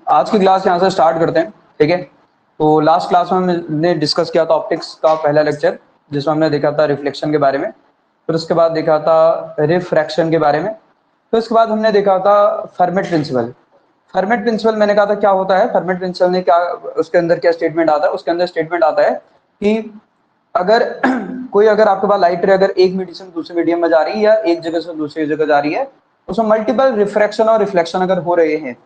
आज की क्लास यहाँ से स्टार्ट करते हैं, ठीक है। तो लास्ट क्लास में हमने डिस्कस किया था ऑप्टिक्स का पहला लेक्चर, जिसमें हमने देखा था रिफ्लेक्शन के बारे में, फिर उसके बाद देखा था रिफ्रैक्शन के बारे में, फिर उसके बाद हमने देखा था फर्मेट प्रिंसिपल। फर्मेट प्रिंसिपल मैंने कहा था क्या होता है। फर्मेट प्रिंसिपल ने क्या, उसके अंदर क्या स्टेटमेंट आता है, उसके अंदर स्टेटमेंट आता है कि अगर कोई अगर आपके पास लाइट रे अगर एक मीडियम से दूसरे मीडियम में जा रही है या एक जगह से दूसरी जगह जा रही है, उसमें मल्टीपल रिफ्रैक्शन और रिफ्लेक्शन अगर हो रहे हैं,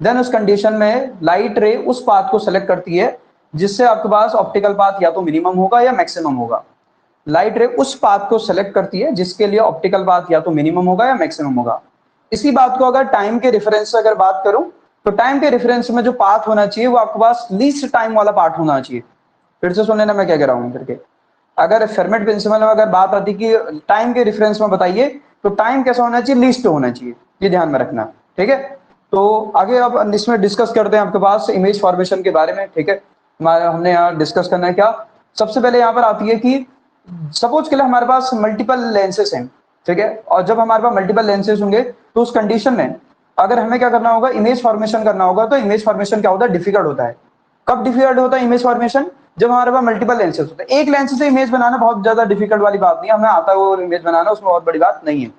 देन उस कंडीशन में लाइट रे उस पाथ को सेलेक्ट करती है जिससे आपके पास ऑप्टिकल पाथ या तो मिनिमम होगा या मैक्सिमम होगा। लाइट रे उस पाथ को सेलेक्ट करती है जिसके लिए ऑप्टिकल पाथ या तो मिनिमम होगा या मैक्सिमम होगा। इसी बात को अगर टाइम के रेफरेंस से अगर बात करूं, तो टाइम के रेफरेंस में जो पाथ होना चाहिए वो आपके पास लीस्ट टाइम वाला पाथ होना चाहिए। फिर से सुन लेना मैं क्या कह रहा हूं करके। अगर फर्मेट प्रिंसिपल में अगर बात आती कि टाइम के रेफरेंस में बताइए, तो टाइम कैसा होना चाहिए, लीस्ट होना चाहिए, ये ध्यान में रखना, ठीक है। तो आगे अब इसमें डिस्कस करते हैं आपके पास इमेज फॉर्मेशन के बारे में, ठीक है। हमारा हमने यहाँ डिस्कस करना है क्या, सबसे पहले यहाँ पर आती है कि सपोज के लिए हमारे पास मल्टीपल लेंसेस हैं, ठीक है। और जब हमारे पास मल्टीपल लेंसेस होंगे तो उस कंडीशन में अगर हमें क्या करना होगा, इमेज फॉर्मेशन करना होगा, तो इमेज फॉर्मेशन क्या होता है, डिफिकल्ट होता है। कब डिफिकल्ट होता है इमेज फॉर्मेशन, जब हमारे पास मल्टीपल लेंसेस होते हैं। एक लेंस से इमेज बनाना बहुत ज्यादा डिफिकल्ट वाली बात नहीं है, हमें आता है वो इमेज बनाना, उसमें बहुत बड़ी बात नहीं है।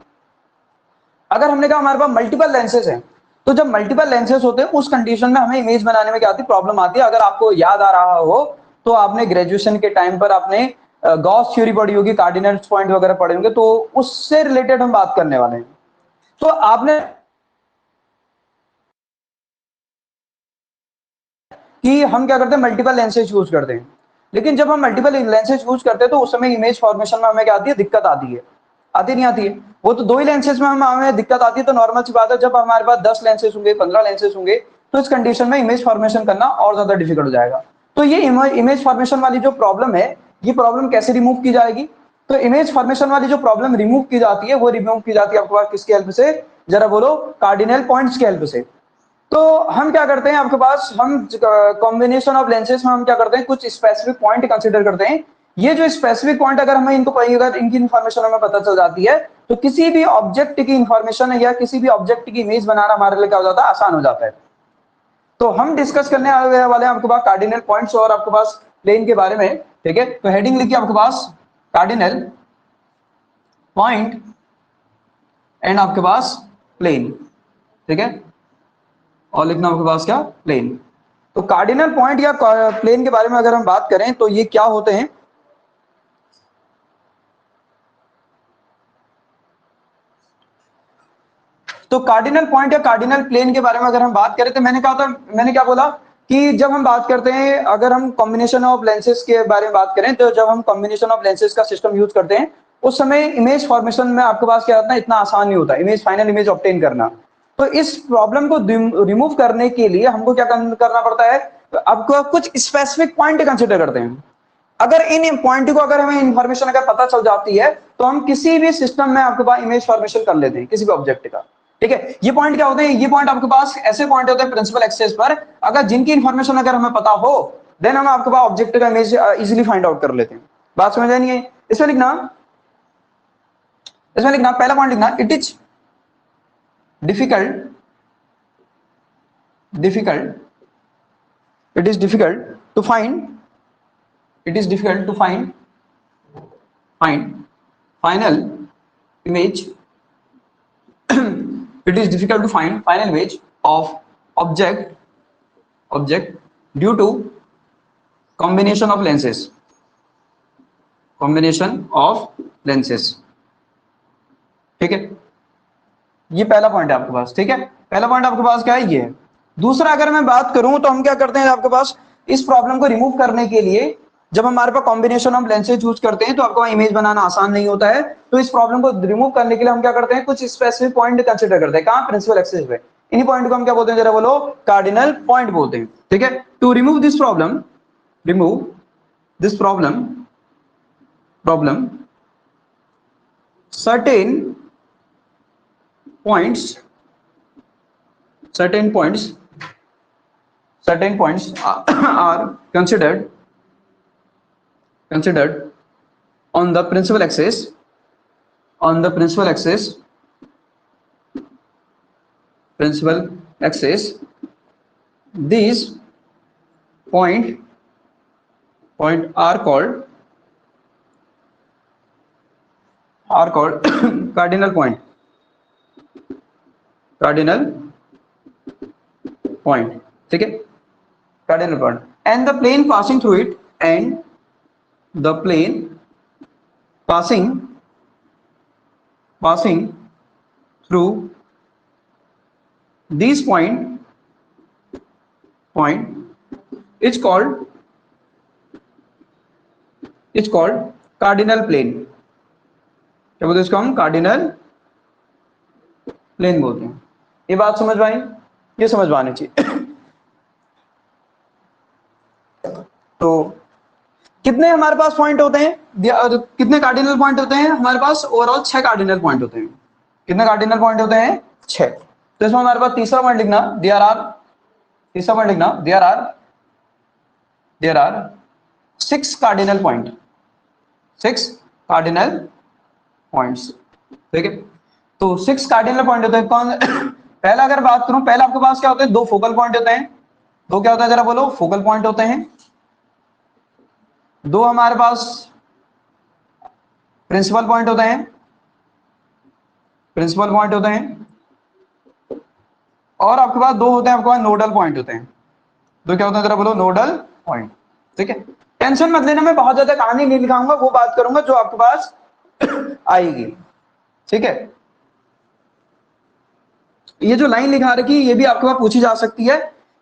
अगर हमने कहा हमारे पास मल्टीपल लेंसेज हैं, तो जब मल्टीपल लेंसेज होते हैं उस कंडीशन में हमें इमेज बनाने में क्या आती है, प्रॉब्लम आती है। अगर आपको याद आ रहा हो तो आपने ग्रेजुएशन के टाइम पर आपने गॉस थ्योरी पढ़ी होगी, कार्डिनल पॉइंट वगैरह पढ़े होंगे, तो उससे रिलेटेड हम बात करने वाले हैं। तो आपने कि हम क्या करते हैं, मल्टीपल लेंसेज यूज करते हैं। लेकिन जब हम मल्टीपल लेंसेज यूज करते हैं तो उस समय इमेज फॉर्मेशन में हमें क्या आती है, दिक्कत आती है। आती नहीं आती है, वो तो दो ही लेंसेज में हमें दिक्कत आती है। तो नॉर्मल सी बात है, जब हमारे पास 10 लेंसेज होंगे, 15 लेंसेज होंगे, तो इस कंडीशन में इमेज फॉर्मेशन करना और ज्यादा डिफिकल्ट हो जाएगा। तो ये इमेज फॉर्मेशन वाली जो प्रॉब्लम है, ये प्रॉब्लम कैसे रिमूव की जाएगी। तो इमेज फॉर्मेशन वाली जो प्रॉब्लम रिमूव की जाती है, वो रिमूव की जाती है आपके पास किसकी हेल्प से, जरा बोलो, कार्डिनल पॉइंट्स की हेल्प से। तो हम क्या करते हैं, आपके पास हम कॉम्बिनेशन ऑफ लेंसेज में हम क्या करते हैं, कुछ स्पेसिफिक पॉइंट कंसीडर करते हैं। ये जो स्पेसिफिक पॉइंट अगर हमें इनको अगर इनकी इंफॉर्मेशन हमें पता चल जाती है, तो किसी भी ऑब्जेक्ट की इंफॉर्मेशन या किसी भी ऑब्जेक्ट की इमेज बनाना हमारे लिए क्या हो जाता है, आसान हो जाता है। तो हम डिस्कस करने वाले हैं आपके पास कार्डिनल पॉइंट्स और आपके पास प्लेन के बारे में, ठीक है। तो हेडिंग लिखिए आपके पास कार्डिनल पॉइंट एंड आपके पास प्लेन, ठीक है। और लिखना आपके पास क्या, प्लेन। तो कार्डिनल पॉइंट या प्लेन के बारे में अगर हम बात करें तो ये क्या होते हैं। तो कार्डिनल पॉइंट या कार्डिनल प्लेन के बारे में अगर हम बात करें, तो मैंने कहा था, मैंने क्या बोला कि जब हम बात करते हैं, अगर हम कॉम्बिनेशन ऑफ लेंसेज के बारे में बात करें, तो जब हम कॉम्बिनेशन ऑफ लेंसेज का सिस्टम यूज करते हैं, उस समय इमेज फॉर्मेशन में आपके पास क्या होता है, इतना आसान नहीं होता इमेज, फाइनल इमेज ऑब्टेन करना। तो इस प्रॉब्लम को रिमूव करने के लिए हमको क्या करना पड़ता है, आपको कुछ स्पेसिफिक पॉइंट कंसिडर करते हैं। अगर इन पॉइंट को अगर हमें इंफॉर्मेशन अगर पता चल जाती है, तो हम किसी भी सिस्टम में आपके पास इमेज फॉर्मेशन कर लेते हैं किसी भी ऑब्जेक्ट का, ठीक है। ये पॉइंट क्या होते हैं, ये पॉइंट आपके पास ऐसे पॉइंट होते हैं प्रिंसिपल एक्सेस पर, अगर जिनकी इंफॉर्मेशन अगर हमें पता हो, देन हम आपके पास ऑब्जेक्ट का इमेज इजीली फाइंड आउट कर लेते हैं। बात समझ नहीं है। इसमें लिखना पहला पॉइंट लिखना, it is difficult difficult it is difficult to find it is difficult to find final image it is difficult to find final image of object due to combination of lenses ठीक है। ये पहला point है आपके पास, ठीक है। पहला point आपके पास क्या है, ये है। दूसरा अगर मैं बात करूं तो हम क्या करते हैं आपके पास, इस प्रॉब्लम को रिमूव करने के लिए जब हमारे पास कॉम्बिनेशन ऑफ लेंसेज यूज करते हैं, तो आपको इमेज बनाना आसान नहीं होता है। तो इस प्रॉब्लम को रिमूव करने के लिए हम क्या करते हैं, कुछ स्पेसिफिक पॉइंट कंसीडर करते हैं। कहां, प्रिंसिपल एक्सिस पे। इन्हीं पॉइंट को हम क्या बोलते हैं, जरा बोलो, कार्डिनल पॉइंट बोलते हैं, ठीक है। To remove this problem certain points are considered on the principal axis these point are called cardinal point, ठीक है, cardinal point, and the plane passing through it, and the plane passing through these point is called cardinal plane। क्या बोलते हैं इसको हम? Cardinal plane बोलते हैं। ये बात समझ में आई? ये समझ में आनी चाहिए। तो कितने हमारे पास पॉइंट होते हैं? कितने कार्डिनल पॉइंट होते हैं हमारे पास? ओवरऑल 6 कार्डिनल पॉइंट होते हैं। कितने कार्डिनल पॉइंट होते हैं? 6। तो इसमें हमारे पास तीसरा पॉइंट लिखना, तीसरा पॉइंट लिखना, there are 6 cardinal point, 6 cardinal points, ठीक है। तो 6 कार्डिनल पॉइंट होते हैं। कौन? पहला अगर बात करूं, पहला आपके पास क्या होते हैं? 2 फोकल पॉइंट होते हैं। 2 क्या होता है जरा बोलो? फोकल पॉइंट होते हैं। 2 हमारे पास प्रिंसिपल पॉइंट होते हैं, और आपके पास 2 होते हैं, आपके पास नोडल पॉइंट होते हैं। 2 क्या होते हैं जरा बोलो? नोडल पॉइंट, ठीक है। टेंशन मत लेना, मैं बहुत ज्यादा कहानी नहीं लिखाऊंगा, वो बात करूंगा जो आपके पास आएगी, ठीक है। ये जो लाइन लिखा रखी ये भी आपके पास पूछी जा सकती है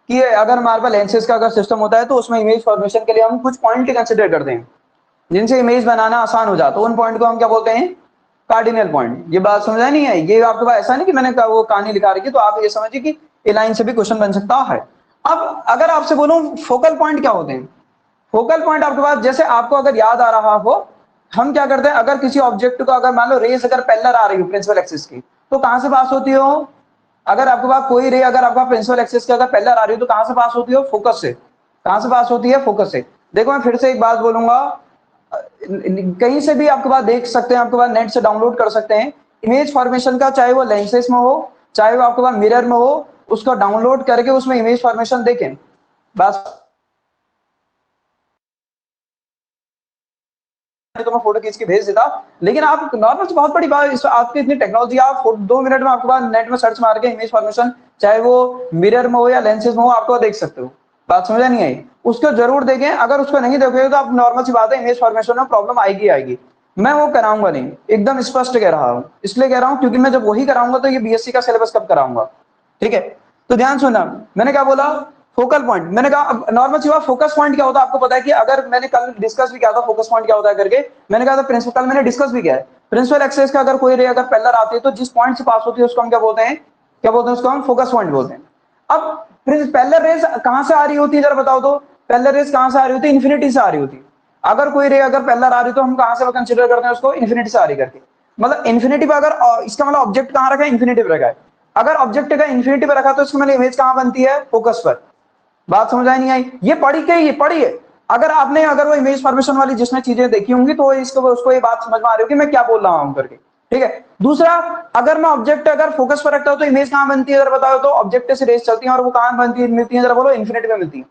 कि अगर हमारे पास लेंसेज का अगर सिस्टम होता है तो उसमें इमेज फॉर्मेशन के लिए हम कुछ पॉइंट कंसिडर करते हैं जिनसे इमेज बनाना आसान हो जाता है। उन पॉइंट को हम क्या बोलते हैं? Cardinal point. ये बात समझा नहीं है? ये आपके पास ऐसा नहीं कि मैंने वो कहानी लिखा रखी तो आप ये समझिए कि ये लाइन से भी क्वेश्चन बन सकता है। अब अगर आपसे बोलूं फोकल पॉइंट क्या होते हैं? फोकल पॉइंट आपके पास, जैसे आपको अगर याद आ रहा हो, हम क्या करते हैं, अगर किसी ऑब्जेक्ट को अगर मान लो रेस अगर पैरेलल आ रही हो प्रिंसिपल एक्सिस की, तो कहां से पास होती हो? अगर आपके पास कोई रे अगर आपका प्रिंसिपल एक्सिस की अगर पैरेलल आ रही हो तो कहां से पास होती हो? फोकस से। कहां से पास होती है? फोकस से। देखो मैं फिर से एक बात बोलूंगा, कहीं से भी आपके पास देख सकते हैं, आपके पास नेट से डाउनलोड कर सकते हैं इमेज फॉर्मेशन का, चाहे वो लेंसेज में हो चाहे वो आपके पास मिरर में हो, उसको डाउनलोड करके उसमें इमेज फॉर्मेशन देखें। बस तो मैं फोटो खींच के भेज देता, लेकिन आप नॉर्मल बहुत बड़ी बात, आपकी इतनी टेक्नोलॉजी, आप 2 मिनट में आपके पास नेट में सर्च मार के इमेज फॉर्मेशन चाहे वो मिरर में हो या लेंसेज में हो आपको देख सकते हो। बात समझ नहीं आई? उसको जरूर देखें। अगर उसको नहीं देखोगे तो आप नॉर्मल सी बात है, इमेज फॉर्मेशन में प्रॉब्लम आएगी। मैं वो कराऊंगा नहीं, एकदम स्पष्ट कह रहा हूं। इसलिए कह रहा हूं क्योंकि मैं जब वही कराऊंगा तो ये बीएससी का सिलेबस कब कराऊंगा, ठीक है। तो ध्यान सुनना, मैंने क्या बोला? Focal point. मैंने कहा नॉर्मल सी बात, फोकस पॉइंट क्या होता है आपको पता है कि अगर मैंने कल डिस्कस भी किया था फोकस पॉइंट क्या होता है करके, मैंने कहा था प्रिंसिपल, कल मैंने डिस्कस भी किया है। प्रिंसिपल एक्सिस का अगर कोई रे अगर पैरेलल आती है तो जिस पॉइंट से पास होती है उसको हम क्या बोलते हैं? उसको हम फोकस पॉइंट बोलते हैं। अब पैरेलल रेस कहां से आ रही होती है जरा बताओ तो? पैरेलल रेस कहां से आ रही होती है? इन्फिनिटी से आ रही होती है। अगर कोई रे अगर पैरेलल आ रही तो हम कहां से कंसीडर करते हैं उसको? इन्फिनिटी से आ रही करके। मतलब इन्फिनिटी पे अगर, इसका मतलब ऑब्जेक्ट कहां रखा है? इन्फिनिटी पे रखा है। अगर ऑब्जेक्ट का इन्फिनिटी पे रखा तो इसका मतलब इमेज कहां बनती है? फोकस पर। बात समझ आई नहीं आई? ये पढ़ी है। अगर वो इमेज फॉर्मेशन वाली जिसने चीजें देखी होंगी तो उसको ये बात समझ में आ रही होगी मैं क्या बोल रहा हूं करके, ठीक है। दूसरा, अगर मैं ऑब्जेक्ट अगर फोकस पर रखता हूं तो इमेज कहां बनती है जरा बताओ तो? ऑब्जेक्ट से रेस चलती है और वो कहां बनती है, मिलती है जरा बोलो? इन्फिनिटी में मिलती है।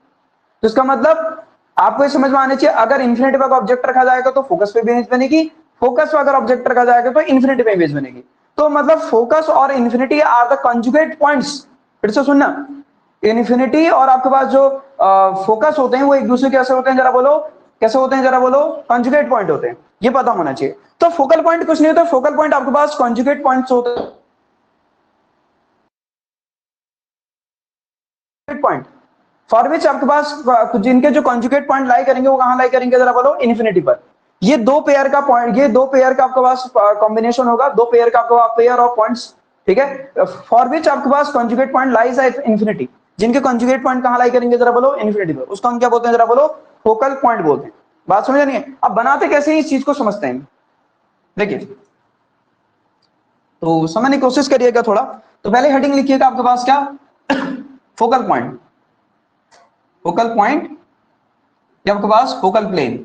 तो इसका मतलब आपको ये समझ में आना चाहिए, अगर इन्फिनिटी पर ऑब्जेक्ट रखा जाएगा तो फोकस पे इमेज बनेगी, फोकस पर अगर ऑब्जेक्ट रखा जाएगा तो इन्फिनिटी पे इमेज बनेगी। तो मतलब फोकस और infinity are the conjugate points. फिर से सुनना, इन्फिनिटी और आपके पास जो फोकस होते हैं वो एक दूसरे कैसे होते हैं जरा बोलो? कैसे होते हैं जरा बोलो? कंजुगेट पॉइंट होते हैं। ये पता होना चाहिए। तो फोकल पॉइंट कुछ नहीं होता, फोकल पॉइंट आपके पास कंजुगेट पॉइंट्स होते हैं। पॉइंट फॉर विच आपके पास जिनके जो कंजुगेट पॉइंट लाई करेंगे वो कहां लाई करेंगे जरा बोलो? इन्फिनिटी पर। ये 2 पेयर का पॉइंट, ये 2 पेयर का आपके पास कॉम्बिनेशन होगा, 2 पेयर का आपका पेयर ऑफ पॉइंट्स, ठीक है। फॉर विच आपके पास conjugate point lies at infinity. जिनके कंजुगेट पॉइंट कहां लाई करेंगे जरा बोलो? इन्फिनिटी पर। उसको हम क्या बोलते हैं जरा बोलो? फोकल पॉइंट बोलते हैं। बात समझ नहीं है? अब बनाते कैसे हैं इस चीज को समझते हैं, देखिए। तो समझने की कोशिश करिएगा थोड़ा। तो पहले हेडिंग लिखिएगा आपके पास क्या? Focal point. फोकल पॉइंट या आपके पास फोकल प्लेन।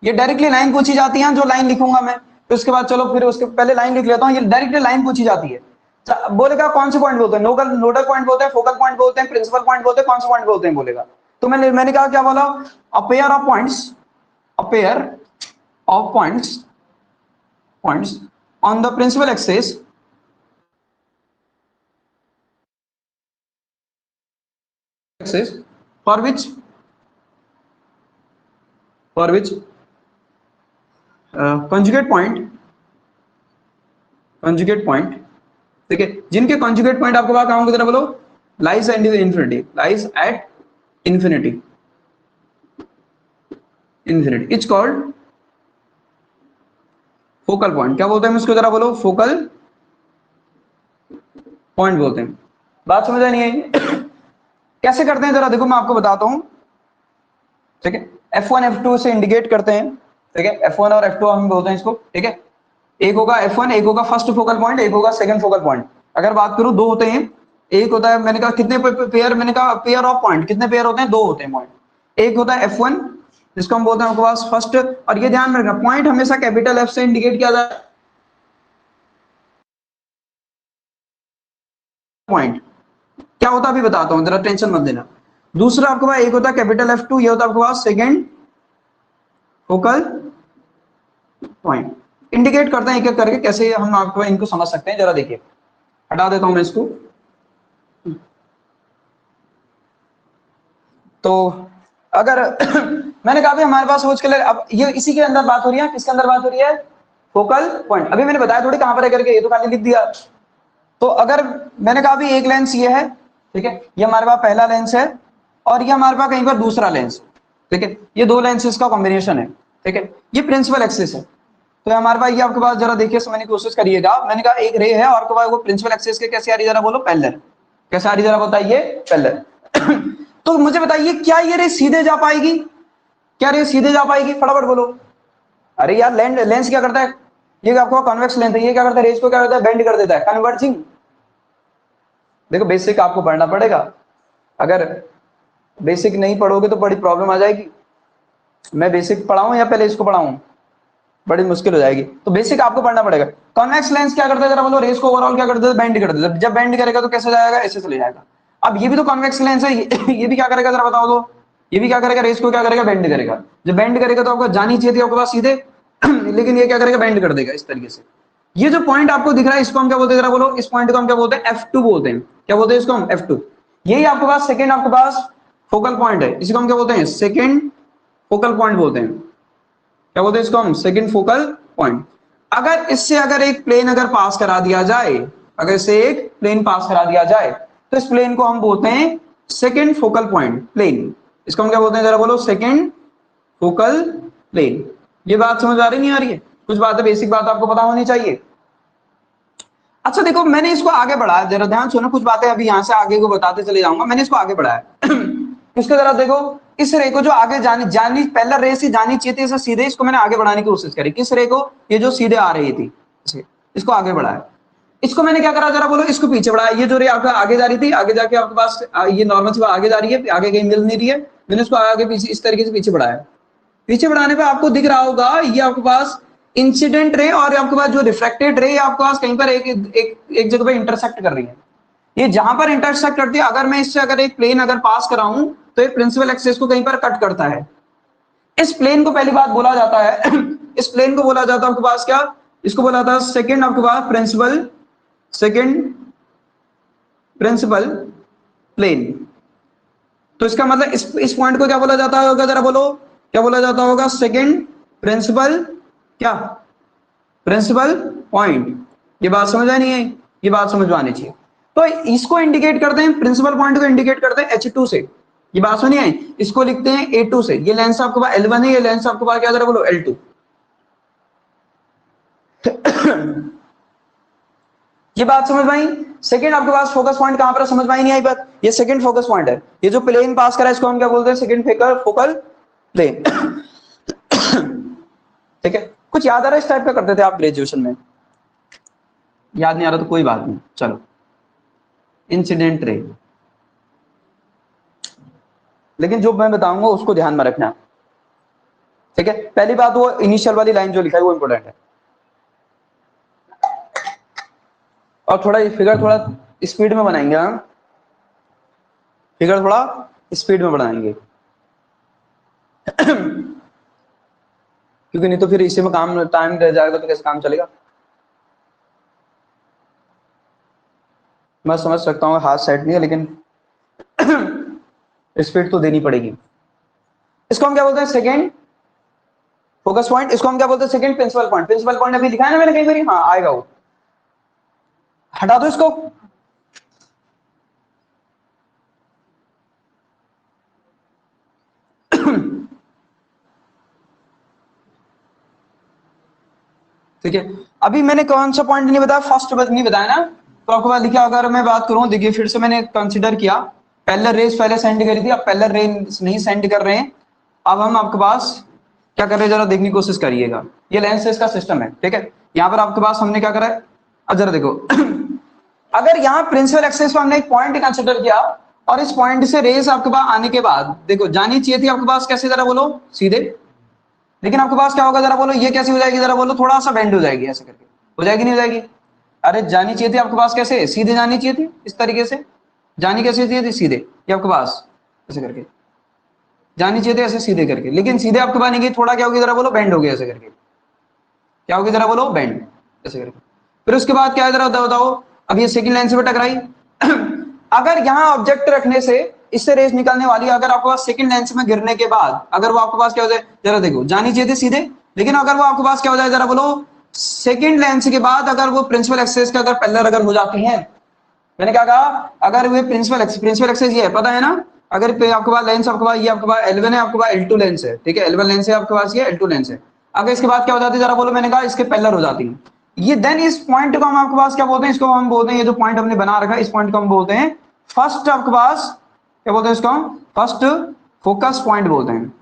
ये डायरेक्टली लाइन पूछी जाती है, जो लाइन लिखूंगा मैं, तो उसके बाद चलो फिर उसके पहले लाइन लिख लेता हूं। ये डायरेक्टली लाइन पूछी जाती है। बोलेगा कौन से पॉइंट बोलते हैं, नोडल पॉइंट बोलते हैं, फोकल पॉइंट बोलते हैं, प्रिंसिपल पॉइंट बोलते हैं, कौन से पॉइंट बोलते हैं बोलेगा। तो मैंने कहा क्या बोला, a pair of points, a pair of points on the principal axis for which conjugate point, ठीक है, जिनके कॉन्जुगेट पॉइंट आपके पास कहां होंगे जरा बोलो, lies at infinity, it's called focal point. क्या बोलते हैं इसको जरा बोलो, फोकल पॉइंट बोलते हैं। बात समझ नहीं आई? कैसे करते हैं जरा देखो, मैं आपको बताता हूं, ठीक है। F1 F2 से इंडिकेट करते हैं, ठीक है, F1 और F2 हम बोलते हैं इसको, ठीक है। एक होगा F1, एक होगा फर्स्ट फोकल पॉइंट, एक होगा सेकंड फोकल पॉइंट। अगर बात करूं दो होते हैं, एक होता है, मैंने कहा कितने पेयर, मैंने कहा पेयर ऑफ पॉइंट कितने पेयर होते हैं, दो होते हैं पॉइंट। एक होता है F1 जिसको हम बोलते हैं आपके पास फर्स्ट, और ये ध्यान में रखना पॉइंट हमेशा कैपिटल F से इंडिकेट किया जाता है, पॉइंट क्या होता है अभी बताता हूं, जरा टेंशन मत लेना। दूसरा आपके पास एक होता है कैपिटल F2, ये होता है आपके पास सेकंड फोकल पॉइंट। इंडिकेट करते हैं एक एक करके, कैसे हम आपको इनको समझ सकते हैं, जरा देखिए, हटा देता हूं मैं इसको। तो अगर मैंने कहा हमारे पास सोच के लिए, अब ये इसी के अंदर बात हो रही है, किसके अंदर बात हो रही है, फोकल पॉइंट। अभी मैंने बताया थोड़ी कहां पर है करके, ये तो खाली लिख दिया। तो अगर मैंने कहा अभी एक लेंस ये है, ठीक है, ये हमारे पास पहला लेंस है, और ये हमारे पास कहीं पर दूसरा लेंस, ठीक है, ये दो लेंसेज का कॉम्बिनेशन है, ठीक है, ये प्रिंसिपल एक्सिस है। तो हमारे पास ये आपके पास जरा देखिए, समझने की कोशिश करिएगा। मैंने कहा एक रे है और वो प्रिंसिपल एक्सिस के कैसे आ रही है, जरा बोलो पैरेलल, कैसे आ रही जरा बताइए, पैरेलल। तो मुझे बताइए क्या ये रे सीधे जा पाएगी, क्या रे सीधे जा पाएगी, फटाफट बोलो। अरे यार लेंस क्या करता है, ये आपको कॉन्वेक्स लेंस है, ये क्या करता है, रेस को क्या करता है, बेंड कर देता है, कन्वर्जिंग। देखो बेसिक आपको पढ़ना पड़ेगा, अगर बेसिक नहीं पढ़ोगे तो बड़ी प्रॉब्लम आ जाएगी। मैं बेसिक पढ़ाऊं या पहले इसको पढ़ाऊं, बड़ी मुश्किल हो जाएगी। तो बेसिक आपको पढ़ना पड़ेगा। कॉन्वेक्स लेंस क्या करता है, जरा बोलो, रेस को ओवरऑल क्या करता है, बेंड कर देता है। जब बेंड करेगा तो कैसे जाएगा, ऐसे चले जाएगा। अब ये भी तो कॉन्वेक्स लेंस है, ये भी क्या करेगा जरा बताओ तो, ये भी क्या करेगा, रेस को क्या करेगा, बेंड करेगा। जब बेंड करेगा तो आपको जानी चाहिए थी आपके पास सीधे, लेकिन ये क्या करेगा, बेंड कर देगा इस तरीके से। ये जो पॉइंट आपको दिख रहा है इसको हम क्या बोलते हैं, जरा बोलो, इस पॉइंट को हम क्या बोलते हैं, F2 बोलते हैं। क्या बोलते हैं इसको हम, F2। यही आपके पास सेकंड आपके पास फोकल पॉइंट है, इसको हम क्या बोलते हैं, सेकंड फोकल पॉइंट बोलते हैं। क्या बोलते हैं इसको हम, सेकंड फोकल पॉइंट। अगर इससे अगर एक प्लेन अगर पास करा दिया जाए, अगर इससे एक प्लेन पास करा दिया जाए, तो इस प्लेन को हम बोलते हैं सेकंड फोकल पॉइंट प्लेन। इसको हम क्या बोलते हैं, जरा बोलो, सेकंड फोकल प्लेन। ये बात समझ आ रही नहीं आ रही है, कुछ बात है, बेसिक बात आपको पता होनी चाहिए। अच्छा देखो, मैंने इसको आगे बढ़ाया, जरा ध्यान सुनो, कुछ बातें अभी यहां से आगे को बताते चले जाऊंगा। मैंने इसको आगे बढ़ाया इसको जरा देखो, इस रे को जो आगे जानी पहला रे से जानी चाहिए थी इसे सीधे, इसको मैंने आगे बढ़ाने की कोशिश करी। किस रे को, ये जो सीधे आ रही थी इसको आगे बढ़ाया। इसको मैंने क्या करा, जरा बोलो, इसको पीछे बढ़ाया। ये जो रे आपका आगे जा रही थी, आगे जाके आपके पास ये नॉर्मल से आगे जा रही है, आगे कहीं मिल नहीं रही है, मैंने इसको आगे पीछे इस तरीके से पीछे बढ़ाया। पीछे बढ़ाने पे आपको दिख रहा होगा ये आपके पास इंसिडेंट रे और आपके पास जो रिफ्रैक्टेड रे आपके पास कहीं पर एक जगह पे इंटरसेक्ट कर रही है। ये जहां पर इंटरसेक्ट करती है, अगर मैं इससे अगर एक प्लेन अगर पास कराऊं तो ये प्रिंसिपल एक्सिस को कहीं पर कट करता है। इस प्लेन को पहली बात बोला जाता है इस प्लेन को बोला जाता है आपके पास क्या, इसको बोला जाता है सेकंड आपके पास प्रिंसिपल, सेकंड प्रिंसिपल प्लेन। तो इसका मतलब इस पॉइंट को क्या बोला जाता होगा, जरा बोलो, क्या बोला जाता होगा, सेकंड प्रिंसिपल, क्या प्रिंसिपल पॉइंट। ये बात समझ आई नहीं है, ये बात समझ में आनी चाहिए। तो इसको इंडिकेट करते हैं, प्रिंसिपल पॉइंट को इंडिकेट करते हैं H2 से। ये बात सुनिए आई, इसको लिखते हैं A2 से। ये लेंस आपके पास L1 है, ये लेंस आपके पास क्या, जरा बोलो, L2। ये बात समझ में आई। सेकंड आपके पास फोकस पॉइंट कहां पर, समझ में आई नहीं आई बात, ये सेकंड फोकस पॉइंट है। ये जो प्लेन पास करा है इसको हम क्या बोलते हैं, सेकंड फोकल प्लेन। ठीक है, कुछ याद आ रहा है, इस टाइप का करते थे आप ग्रेजुएशन में, याद नहीं आ रहा तो कोई बात नहीं, चलो। इंसिडेंट रे, लेकिन जो मैं बताऊंगा उसको ध्यान में रखना, ठीक है। पहली बात, वो इनिशियल वाली लाइन जो लिखा है वो इंपॉर्टेंट है। और थोड़ा फिगर थोड़ा स्पीड में बनाएंगे हम, फिगर थोड़ा स्पीड में बनाएंगे क्योंकि नहीं तो फिर इसी में काम टाइम रह जाएगा तो कैसे काम चलेगा। मैं समझ सकता हूँ हाथ सेट नहीं है, लेकिन स्पीड तो देनी पड़ेगी। इसको हम क्या बोलते हैं, सेकेंड फोकस पॉइंट। इसको हम क्या बोलते हैं, second principal point. Principal point अभी लिखा है ना मैंने कहीं पर, हाँ आएगा वो, हटा दो इसको। ठीक है, अभी मैंने कौन सा पॉइंट नहीं बताया, फर्स्ट नहीं बताया ना, तो आपके पास लिखा, अगर मैं बात करूं, देखिए फिर से मैंने कंसीडर किया, पैरेलल रेज पहले सेंड करी थी, अब पैरेलल रेज नहीं सेंड कर रहे हैं। अब हम आपके पास क्या कर रहे हैं, जरा देखने की कोशिश करिएगा। ये लेंस का सिस्टम है, ठीक है। यहाँ पर आपके पास हमने क्या करा है, अब जरा देखो अगर यहाँ प्रिंसिपल एक्सेस पर हमने एक पॉइंट कंसिडर किया और इस पॉइंट से रेस आपके पास आने के बाद देखो जानी चाहिए थी आपके पास, कैसे जरा बोलो सीधे, लेकिन आपके पास क्या होगा जरा बोलो, ये कैसे हो जाएगी जरा बोलो, थोड़ा सा बेंड हो जाएगी, ऐसे करके हो जाएगी, नहीं हो जाएगी। अरे जानी चाहिए थी आपके पास कैसे, सीधे जानी चाहिए थी, इस तरीके से जानी कैसे चाहिए थी, सीधे, ये आपके पास ऐसे करके जानी चाहिए थी, ऐसे सीधे करके, लेकिन सीधे आपके पास नहीं गई, थोड़ा क्या होगी जरा बोलो, बेंड हो गया ऐसे करके, क्या होगी जरा बोलो, बेंड ऐसे करके। फिर उसके बाद क्या है जरा बताओ, अब ये सेकंड लाइन से भी टकराई अगर यहाँ ऑब्जेक्ट रखने से इससे रेस निकलने वाली, अगर आपके पास सेकंड लेंस में गिरने के बाद अगर वो आपके पास क्या हो जाए, जरा देखो जानी चाहिए थी सीधे, लेकिन अगर वो आपके पास क्या हो जाए जरा बोलो, सेकंड लेंस के बाद अगर वो प्रिंसिपल एक्सेस का अगर पैरेलल अगर हो जाती है, मैंने क्या कहा, अगर वे प्रिंसिपल एक्सेस ये है पता है ना, अगर आपके पास लेंस आपके पास ये आपके पास L1 है, आपके पास L2 लेंस है, ठीक है, L1 लेंस है आपके पास, ये L2 लेंस है, अगर इसके बाद क्या हो जाती है जरा बोलो, मैंने कहा इसके पैरेलल हो जाती है ये, देन इस पॉइंट को हम आपके पास क्या बोलते हैं, इसको हम बोलते हैं, ये जो पॉइंट हमने बना रखा है इस पॉइंट को हम बोलते हैं फर्स्ट, आपके पास क्या बोलते हैं इसको हम फर्स्ट फोकस पॉइंट बोलते हैं,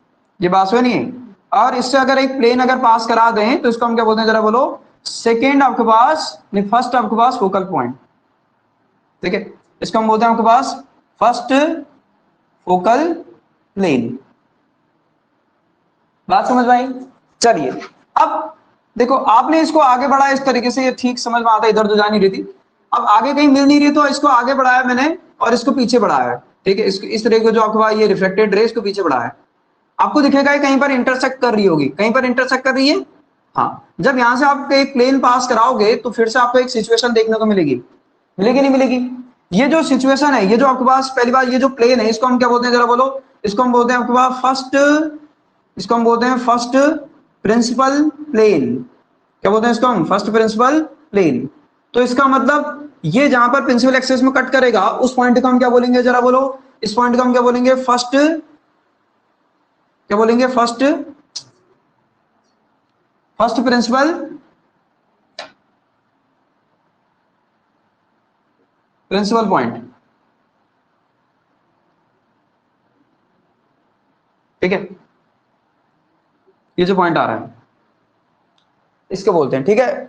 ये बात सुनिए नहीं है। और इससे अगर एक प्लेन अगर पास करा दें तो इसको हम क्या बोलते हैं जरा बोलो, सेकेंड आपके पास नहीं, फर्स्ट आपके पास फोकल पॉइंट, ठीक है, इसको हम बोलते हैं आपके पास फर्स्ट फोकल प्लेन। बात समझ में आई। चलिए अब देखो, आपने इसको आगे बढ़ाया इस तरीके से, ये ठीक समझ में आता है, इधर तो जा नहीं रही थी, अब आगे कहीं मिल नहीं रही तो इसको आगे बढ़ाया मैंने और इसको पीछे बढ़ाया, ठीक है, इस तरीके को जो आपके पास ये रिफ्लेक्टेड रे इसको पीछे बढ़ाया, आपको दिखेगा कहीं पर इंटरसेक्ट कर रही होगी, कहीं पर इंटरसेक्ट कर रही है। हाँ, जब यहां से आप एक प्लेन पास कराओगे तो फिर से आपको एक सिचुएशन देखने को मिलेगी, मिलेगी नहीं मिलेगी। ये जो सिचुएशन है, ये जो आपके पास पहली बार ये जो प्लेन है इसको हम क्या बोलते हैं जरा बोलो, इसको हम बोलते हैं आपके पास फर्स्ट, इसको हम बोलते हैं फर्स्ट प्रिंसिपल प्लेन, क्या बोलते हैं इसको हम फर्स्ट प्रिंसिपल प्लेन। तो इसका मतलब ये जहां पर प्रिंसिपल एक्सेस में कट करेगा उस पॉइंट को हम क्या बोलेंगे जरा बोलो, इस पॉइंट को हम क्या बोलेंगे, फर्स्ट क्या बोलेंगे, first first principal principal point, ठीक है, ये जो पॉइंट आ रहा है इसको बोलते हैं, ठीक है।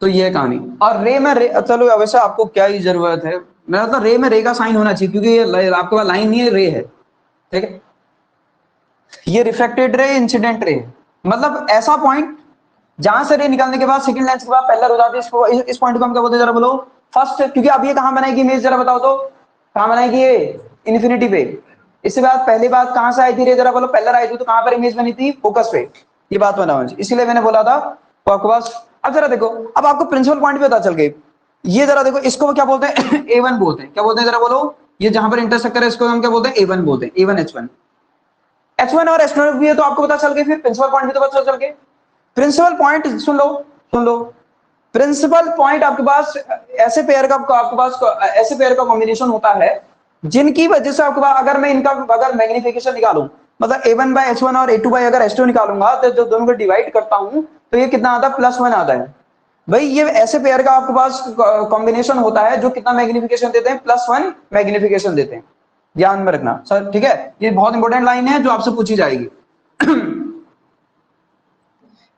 तो ये है कहानी। और रे में रे, चलो वैसे आपको क्या ही जरूरत है, मैं मतलब रे में रे का साइन होना चाहिए क्योंकि ये आपके पास लाइन नहीं है, रे है, ठीक है, ये रिफ्लेक्टेड रे इंसिडेंट रे, मतलब ऐसा पॉइंट जहां से रे निकालने के बाद सेकंड लेंस के बाद पैरेलल हो जाती है, इसको इस पॉइंट को हम क्या बोलते हैं जरा बोलो, फर्स्ट, क्योंकि अब ये कहां बनाएगी इमेज जरा बताओ तो, कहां बनाएगी ये, इन्फिनिटी पे। इसके बाद पहली बात कहां से आई थी रे जरा बोलो, पैरेलल आई थी तो कहां पर इमेज बनी थी, फोकस पे, ये बात बनाओ, इसीलिए मैंने बोला था तो आपके पास। अब जरा देखो, अब आपको प्रिंसिपल पॉइंट भी पता चल गई, ये जरा देखो, इसको क्या बोलते हैं A1 बोलते हैं, क्या बोलते हैं जरा बोलो, ये जहां पर इंटरसेक्ट करे इसको हम क्या बोलते हैं, A1 बोलते हैं, A1 H1, H1 और H2 भी है तो आपको पता चल गई, फिर प्रिंसिपल पॉइंट भी तो पता चल गए। प्रिंसिपल पॉइंट सुन लो, सुन लो, प्रिंसिपल पॉइंट आपके पास ऐसे पेयर का, आपके पास ऐसे पेयर का कॉम्बिनेशन होता है जिनकी वजह से आपके पास, अगर मैं इनका अगर मैग्निफिकेशन निकालूं, मतलब A1 बाय H1 और A2 बाय अगर H2 निकालूंगा तो जो दोनों को डिवाइड करता हूं तो ये कितना आता है, +1 आता है। भाई ये ऐसे पेयर का आपके पास कॉम्बिनेशन होता है जो कितना मैग्निफिकेशन देते हैं, +1 मैग्निफिकेशन देते हैं, ध्यान में रखना सर, ठीक है, ये बहुत इंपॉर्टेंट लाइन है जो आपसे पूछी जाएगी।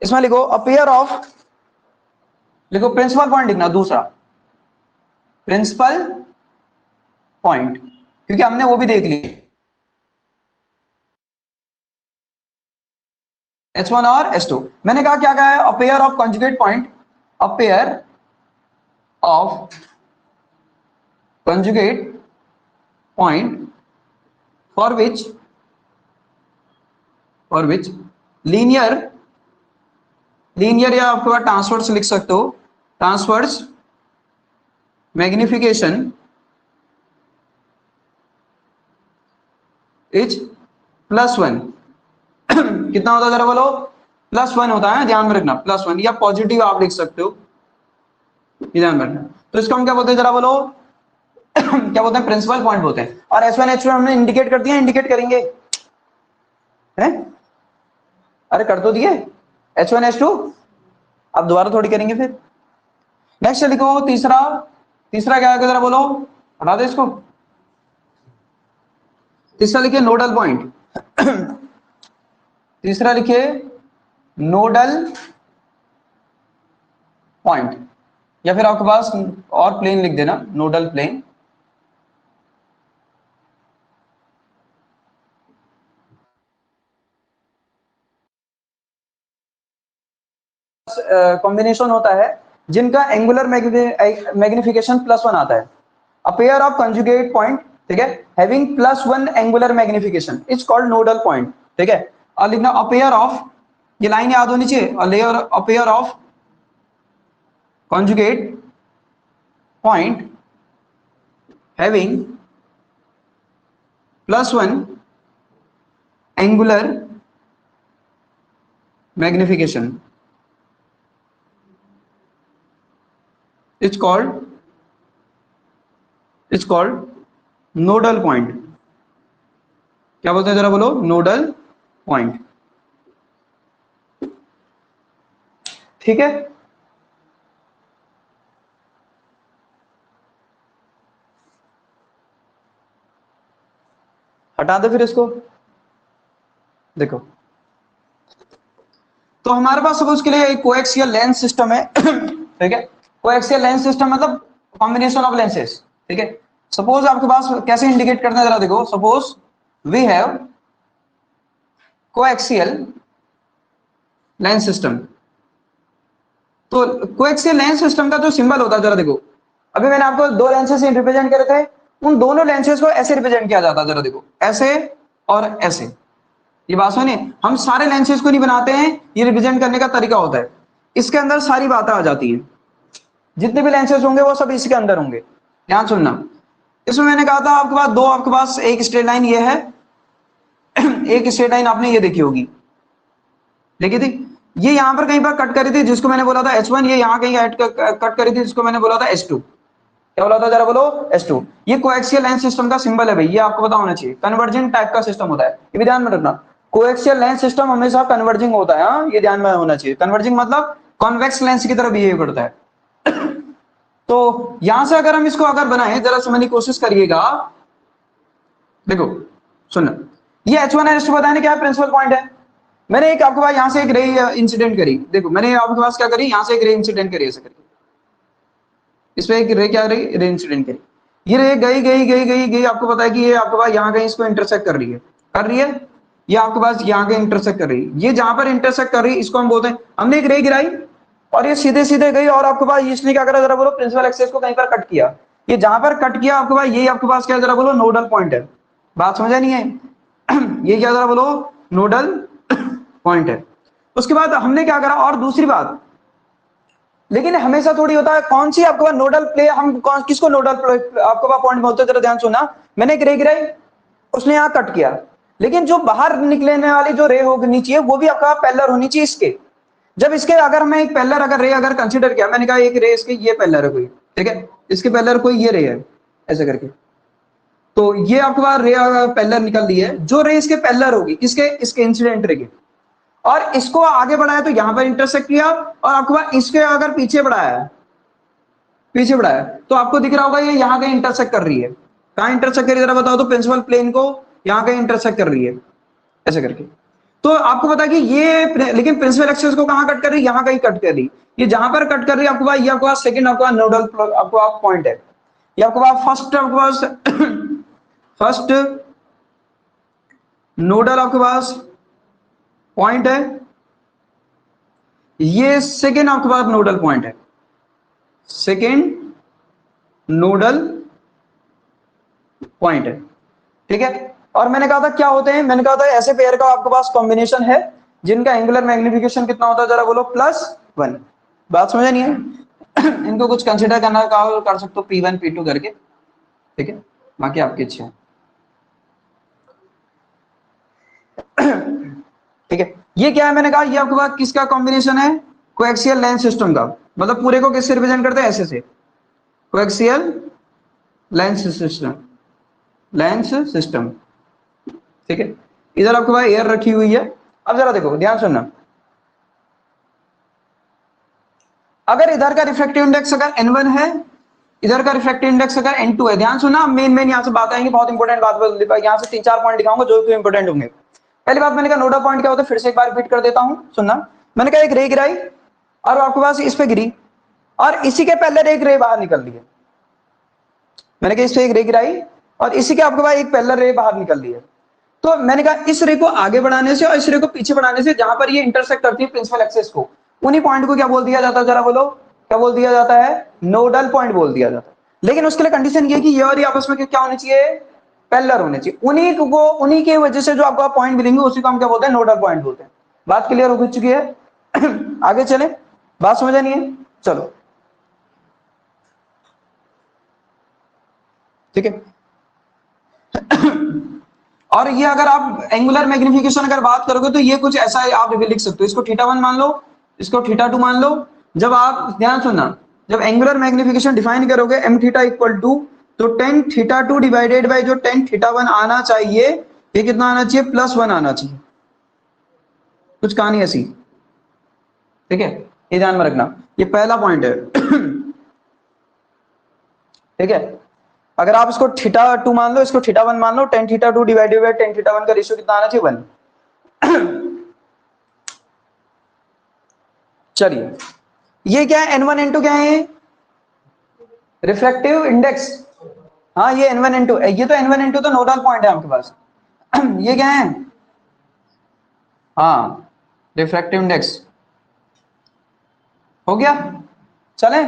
इसमें लिखो अ पेयर ऑफ, लिखो प्रिंसिपल पॉइंट लिखना दूसरा, प्रिंसिपल पॉइंट, क्योंकि हमने वो भी देख ली H1 और H2, मैंने कहा क्या कहा है, अ pair of conjugate point, a pair of conjugate point for which linear या आपके पास ट्रांसवर्स लिख सकते हो, ट्रांसवर्स मैग्निफिकेशन इज +1। कितना होता है जरा बोलो? +1 होता है, ध्यान में रखना, +1, या पॉजिटिव आप लिख सकते हो, ये ध्यान में रखना। तो इसको हम क्या बोलते हैं जरा बोलो? क्या बोलते हैं? प्रिंसिपल पॉइंट बोलते हैं। और S1 H2 हमने इंडिकेट कर दिया, इंडिकेट करेंगे हैं? अरे कर तो दिए H1 H2, अब दोबारा थोड़ी करेंगे फिर। नेक्स्ट लिखो तीसरा क्या है जरा बोलो? हटा दो इसको। तीसरा लिखिए नोडल पॉइंट। तीसरा लिखिए नोडल पॉइंट, या फिर आपके पास और प्लेन लिख देना, नोडल प्लेन। कॉम्बिनेशन होता है जिनका एंगुलर मैग्निफिकेशन +1 आता है। अ पेयर ऑफ कंजुगेट पॉइंट, ठीक है, having +1 angular magnification is called nodal point, ठीक है। और लिखना अ पेयर ऑफ, ये लाइन याद होनी चाहिए, अ pair of conjugate point having +1 angular magnification is called nodal point. क्या बोलते हैं जरा बोलो? नोडल पॉइंट, ठीक है। हटा दो फिर इसको। देखो, तो हमारे पास सपोज के लिए एक कोएक्सियल लेंस सिस्टम है, ठीक है। कोएक्सियल लेंस सिस्टम मतलब कॉम्बिनेशन ऑफ लेंसेस, ठीक है। सपोज आपके पास कैसे इंडिकेट करना है जरा देखो। Suppose we have coaxial lens system. तो कोएक्सियल लेंस सिस्टम का जो सिंबल होता है जरा देखो, अभी मैंने आपको दो लेंसेस रिप्रेजेंट करे थे, उन दोनों लेंसेस को ऐसे रिप्रेजेंट किया जाता है, जरा देखो, ऐसे और ऐसे। ये बात सुनिए, हम सारे लेंसेज को नहीं बनाते हैं, ये रिप्रेजेंट करने का तरीका होता है, इसके अंदर सारी बातें आ जाती हैं। जितने भी लेंसेज होंगे वो सब इसके अंदर होंगे। ध्यान सुनना, इसमें मैंने कहा था आपके पास दो, आपके पास एक स्ट्रेट लाइन ये है, एक स्ट्रेट लाइन आपने ये देखी होगी, देखी थी, ये यहां पर कहीं पर कट करी थी जिसको मैंने बोला था H1, ये यहां कहीं कट करी थी जिसको मैंने बोला था H2। क्या बोला था जरा बोलो? H2। ये कोएक्सियल लेंस सिस्टम का सिंबल है भाई, ये आपको पता होना चाहिए। कन्वर्जिंग टाइप का सिस्टम होता है, ये भी ध्यान में रखना। कोएक्सियल लेंस सिस्टम हमेशा कन्वर्जिंग होता है, हाँ, ये ध्यान में होना चाहिए। कन्वर्जिंग मतलब कॉन्वेक्स लेंस की तरह बिहेव करता है। तो यहां से अगर हम इसको अगर बनाए, जरा समझने की कोशिश करिएगा। देखो सुनना, ये H1 और H2 बताने क्या प्रिंसिपल पॉइंट है। मैंने एक आपके पास यहां से एक रे इंसिडेंट करी, देखो मैंने आपके पास क्या करी, यहां से एक रे इंसिडेंट करी, ऐसे करके इसमें एक रे क्या रही, रे इंसिडेंट करी। ये रे गई गई गई गई गई, आपको पता है कि ये आपके पास यहाँ कहीं इसको इंटरसेक्ट कर रही है, ये आपके पास यहाँ कहीं इंटरसेक्ट कर रही है। ये जहां पर इंटरसेक्ट कर रही है इसको हम बोलते हैं, हमने एक रे गिराई और ये सीधे सीधे गई, और आपके पास इसने क्या करा जरा बोलो? प्रिंसिपल एक्सेस को कहीं पर कट किया। ये जहां पर कट किया आपके पास, ये आपके पास क्या जरा बोलो? नोडल पॉइंट है। बात समझा नहीं है? ये क्या जरा बोलो? नोडल पॉइंट है। उसके बाद हमने क्या करा, और दूसरी बात, लेकिन हमेशा थोड़ी होता है कौन सी आपके पास नोडल प्ले, हम कौन किसको नोडल प्ले आपके पास पॉइंट बोलते हैं, जरा ध्यान सुनना। मैंने एक रे गिराई, उसने यहाँ कट किया, लेकिन जो बाहर निकलने वाली जो रे होनी चाहिए वो भी आपका पैरेलल होनी चाहिए इसके। जब इसके अगर मैं एक पैरेलल अगर रे अगर कंसीडर किया, मैंने कहा एक रे इसके ये पैरेलल है कोई, ठीक है, इसके पैरेलल कोई ये रे है, ऐसे करके, तो ये आपके पास रे पैरेलल निकल ली है, जो रे इसके पैरेलल होगी इसके इसके इंसिडेंट रे के, और इसको आगे बढ़ाया तो यहां पर इंटरसेक्ट किया, और आपके पास इसके अगर पीछे बढ़ाया तो आपको दिख रहा होगा ये यहाँ कहीं इंटरसेक्ट कर रही है। कहां इंटरसेक्ट कर रही है जरा बताओ तो? प्रिंसिपल प्लेन को यहाँ कहीं इंटरसेक्ट कर रही है, ऐसे करके। तो आपको पता है कि ये, लेकिन प्रिंसिपल एक्सिस को कहां कट कर रही है? यहाँ कहीं कट कर रही। ये जहां पर कट कर रही है आपके पास, ये आपके पास सेकंड आपके पास नोडल आपको पास पॉइंट है। ये आपके पास फर्स्ट आपके पास फर्स्ट नोडल आपके पास पॉइंट है, ये सेकेंड आपके पास नोडल पॉइंट है, सेकेंड नोडल पॉइंट है, ठीक है। और मैंने कहा था क्या होते हैं, मैंने कहा था ऐसे पेयर का आपके पास कॉम्बिनेशन है जिनका एंगुलर मैग्निफिकेशन कितना होता है, जरा बोलो, +1। बात समझ नहीं है? इनको कुछ कंसिडर करना कर सकते हो P1 P2 करके, ठीक है, बाकी आपकी इच्छा है। ठीक है, ये क्या है, मैंने कहा ये आपके पास किसका कॉम्बिनेशन है, कोएक्सियल लेंस सिस्टम का। मतलब पूरे को किससे रिप्रेजेंट करते हैं, ऐसे से, coaxial lens system, lens system, ठीक है। इधर आपके पास एयर रखी हुई है। अब जरा देखो, ध्यान सुनना, अगर इधर का रिफ्रैक्टिव इंडेक्स अगर N1 है, इधर का रिफ्रैक्टिव इंडेक्स अगर N2 है, ध्यान सुनना, मेन यहाँ से बात आएंगी, बहुत इंपॉर्टेंट बात, यहाँ से 3-4 पॉइंट दिखाऊंगा जो कि इंपॉर्टेंट होंगे। पहली बात, मैंने कहा नोडल पॉइंट क्या होता है, फिर से एक बार रिपीट कर देता हूं, सुनना। मैंने कहा एक रे गिराई और आपके पास इस पे गिरी और इसी के पहले एक रे बाहर निकल रही है। मैंने कहा इस पे एक रे गिराई और इसी के आपके पास एक पैरेलल रे बाहर निकल रही है। तो मैंने कहा इस रे को आगे बढ़ाने से और इस रे को पीछे बढ़ाने से, जहां पर ये इंटरसेक्ट करती है प्रिंसिपल एक्सिस को, उन्हीं पॉइंट को क्या बोल दिया जाता है, जरा बोलो, क्या बोल दिया जाता है, नोडल पॉइंट बोल दिया जाता है। लेकिन उसके लिए कंडीशन ये कि ये और ये आपस में क्या होने चाहिए, पैरेलल होने चाहिए। उन्हीं की वजह से जो आपको पॉइंट मिलेंगे उसी को हम क्या बोलते हैं, नोडल पॉइंट बोलते हैं। बात क्लियर हो चुकी है? आगे चले, बात समझ नहीं है, चलो, ठीक है। और ये अगर आप एंगुलर मैग्निफिकेशन अगर बात करोगे तो ये कुछ ऐसा है, आप लिख सकते हो, इसको θ1 मान लो, इसको θ2 मान लो। जब आप ध्यान सुनना, जब एंगुलर मैग्निफिकेशन डिफाइन करोगे mθ इक्वल टू, तो tan θ2 डिवाइडेड बाय जो tan θ1 आना चाहिए, ये कितना आना चाहिए, +1 आना चाहिए। कुछ कहानी ऐसी, ठीक है, ये ध्यान में रखना, ये पहला पॉइंट है। ठीक है, अगर आप इसको θ2 मान लो, इसको θ1 मान लो, tan θ2 डिवाइडेड बाय tan θ1 का रेशियो कितना आना चाहिए, 1। चलिए, ये क्या है, N1 N2 क्या है, रिफ्रैक्टिव इंडेक्स। हाँ, ये N1 N2, ये तो N1 N2 तो नोडल पॉइंट है आपके पास। ये क्या है, हाँ, रिफ्रैक्टिव इंडेक्स हो गया, चले।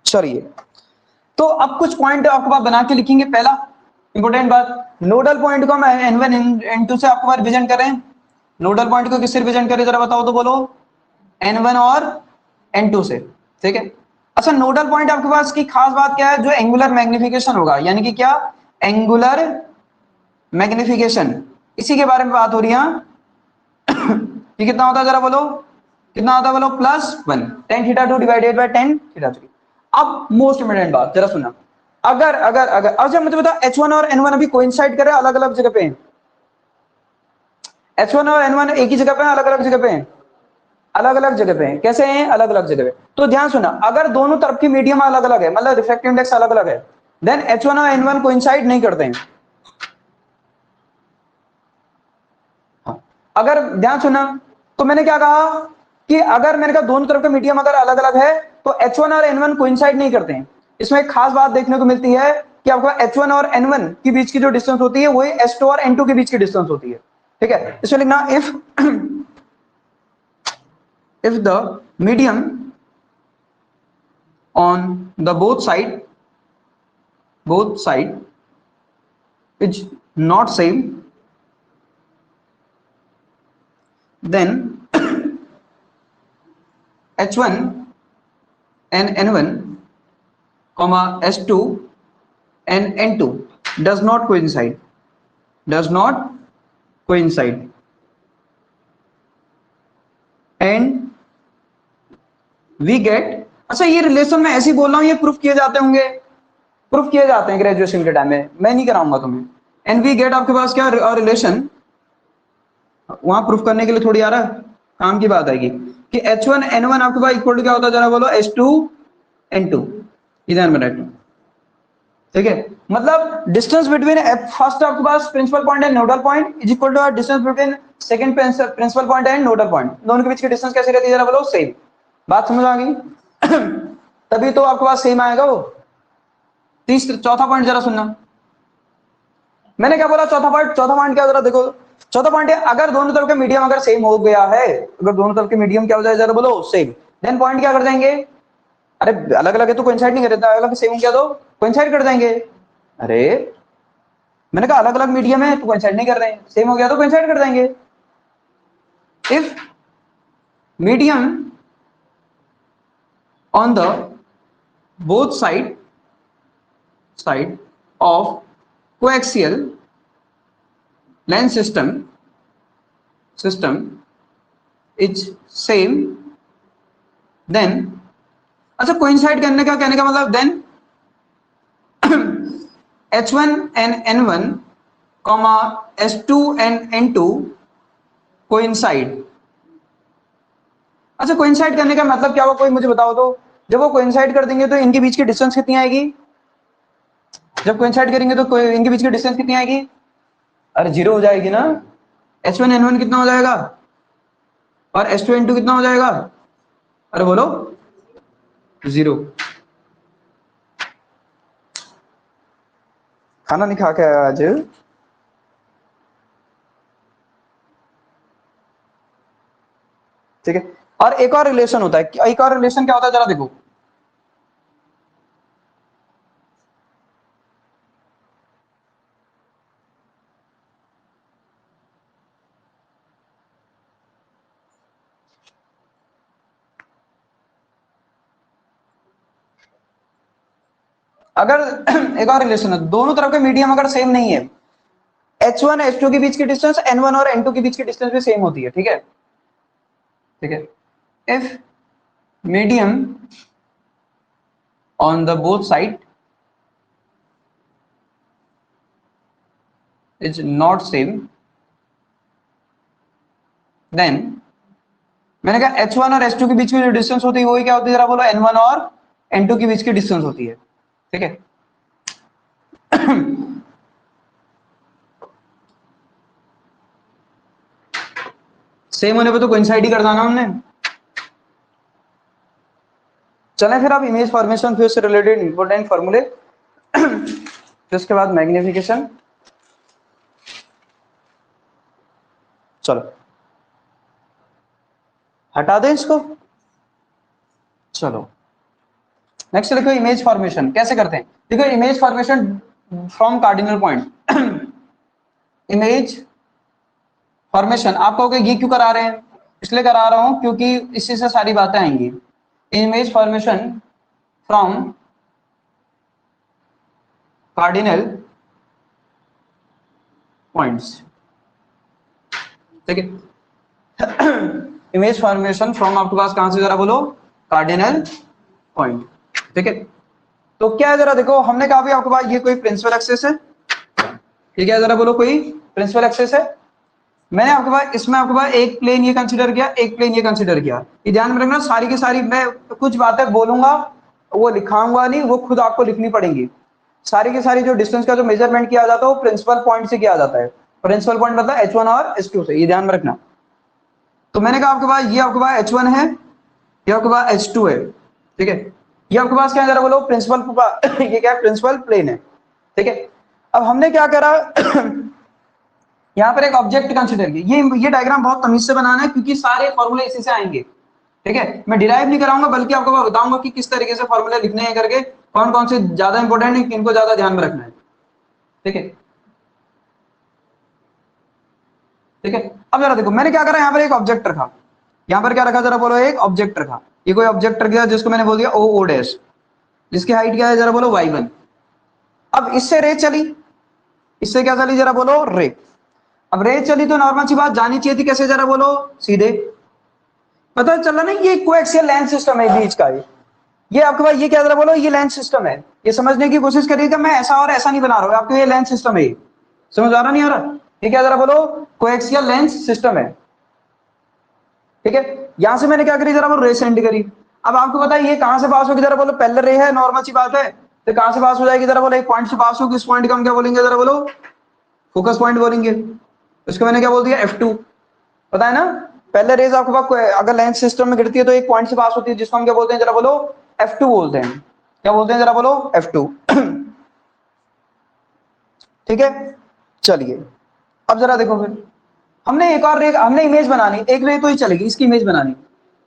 चलिए, तो अब कुछ पॉइंट आपके पास बना के लिखेंगे। पहला इंपॉर्टेंट बात, नोडल पॉइंट को हम N1 N2 से आपके पास रिप्रेजेंट करें। नोडल पॉइंट को किससे रिप्रेजेंट करें, जरा बताओ तो, बोलो, N1 और N2 से, ठीक है। अच्छा, नोडल पॉइंट आपके पास की खास बात क्या है, जो एंगुलर मैग्निफिकेशन होगा, यानी कि क्या, एंगुलर मैग्निफिकेशन, इसी के बारे में बात हो रही है। ये कितना होता है, जरा बोलो, कितना होता है, बोलो, +1 tan θ2 डिवाइडेड बाय tan θ3। अब मोस्ट इंपोर्टेंट बात, जरा सुनना, अगर अगर अगर अच्छा मुझे बताओ, H1 और N1 अभी कोइंसाइड कर रहे हैं, अलग अलग जगह पे हैं? H1 और N1 एक ही जगह पे हैं, अलग अलग जगह पे हैं? अलग अलग जगह पे हैं। कैसे हैं, अलग अलग जगह पे? तो ध्यान सुना, अगर दोनों तरफ की मीडियम अलग अलग है, मतलब रिफ्रैक्टिव इंडेक्स अलग अलग है, देन H1 और N1 कोइंसाइड नहीं करते हैं। हाँ, अगर ध्यान सुना, तो मैंने क्या कहा कि अगर मैंने कहा दोनों तरफ का मीडियम अगर अलग अलग है तो H1 और N1 कोइंसाइड नहीं करते हैं। इसमें एक खास बात देखने को मिलती है कि आपको H1 और N1 के बीच की जो डिस्टेंस होती है वही S2 और N2 के बीच की डिस्टेंस होती है, ठीक है। इसमें लिखना, if the medium on the both side is not same, then H1 and N1 comma S2 and N2 does not coincide, and we get, अच्छा ये रिलेशन में ऐसे ही बोल रहा हूं, ये प्रूफ किए जाते होंगे, प्रूफ किए जाते हैं ग्रेजुएशन के टाइम में, मैं नहीं कराऊंगा तुम्हें। एंड वी गेट आपके पास क्या रिलेशन, वहां प्रूफ करने के लिए थोड़ी यार काम की बात आएगी कि H1 N1 आपके पास इक्वल टू क्या होता है, जरा बोलो, S2 N2, इधर में रखना, ठीक है। मतलब डिस्टेंस बिटवीन फर्स्ट आपके पास principal point and nodal point is equal to distance between second principal point and nodal point, दोनों के बीच की डिस्टेंस कैसे रहती है, जरा बोलो, सेम। बात समझ आ गई? तभी तो आपके पास सेम आएगा वो। चौथा पॉइंट जरा सुनना, मैंने क्या बोला, चौथा पॉइंट क्या, जरा देखो, चौथा पॉइंट है, अगर दोनों तरफ का मीडियम अगर सेम हो गया है, अगर दोनों तरफ के मीडियम क्या हो जाए जरा बोलो, सेम, देन पॉइंट क्या कर देंगे, अरे अलग अलग है तो कोइंसाइड नहीं करता, अलग सेम हो गया तो कोइंसाइड कर देंगे। अरे मैंने कहा अलग अलग मीडियम है तो कोइंसाइड नहीं कर रहे हैं, सेम हो गया तो कोइंसाइड कर देंगे। If medium on the both side of coaxial lens system is same, then, अच्छा कोइंसाइड करने का कहने का मतलब then H1 and N1 comma S2 and N2 coincide. अच्छा कोइंसाइड करने का मतलब क्या हुआ, कोई मुझे बताओ तो। जब वो कोइंसाइड कर देंगे तो इनके बीच की डिस्टेंस कितनी आएगी, जब कोइंसाइड करेंगे तो इनके बीच की डिस्टेंस कितनी आएगी, अरे जीरो हो जाएगी ना। H1 N1 कितना हो जाएगा और S2 N2 कितना हो जाएगा, अरे बोलो जीरो। खाना नहीं खा के आया आज, ठीक है। और एक और रिलेशन होता है, एक और रिलेशन क्या होता है जरा देखो, अगर एक और रिलेशन है, दोनों तरफ के मीडियम अगर सेम नहीं है, H1 H2 के बीच की डिस्टेंस N1 और N2 के बीच की डिस्टेंस भी सेम होती है, ठीक है, ठीक है। If medium on the both side is not same, then, मैंने कहा H1 और H2 के बीच की जो डिस्टेंस होती है वही क्या होती है जरा बोलो, N1 और N2 के बीच की डिस्टेंस होती है, ठीक है। सेम होने पे तो कोइंसाइड ही कर देना हमने। चलें फिर आप इमेज फॉर्मेशन फिर से रिलेटेड इंपॉर्टेंट फॉर्मूले, फिर उसके बाद मैग्निफिकेशन। चलो हटा दें इसको। चलो नेक्स्ट देखो इमेज फॉर्मेशन कैसे करते हैं। देखो image formation from cardinal point. Image formation आप कहोगे ये क्यों करा रहे हैं, इसलिए करा रहा हूं क्योंकि इसी से सारी बातें आएंगी। Image formation from cardinal points, ठीक है। इमेज फॉर्मेशन फ्रॉम आपके पास कहां से जरा बोलो, कार्डिनल पॉइंट, ठीक है। तो क्या है जरा देखो, हमने कहा भी आपके पास ये कोई प्रिंसिपल एक्सिस है, ठीक है, जरा बोलो कोई प्रिंसिपल एक्सिस है। मैंने आपके पास इसमें आपके पास एक प्लेन ये कंसीडर किया, एक प्लेन ये कंसीडर किया। ये ध्यान में रखना, सारी की सारी मैं कुछ बातें बोलूंगा वो लिखाऊंगा नहीं, वो खुद आपको लिखनी पड़ेंगी। सारी की सारी जो डिस्टेंस का जो मेजरमेंट किया जाता है वो प्रिंसिपल पॉइंट से किया जाता है। प्रिंसिपल पॉइंट मतलब H1 और H2 से, ये ध्यान में रखना। तो मैंने कहा आपके पास ये आपके पास H1 है, ये आपके पास H2 है, ठीक है। ये आपके पास क्या है जरा बोलो, प्रिंसिपल ये क्या है, प्रिंसिपल प्लेन है, ठीक है। अब हमने क्या करा यहाँ पर एक ऑब्जेक्ट कंसीडर किया। ये डायग्राम बहुत तमीज से बनाना है क्योंकि सारे फॉर्मूले इसी से आएंगे, ठीक है। मैं डिराइव नहीं कराऊंगा बल्कि आपको बताऊंगा कि किस तरीके से फॉर्मूले लिखने हैं करके, कौन कौन से ज्यादा इंपॉर्टेंट है, किनको ज्यादा ध्यान में रखना है, ठीक है, ठीक है। अब जरा देखो मैंने क्या करा, यहाँ पर एक ऑब्जेक्ट रखा, यहाँ पर क्या रखा जरा बोलो, एक ऑब्जेक्ट रखा। ये कोई ऑब्जेक्ट रख दिया जिसको मैंने बोल दिया ओ डैश, जिसकी हाइट क्या है जरा बोलो y1। अब इससे रे चली, इससे क्या चली जरा बोलो, रे। अब रे चली तो नॉर्मल सी बात जानी चाहिए थी, कैसे जरा बोलो, सीधे। पता चला ना ये कोएक्सियल लेंस सिस्टम है बीच का, ये आपके पास ये क्या जरा बोलो, ये लेंस सिस्टम है। ये समझने की कोशिश करिएगा, मैं ऐसा और ऐसा नहीं बना रहा हूं आपको, ये लेंस सिस्टम है। समझ आ रहा नहीं आ रहा, ये क्या जरा बोलो, कोएक्सियल लेंस सिस्टम है, ठीक है। यहां से मैंने क्या करी जरा बोलो, रे सेंड करी। अब आपको पता है ये कहां से पास होगी जरा बोलो, पहले रे है, नॉर्मल सी बात है, तो कहां से पास हो जाएगी जरा बोलो, एक पॉइंट से पास होगी। इस पॉइंट का हम क्या बोलेंगे जरा बोलो, फोकस पॉइंट बोलेंगे। उसको मैंने क्या बोल दिया, F2। पता है ना, पहले रेज आपके पास अगर लेंस सिस्टम में गिरती है तो एक पॉइंट से पास होती है, जिसको हम क्या बोलते हैं जरा बोलो, F2 बोलते हैं। क्या बोलते हैं जरा बोलो, F2। ठीक है, चलिए अब जरा देखो फिर हमने एक और रे, हमने इमेज बनानी, एक रे तो ही चलेगी, इसकी इमेज बनानी।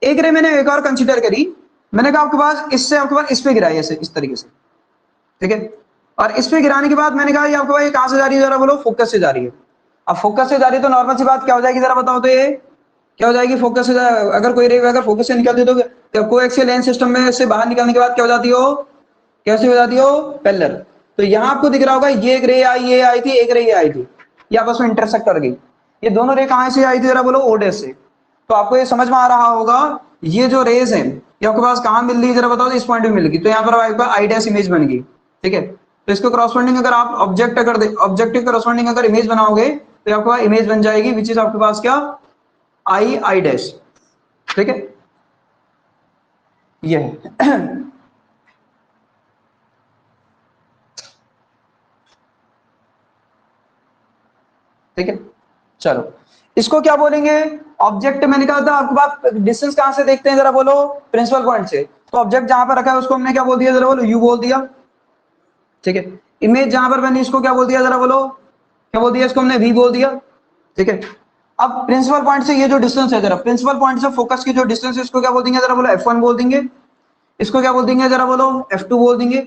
एक रे मैंने एक और कंसीडर करी, मैंने कहा आपके पास इससे आपके पास इस पे गिराई ऐसे इस तरीके से, ठीक है। और इस पे गिराने के बाद मैंने कहा ये आपके पास कहां से जा रही है, जरा बोलो, फोकस से जा रही है। अब फोकस से जा रही है तो नॉर्मल सी बात क्या हो जाएगी, जरा बताओ तो ये क्या हो जाएगी, फोकस से अगर कोई रे अगर फोकस से निकलती है तो कोएक्सियल लेंस सिस्टम में से बाहर निकलने के बाद क्या हो जाती हो, कैसे हो जाती हो, पैरेलल। तो यहां आपको दिख रहा होगा ये एक रे आई, ये आई थी, एक रे ये आई थी, ये आपस में इंटरसेक्ट कर गई। ये दोनों रे कहां से आई थी, जरा बोलो, ओडेस से। तो आपको ये समझ में आ रहा होगा ये जो रेज है ये आपके पास कहां मिल रही है, जरा बताओ तो इस पॉइंट में मिल गई। तो यहाँ पर आपका आई डैश इमेज बन गई, ठीक है। तो इसको क्रॉसपोंडिंग अगर आप ऑब्जेक्टिव क्रॉसपोंडिंग अगर इमेज बनाओगे तो आपके पास इमेज बन जाएगी विच इज आपके पास क्या, आई आई डैश, ठीक है। ये है ठीक है। चलो इसको क्या बोलेंगे, ऑब्जेक्ट मैंने कहा था आपके पास डिस्टेंस कहां से देखते हैं, जरा बोलो, प्रिंसिपल पॉइंट से। तो ऑब्जेक्ट जहां पर रखा है उसको हमने क्या बोल दिया, जरा बोलो, यू बोल दिया, ठीक है। इमेज जहां पर मैंने इसको क्या बोल दिया, जरा बोलो, क्या बोल दिया, इसको हमने वी बोल दिया, ठीक है। अब प्रिंसिपल पॉइंट से ये जो डिस्टेंस है, जरा प्रिंसिपल पॉइंट से फोकस की जो डिस्टेंस है इसको क्या बोल देंगे, जरा बोलो, F1 बोल देंगे। इसको क्या बोल देंगे, जरा बोलो, F2 बोल देंगे।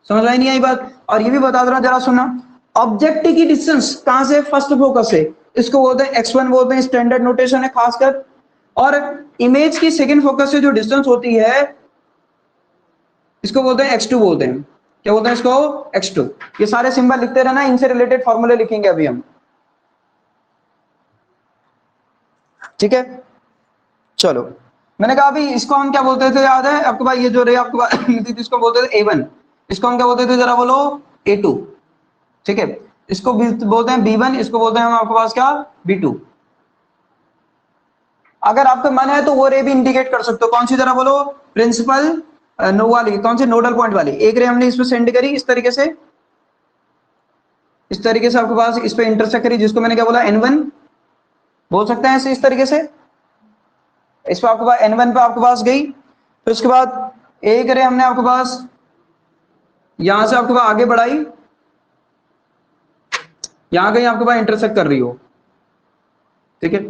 समझ आई नहीं आई बात। और ये भी बता दो जरा सुनना, ऑब्जेक्ट की डिस्टेंस कहां से, फर्स्ट फोकस से, इसको बोलते हैं x1 बोलते हैं, स्टैंडर्ड नोटेशन है खासकर। और इमेज की सेकंड फोकस से जो डिस्टेंस होती है इसको बोलते हैं x2 बोलते हैं। क्या बोलते हैं इसको, x2। ये सारे सिंबल लिखते रहना, इनसे रिलेटेड फॉर्मूले लिखेंगे अभी हम, ठीक है। चलो मैंने कहा अभी इसको हम क्या बोलते थे, याद है आपके पास, ये जो रे आपके पास मिलती थी इसको बोलते थे A1, इसको हम क्या बोलते थे, जरा बोलो, A2, ठीक है। इसको बोलते हैं B1, इसको बोलते हैं हम आपके पास क्या, B2। अगर आपका मन है तो वो रे भी इंडिकेट कर सकते हो, कौन सी, जरा बोलो, प्रिंसिपल नो वाली, कौन सी, नोडल पॉइंट वाली। एक रे हमने इसमें सेंड करी इस तरीके से, इस तरीके से आपके पास इस पे इंटरसेक्ट करी, जिसको मैंने क्या बोला, N1 बोल सकते हैं ऐसे, इस तरीके से। इस पर आपके पास N1 पे आपके पास गई, फिर उसके बाद एक रे हमने आपके पास यहां से आपके पास आगे बढ़ाई, यहां कहीं आपके पास इंटरसेक्ट कर रही हो, ठीक है।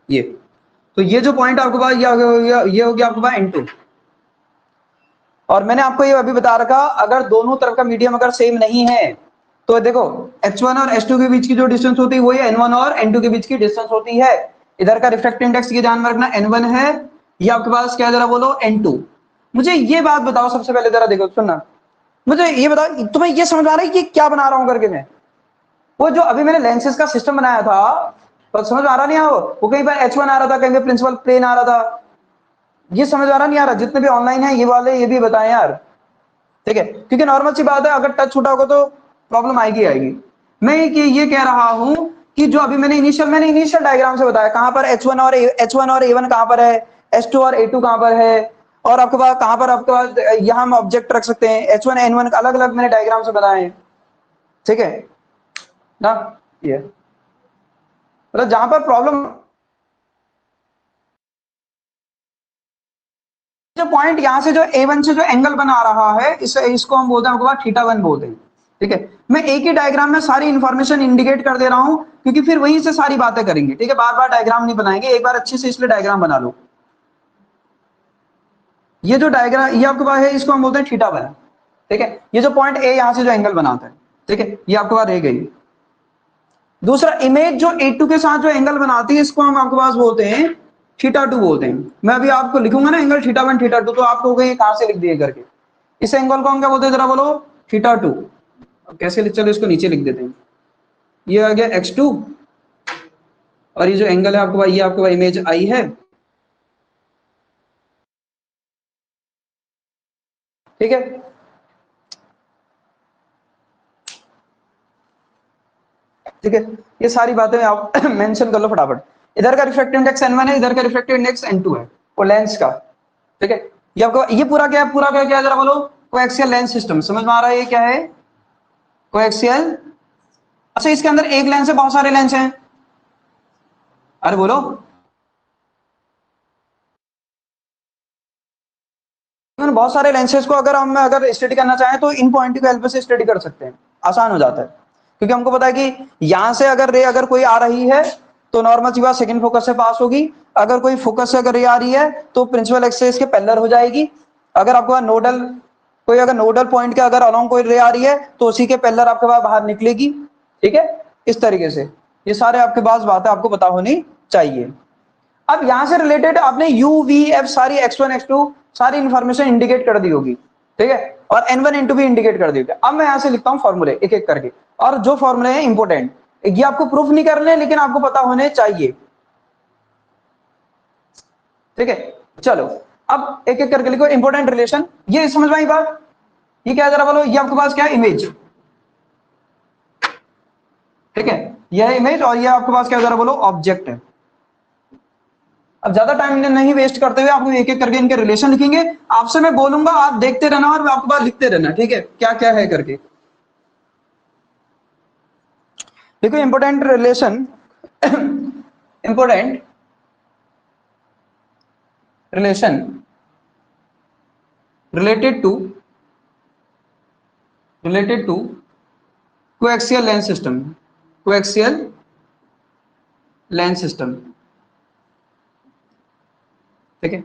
ये तो ये जो पॉइंट आपके पास ये हो गया आपके पास N2। और मैंने आपको ये अभी बता रखा, अगर दोनों तरफ का मीडियम अगर सेम नहीं है तो देखो H1 और H2 के बीच की जो डिस्टेंस होती है वही N1 और N2 के बीच की डिस्टेंस होती है। इधर का रिफ्रैक्टिव इंडेक्स ये ध्यान में रखना, N1 है, ये आपके पास क्या, जरा बोलो, N2। मुझे ये बात बताओ सबसे पहले, जरा देखो सुनना, मुझे ये बताओ, तुम्हें ये समझ आ रहा है कि क्या बना रहा हूं करके मैं, वो जो अभी मैंने लेंसेज का सिस्टम बनाया था, तो समझ में आ रहा नहीं आ वो कहीं पर H1 आ रहा था, कहीं पर प्रिंसिपल प्लेन आ रहा था, ये समझ आ रहा नहीं आ रहा, जितने भी ऑनलाइन है ये वाले ये भी बताएं यार, ठीक है। क्योंकि नॉर्मल सी बात है, अगर टच छूटा होगा तो प्रॉब्लम आएगी आएगी। मैं ये कह रहा हूं कि जो अभी मैंने इनिशियल डायग्राम से बताया, कहां पर H1 और A1 कहां पर है, H2 और A2 कहां पर है, और आपके पास कहां पर आपके पास यहां हम ऑब्जेक्ट रख सकते हैं, H1 N1 अलग अलग मैंने डायग्राम से बनाए हैं, ठीक है ना। ये मतलब जहां पर प्रॉब्लम, जो पॉइंट यहां से जो A1 से जो एंगल बना रहा है इसको हम बोलते हैं आपके पास θ1 बोलते हैं, ठीक है। मैं एक ही डायग्राम में सारी इंफॉर्मेशन इंडिकेट कर दे रहा हूं क्योंकि फिर वहीं से सारी बातें करेंगे, ठीक है। बार बार डायग्राम नहीं बनाएंगे, एक बार अच्छे से इसलिए डायग्राम बना लो। ये जो डायग्राम ये आपके पास है इसको हम बोलते हैं θ1, ठीक है। ये जो पॉइंट A यहां से जो एंगल बनाता है, ठीक है, ये आपके पास रह गई। दूसरा इमेज जो A2 के साथ जो एंगल बनाती है इसको हम आपके पास बोलते हैं θ2 बोलते हैं। मैं अभी आपको लिखूंगा ना एंगल θ1 θ2 तो आप कहोगे ये कहां से लिख दिए करके। इस एंगल को हम क्या बोलते हैं, जरा बोलो, θ2। कैसे लिख, चलो इसको नीचे लिख देते हैं, ये आ गया x2, और ये जो एंगल है आपके पास, ये आपके पास इमेज आई है, ठीक है। ठीक है, ये सारी बातें आप मेंशन कर लो फटाफट। इधर का रिफ्रैक्टिव इंडेक्स N1 है, इधर का रिफ्रैक्टिव इंडेक्स N2 है, वो लेंस का, ठीक है। ये आपको ये पूरा क्या है, पूरा क्या क्या है, जरा बोलो, कोएक्सियल लेंस सिस्टम। समझ में आ रहा है ये क्या है, कोएक्सियल। अच्छा इसके अंदर एक लेंस है, बहुत सारे लेंस हैं, अरे बोलो। लेकिन बहुत सारे लेंसेज को अगर हम स्टडी करना चाहें तो इन पॉइंट की हेल्प से स्टडी कर सकते हैं, आसान हो जाता है, क्योंकि हमको पता है कि यहां से अगर रे अगर कोई आ रही है तो नॉर्मल सी बात सेकंड फोकस से पास होगी, अगर कोई फोकस से अगर रे आ रही है तो प्रिंसिपल एक्सिस के पैरेलल हो जाएगी, अगर आपको नोडल कोई अगर नोडल पॉइंट के अगर अलोंग कोई रे आ रही है तो उसी के पैरेलल आपके पास बाहर निकलेगी, ठीक है, इस तरीके से। ये सारे आपके पास बातें आपको पता होनी चाहिए। अब यहां से रिलेटेड आपने यू वी एफ सारी x1 x2 सारी इंफॉर्मेशन इंडिकेट कर दी होगी, ठीक है, और n1 n2 भी इंडिकेट कर दी होगी। अब मैं यहां से लिखता हूं फॉर्मूले एक एक करके, और जो फॉर्मूले हैं इंपोर्टेंट, ये आपको प्रूफ नहीं करने लेकिन आपको पता होने चाहिए, ठीक है। चलो अब एक एक करके लिखो इंपोर्टेंट रिलेशन। ये समझ में आई बात? ये क्या जरा बोलो, ये आपके पास क्या है, इमेज, ठीक है, यह है इमेज, और ये आपके पास क्या जरा बोलो, ऑब्जेक्ट है। अब ज्यादा टाइम नहीं वेस्ट करते हुए आपको एक एक करके इनके रिलेशन लिखेंगे, आपसे मैं बोलूंगा आप देखते रहना और आपके पास लिखते रहना, ठीक है, क्या क्या है करके। देखो important relation, important relation related to coaxial lens system, coaxial lens system, ठीक है।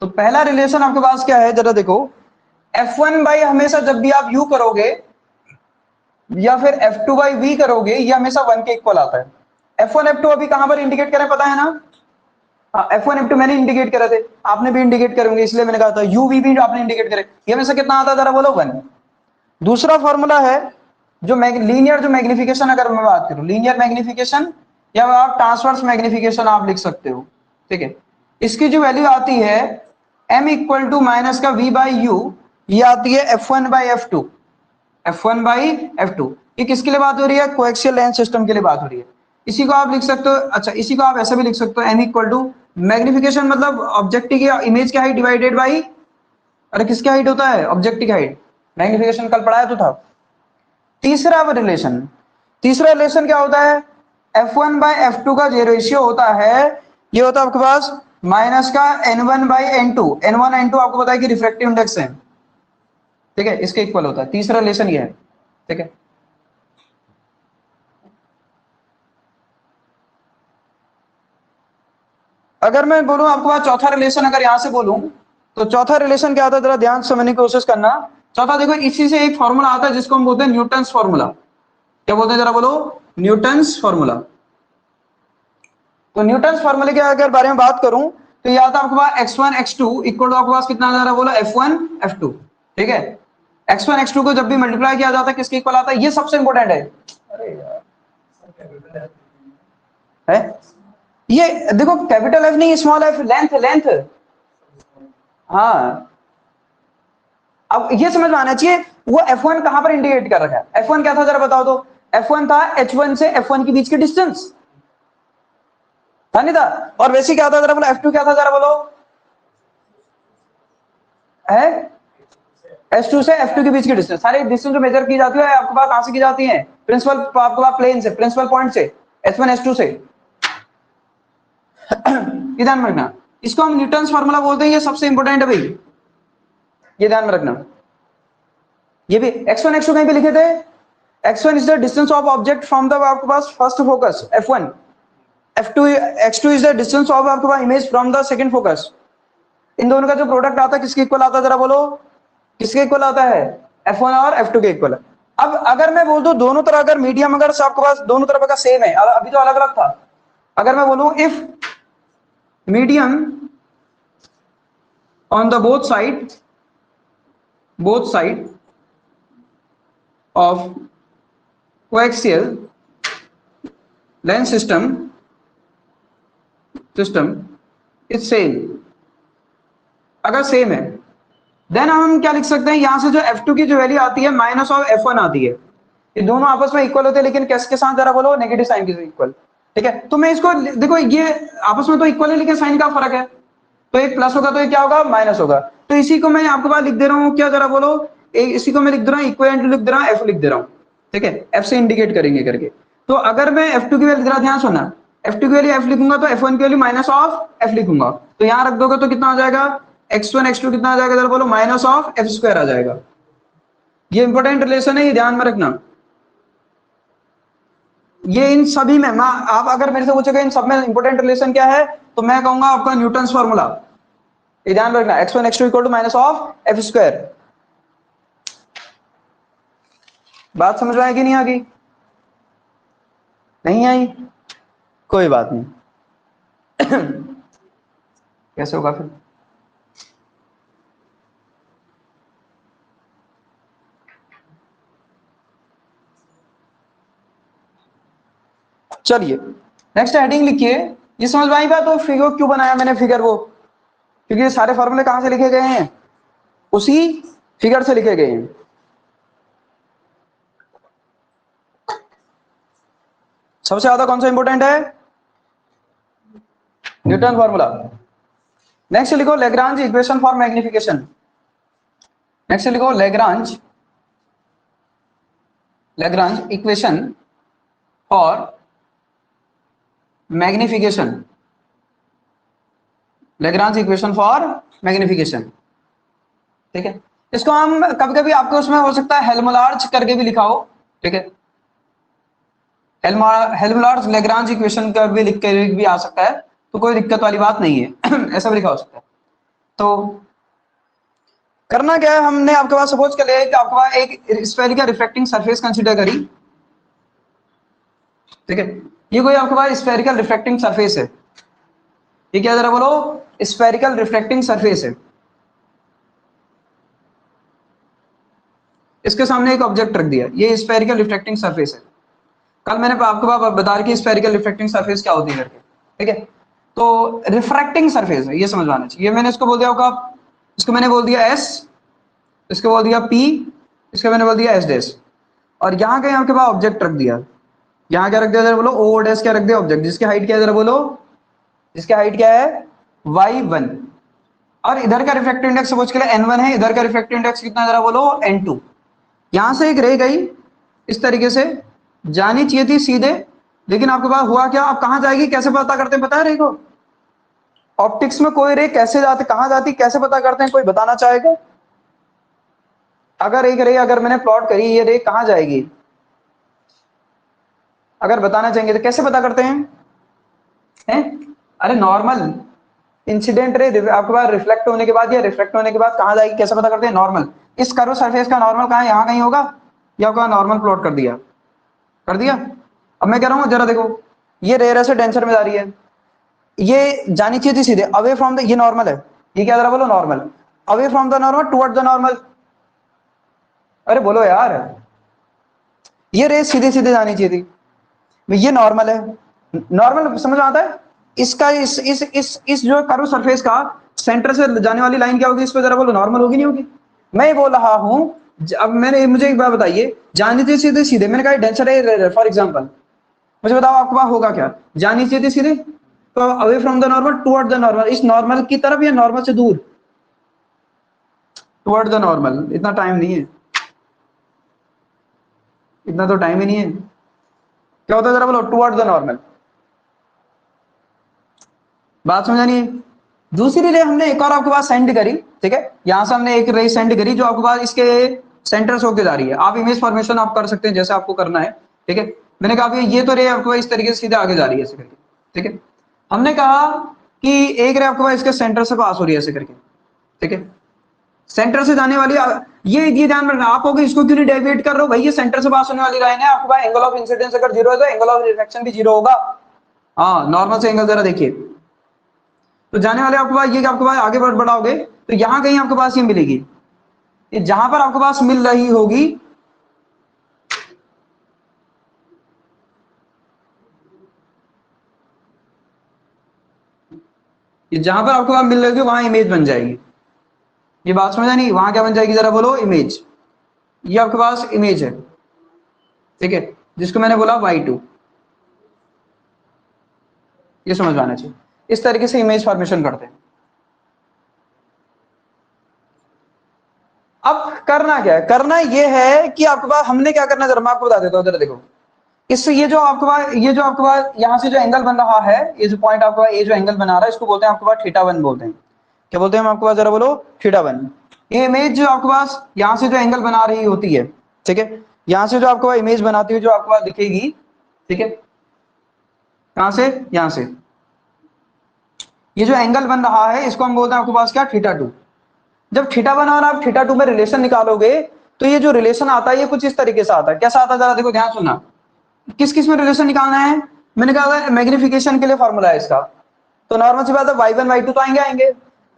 तो पहला रिलेशन आपके पास क्या है जरा देखो, F1 बाई हमेशा जब भी आप U करोगे या फिर F2 बाई V करोगे ये हमेशा 1 के इक्वल आता है। F1 F2 अभी कहां पर इंडिकेट करें पता है ना? हाँ, F1 F2 मैंने इंडिकेट करे थे, आपने भी इंडिकेट करेंगे, इसलिए मैंने कहा था UV भी आपने इंडिकेट करे, ये में से कितना आता है जरा बोलो, 1। दूसरा फॉर्मूला है जो लीनियर जो मैग्निफिकेशन, अगर मैं बात करूं लीनियर मैग्निफिकेशन या आप ट्रांसवर्स मैग्निफिकेशन आप लिख सकते हो, ठीक है। इसकी जो वैल्यू आती है m इक्वल टू माइनस का v बाई यू, ये आती है F1 by F2, F1 by F2। ये किसके लिए बात हो रही है, कोएक्सियल लेंस सिस्टम के लिए बात हो रही है। इसी को आप लिख सकते हो, अच्छा इसी को आप ऐसे भी लिख सकते हो, m इक्वल टू मैग्निफिकेशन मतलब ऑब्जेक्ट की इमेज की हाइट डिवाइडेड बाई, अरे किसकी हाइट होता है, ऑब्जेक्ट की हाइट, मैग्निफिकेशन कल पढ़ाया तो था। तीसरा रिलेशन, तीसरा रिलेशन क्या होता है, F1 बाई F2 का जो रेशियो होता है ये होता है आपके पास माइनस का N1 by N2, N1 N2 आपको पता है कि रिफ्रैक्टिव इंडेक्स है, ठीक है, इसके इक्वल होता है। तीसरा रिलेशन ये है, ठीक है। अगर मैं बोलूं आपको पास चौथा रिलेशन, अगर यहां से बोलूं तो चौथा रिलेशन क्या आता है, जरा ध्यान से समझने की कोशिश करना। चौथा देखो, इसी से एक फॉर्मूला आता है जिसको हम बोलते हैं न्यूटन्स फॉर्मूला। क्या बोलते हैं जरा बोलो, न्यूटन्स फॉर्मूला। तो न्यूटन्स फॉर्मूले के अगर बारे में बात करूं तो ये आता है आपके पास x1 x2 इक्वल टू आपके पास कितना आ रहा बोलो, F1 F2, ठीक है। x1 x2 को जब भी मल्टीप्लाई किया जाता है किसके इक्वल आता है, ये सबसे इंपॉर्टेंट है। अरे यार है ये, देखो कैपिटल F नहीं स्मॉल f, लेंथ लेंथ, हाँ। अब ये समझ में आना चाहिए वो F1 कहां पर इंडिकेट कर रखा है। F1 क्या था जरा बताओ तो, F1 था H1 से F1 के बीच की डिस्टेंस, था नहीं था? और वैसे क्या था जरा बोलो, F2 क्या था जरा बोलो, है S2 से F2 के बीच की डिस्टेंस। सारी डिस्टेंस जो मेजर की जाती है आपके पास कहां से की जाती है, प्रिंसिपल आपके पास प्लेन से, प्रिंसिपल पॉइंट से, H1 S2 से। ध्यान में रखना, इसको हम न्यूटन्स फार्मूला बोलते हैं, ये सबसे इंपॉर्टेंट है भाई, ये ध्यान में रखना। ये भी x1 x2 कहीं पे लिखे थे, x1 is the distance of object from the आपके पास first focus F1, F2 x2 is the distance of आपके पास image from the second focus. इन दोनों का जो प्रोडक्ट आता है किसके इक्वल आता है जरा बोलो, किसके इक्वल आता है, F1 और F2 के इक्वल। अब अगर मैं बोल दूं दोनों तरह अगर मीडियम अगर आपके पास दोनों तरफ का सेम है, अभी तो अलग अलग था, अगर मैं बोलूं if medium on the both side of coaxial lens system is same, अगर सेम है देन हम क्या लिख सकते हैं, यहां से जो F2 की जो वैल्यू आती है माइनस ऑफ F1 आती है, ये दोनों आपस में इक्वल होते हैं, लेकिन किसके साथ जरा बोलो, नेगेटिव साइन के साथ इक्वल, ठीक है। तो मैं इसको देखो ये आपस में तो इक्वल है लेकिन साइन का फर्क है, तो एक प्लस होगा तो ये क्या होगा, माइनस होगा। तो इसी को मैं आपके पास लिख दे रहा हूं, क्या जरा बोलो, इसी को मैं लिख दे रहा हूं इक्विवेलेंट लिख दे रहा हूं, F लिख दे रहा हूं, ठीक है, F से इंडिकेट करेंगे करके। तो अगर मैं F2 की वैल्यू, जरा ध्यान सुनना, F2 की वैल्यू F लिखूंगा तो F1 की वैल्यू माइनस ऑफ F लिखूंगा, तो यहां रख दोगे तो कितना हो जाएगा, x1 x2 कितना आ जाएगा जरा बोलो, माइनस ऑफ एफ स्क्वायर आ जाएगा। ये इंपॉर्टेंट रिलेशन है, ये ध्यान में रखना। ये इन सभी में आप अगर मेरे से पूछोगे इन सब में इंपॉर्टेंट रिलेशन क्या है, तो मैं कहूंगा आपका न्यूटन्स फॉर्मूला। ये ध्यान रखना, x1 x2 equal to minus of F square. बात समझ में आएगी नहीं आएगी? नहीं आई? कोई बात नहीं। कैसे होगा फिर? चलिए नेक्स्ट हेडिंग लिखिए। ये समझ में आई बात? तो फिगर क्यों बनाया मैंने फिगर, वो क्योंकि ये सारे फॉर्मूले कहां से लिखे गए हैं, उसी फिगर से लिखे गए हैं। सबसे ज्यादा कौन सा इंपॉर्टेंट है? Newton formula. नेक्स्ट लिखो Lagrange equation for magnification. Next लिखो Lagrange equation for magnification. Lagrange equation for magnification, ठीक है। इसको हम कभी कभी आपको उसमें हो सकता है हेल्महोल्ट्ज करके भी लिखा हो, ठीक है। हेल्महोल्ट्ज लैग्रांज इक्वेशन का भी लिख के भी आ सकता है, तो कोई दिक्कत वाली बात नहीं है। ऐसा भी लिखा हो सकता है। तो करना क्या है, हमने आपके पास सपोज कर लिया कि आपके पास एक स्फेरिकल रिफ्लेक्टिंग सरफेस कंसीडर करी, ठीक है। ये कोई आपके पास स्फेरिकल रिफ्लेक्टिंग सरफेस है। ये क्या जरा बोलो, स्फेरिकल रिफ्लेक्टिंग सरफेस है। इसके सामने एक ऑब्जेक्ट रख दिया, ये स्फेरिकल रिफ्लेक्टिंग सरफेस है। कल मैंने आपको बता रही स्फेरिकल रिफ्लेक्टिंग सरफेस क्या होती है करके, ठीक है। तो रिफ्रैक्टिंग सरफेस है, ये समझ आना चाहिए। मैंने इसको बोल दिया होगा, इसको मैंने बोल दिया एस, इसको बोल दिया पी, इसको मैंने बोल दिया एस डैश, और यहाँ के आपके पास ऑब्जेक्ट रख दिया। यहाँ क्या रख दिया जरा बोलो, ओ डैश क्या रख दिया ऑब्जेक्ट, जिसकी हाइट क्या है जरा बोलो, जिसकी हाइट क्या है y1, और इधर का रिफ्रैक्टिव इंडेक्स सपोज के लिए n1 है, इधर का रिफ्रैक्टिव इंडेक्स कितना जरा बोलो n2। यहां से एक रे गई इस तरीके से, जानी चाहिए थी सीधे, लेकिन आपके पास हुआ क्या, आप कहां जाएगी कैसे पता करते हैं, पता है रे को? ऑप्टिक्स में कोई रे कैसे जाती, कहां जाती, कैसे पता करते हैं, कोई बताना चाहेगा? अगर एक रे अगर मैंने प्लॉट करी, ये रे कहां जाएगी, अगर बताना चाहेंगे तो कैसे पता करते हैं? अरे नॉर्मल इंसिडेंट रे आपके पास रिफ्लेक्ट होने के बाद या रिफ्लेक्ट होने के बाद कहां जाएगी, कैसे पता करते हैं? नॉर्मल। इस कर्व सरफेस का नॉर्मल कहां है, यहां कहीं होगा, या आपका नॉर्मल प्लॉट कर दिया, कर दिया। अब मैं कह रहा हूं जरा देखो, ये रे से डेंसर में जा रही है, ये जानी चाहिए थी सीधे अवे फ्रॉम द, ये नॉर्मल है, ये क्या जरा बोलो normal, away from the normal toward the normal. अरे बोलो यार, ये रे सीधे सीधे जानी चाहिए थी, ये नॉर्मल है, नॉर्मल समझ आता है। इसका इस जो कर्व सरफेस का सेंटर से जाने वाली लाइन क्या होगी, इस पे जरा बोलो नॉर्मल होगी नहीं होगी? मैं ये बोल रहा हूं, अब मैंने, मुझे एक बात बताइए, जानी थी सीधे सीधे, मैंने कहा डेंसर है फॉर एग्जांपल, मुझे बताओ आपके पास होगा क्या, जानी चाहिए थी सीधे, तो away from the normal toward the normal, इस नॉर्मल की तरफ या नॉर्मल से दूर, टुवर्ड द नॉर्मल। इतना टाइम नहीं है, इतना तो टाइम ही नहीं है। क्या होता है जरा बोलो, टुवर्ड द नॉर्मल। बात समझानी है। दूसरी रे हमने एक और आपके पास सेंड करी, ठीक है, यहां से हमने एक रे सेंड करी जो आपके पास इसके सेंटर से होके जा रही है। आप इमेज फॉर्मेशन आप कर सकते हैं जैसे आपको करना है, ठीक है। मैंने कहा ये तो रे आपको इस तरीके से सीधे आगे जा रही है ऐसे करके, ठीक है। हमने कहा कि एक रे आपके पास इसके सेंटर से पास हो रही है ऐसे करके, ठीक है। सेंटर से जाने वाली, ये ध्यान रखना, आप होगे इसको क्यों नहीं डेविएट कर रहे हो भाई, ये सेंटर से पास होने वाली लाइन है, आपके पास एंगल ऑफ इंसिडेंस अगर 0 है तो एंगल ऑफ रिफ्लेक्शन भी 0 होगा। हाँ, नॉर्मल से एंगल जरा देखिए, तो जाने वाले आपके पास ये, आपके पास आगे बढ़ाओगे तो यहां कहीं आपके पास ये मिलेगी, ये जहां पर आपके पास मिल रही होगी, ये जहां पर आपके पास मिल रही होगी वहां इमेज बन जाएगी। ये बात समझा नहीं, वहां क्या बन जाएगी जरा बोलो, इमेज। ये आपके पास इमेज है, ठीक है, जिसको मैंने बोला y2, ये समझ आना चाहिए। इस तरीके से इमेज फॉर्मेशन करते हैं। अब करना क्या है, करना ये है कि आपके पास हमने क्या करना, जरा मैं आपको बता देता हूं, जरा देखो, इससे ये जो आपके पास यहाँ से जो एंगल बन रहा है, ये जो पॉइंट आपका ये जो एंगल बना रहा है, इसको बोलते हैं आपके पास θ1 बोलते हैं, क्या बोलते हैं हम आपके पास, जरा बोलो, थीटा 1। ये इमेज जो आपके पास यहाँ से जो एंगल बना रही होती है, ठीक है, यहाँ से जो आपको पास इमेज बनाती हुई जो आपको पास दिखेगी, ठीक है, कहाँ से, यहाँ से, ये जो एंगल बन रहा है इसको हम बोलते हैं आपके पास क्या, थीटा 2। जब थीटा 1 और आप थीटा 2 में रिलेशन निकालोगे तो ये जो रिलेशन आता है ये कुछ इस तरीके से आता है। कैसा आता है जरा देखो, ध्यान सुनना। किस किस में रिलेशन निकालना है, मैंने कहा मैग्निफिकेशन के लिए फॉर्मूला है इसका। तो नॉर्मल सी बात है, y1 y2 तो आएंगे,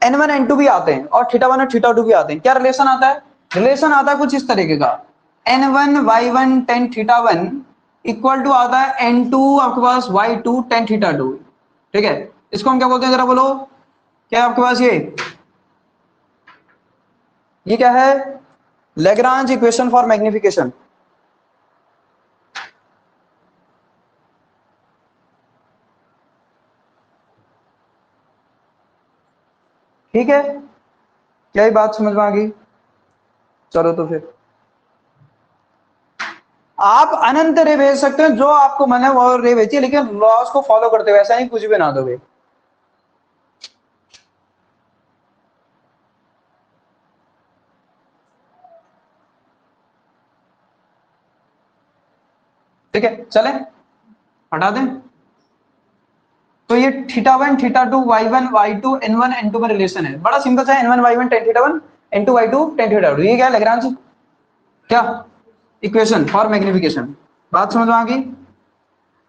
n1 n2 भी आते हैं, और थीटा 1 और थीटा 2 भी आते हैं। क्या रिलेशन आता है, रिलेशन आता है कुछ इस तरीके का, n1 y1 tan theta 1 equal to आता है n2 आपके पास y2 tan थीटा 2। ठीक है, इसको हम क्या बोलते हैं जरा बोलो, क्या है आपके पास ये क्या है, लैग्रांज इक्वेशन फॉर मैग्निफिकेशन। ठीक है, क्या ये बात समझ में आ गई? चलो तो फिर आप अनंत रे भेज सकते हो, जो आपको मन है वो रे भेजिए, लेकिन लॉस को फॉलो करते हुए, ऐसा नहीं कुछ भी ना दोगे। ठीक है, चले हटा दें। तो ये theta 1 theta 2 y1 y2 n1 n2 में रिलेशन है, बड़ा सिंपल सा है, n1 y1 tan theta 1 n2 y2 tan theta 2। ये क्या है, लैग्रांज क्या इक्वेशन फॉर मैग्निफिकेशन। बात समझ में आ गई?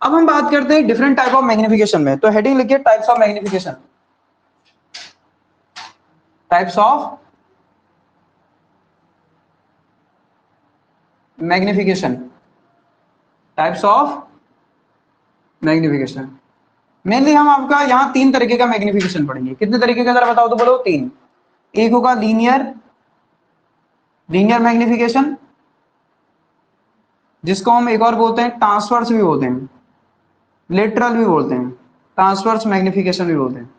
अब हम बात करते हैं डिफरेंट टाइप ऑफ मैग्निफिकेशन में। तो हेडिंग लिखिए, types of magnification. Types of magnification, types of magnification. Mainly हम आपका यहाँ 3 तरीके का मैग्निफिकेशन पढ़ेंगे। कितने तरीके का जरा बताओ तो बोलो, 3। एक होगा लीनियर, लीनियर मैग्निफिकेशन, जिसको हम एक और बोलते हैं ट्रांसवर्स भी बोलते हैं, लेटरल भी बोलते हैं, ट्रांसवर्स मैग्निफिकेशन भी बोलते हैं।